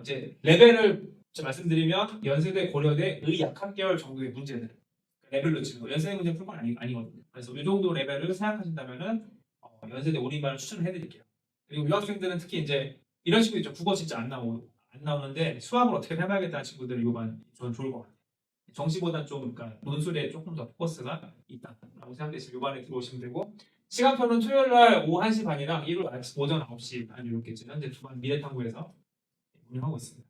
이제 레벨을 말씀드리면 연세대, 고려대, 의약학계열 정도의 문제들 레벨로 치고 연세대 문제 풀 건 아니거든요. 그래서 이 정도 레벨을 생각하신다면은 연세대 올인반을 추천을 해드릴게요. 그리고 유학생들은 특히 이제 이런 식으로 있죠. 국어 진짜 안 나오는데 수학을 어떻게 해봐야겠다는 친구들은 이번 저는 좋을 것 같아요. 정시보다 좀 그러니까 논술에 조금 더 포커스가 있다라고 생각되시면 이번에 들어오시면 되고, 시간표는 토요일 날 오후 1시 반이랑 일요일 오전 9시 반 이렇게 현재 두 번 미래탐구에서 운영하고 있습니다.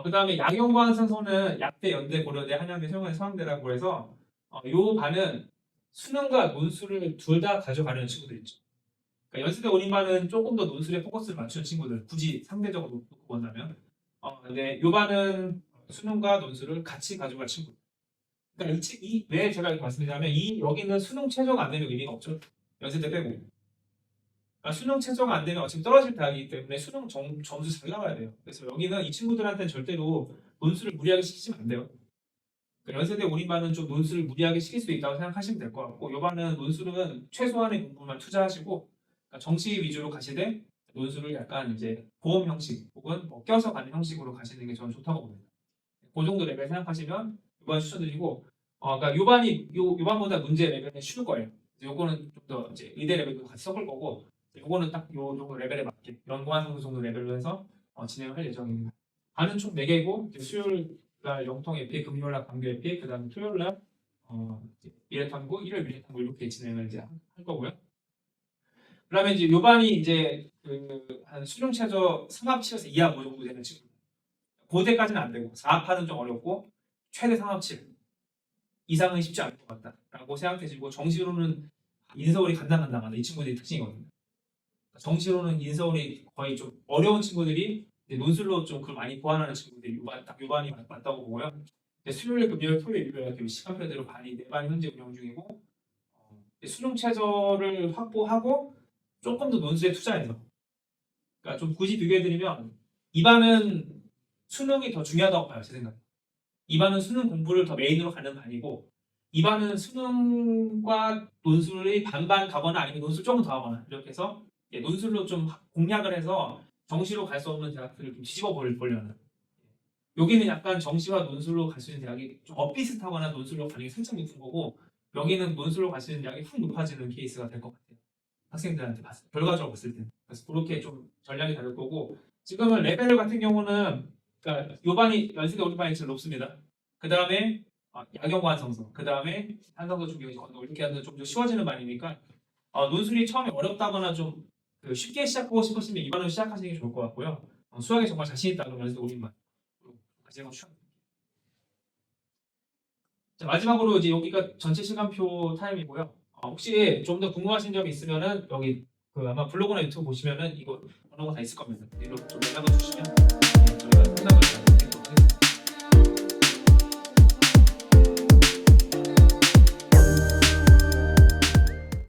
그 다음에 양용관 선서는 약대, 연대, 고려대, 한양대, 서영대, 서강대라고 해서 이 반은 수능과 논술을 둘 다 가져가려는 친구들 있죠. 그러니까 연세대 올인반은 조금 더 논술에 포커스를 맞추는 친구들, 굳이 상대적으로 놓고 본다면 근데 이 반은 수능과 논술을 같이 가져갈 친구. 그러니까 왜 제가 이렇게 말씀드리냐면 여기는 수능 최저가 안 되면 의미가 없죠. 연세대 빼고. 그러니까 수능 최저가 안 되면 어차피 떨어질 대학이기 때문에 수능 점수 잘 나와야 돼요. 그래서 여기는 이 친구들한테는 절대로 논술을 무리하게 시키시면 안 돼요. 그러니까 연세대 올인반은 좀 논술을 무리하게 시킬 수 있다고 생각하시면 될 것 같고, 이 반은 논술은 최소한의 공부만 투자하시고 그러니까 정시 위주로 가시되 논술을 약간 이제 보험 형식 혹은 껴서 가는 형식으로 가시는 게 저는 좋다고 봅니다. 그 정도 레벨 생각하시면 이번 추천드리고, 그러니까 요반보다 문제 레벨이 쉬울 거예요. 요거는 좀 더 이제 의대 레벨도 같이 섞을 거고, 요거는 딱 요 정도 레벨에 맞게 연구한 선수 정도 레벨로 해서 진행을 할 예정입니다. 반은 총 4개이고 수요일 날 영통 에픽, 금요일 날 광교 에픽, 그다음에 토요일 날 미래탐구, 일요일 미래탐구 이렇게 진행을 이제 할 거고요. 그다음에 이제 요반이 이제 한 수능 최저 3합7에서 2합 5 정도 되는 친구. 고대까지는 안 되고 4합하는 좀 어렵고 최대 3합7 이상은 쉽지 않을 것 같다라고 생각되시고, 정시로는 인서울이 간당간당하다 이 친구들이 특징이거든요. 정시로는 인서울이 거의 좀 어려운 친구들이 논술로 좀 그걸 많이 보완하는 친구들이 요반이 맞다고 보고요. 수요일, 금요일, 토요일, 일요일 이렇게 시간표대로 반이 4반이 현재 운영 중이고, 수능 최저를 확보하고 조금 더 논술에 투자해서, 그러니까 좀 굳이 비교해드리면 이 반은 수능이 더 중요하다고 봐요, 제 생각에. 이 반은 수능 공부를 더 메인으로 가는 반이고, 이 반은 수능과 논술이 반반 가거나 아니면 논술 조금 더 하거나 이렇게 해서 논술로 좀 공략을 해서 정시로 갈 수 없는 대학들을 좀 뒤집어 보려는. 여기는 약간 정시와 논술로 갈 수 있는 대학이 좀 엇비슷하거나 논술로 가는 게 살짝 높은 거고, 여기는 논술로 갈 수 있는 대학이 확 높아지는 케이스가 될 것 같아요. 학생들한테 결과적으로 봤을 때. 그래서 그렇게 좀 전략이 다를 거고, 지금은 레벨 같은 경우는 그러니까 요반이 연세대 올인반이 제일 높습니다. 그 다음에 양용관 성서, 그 다음에 한성서 중경시 건너 이렇게 하면 좀 더 쉬워지는 반이니까 논술이 처음에 어렵다거나 좀 쉽게 시작하고 싶으시면 이 반으로 시작하시는 게 좋을 것 같고요. 수학에 정말 자신 있다 그러면 연세대 올인반 제가 추천드립니다. 자, 마지막으로 이제 여기가 전체 시간표 타임이고요. 혹시 좀 더 궁금하신 점이 있으면은 여기 아마 블로그나 유튜브 보시면은 이거 번호가 다 있을 겁니다. 이로 좀 연락을 주시면 저희가 상담을 드리도록 하겠습니다.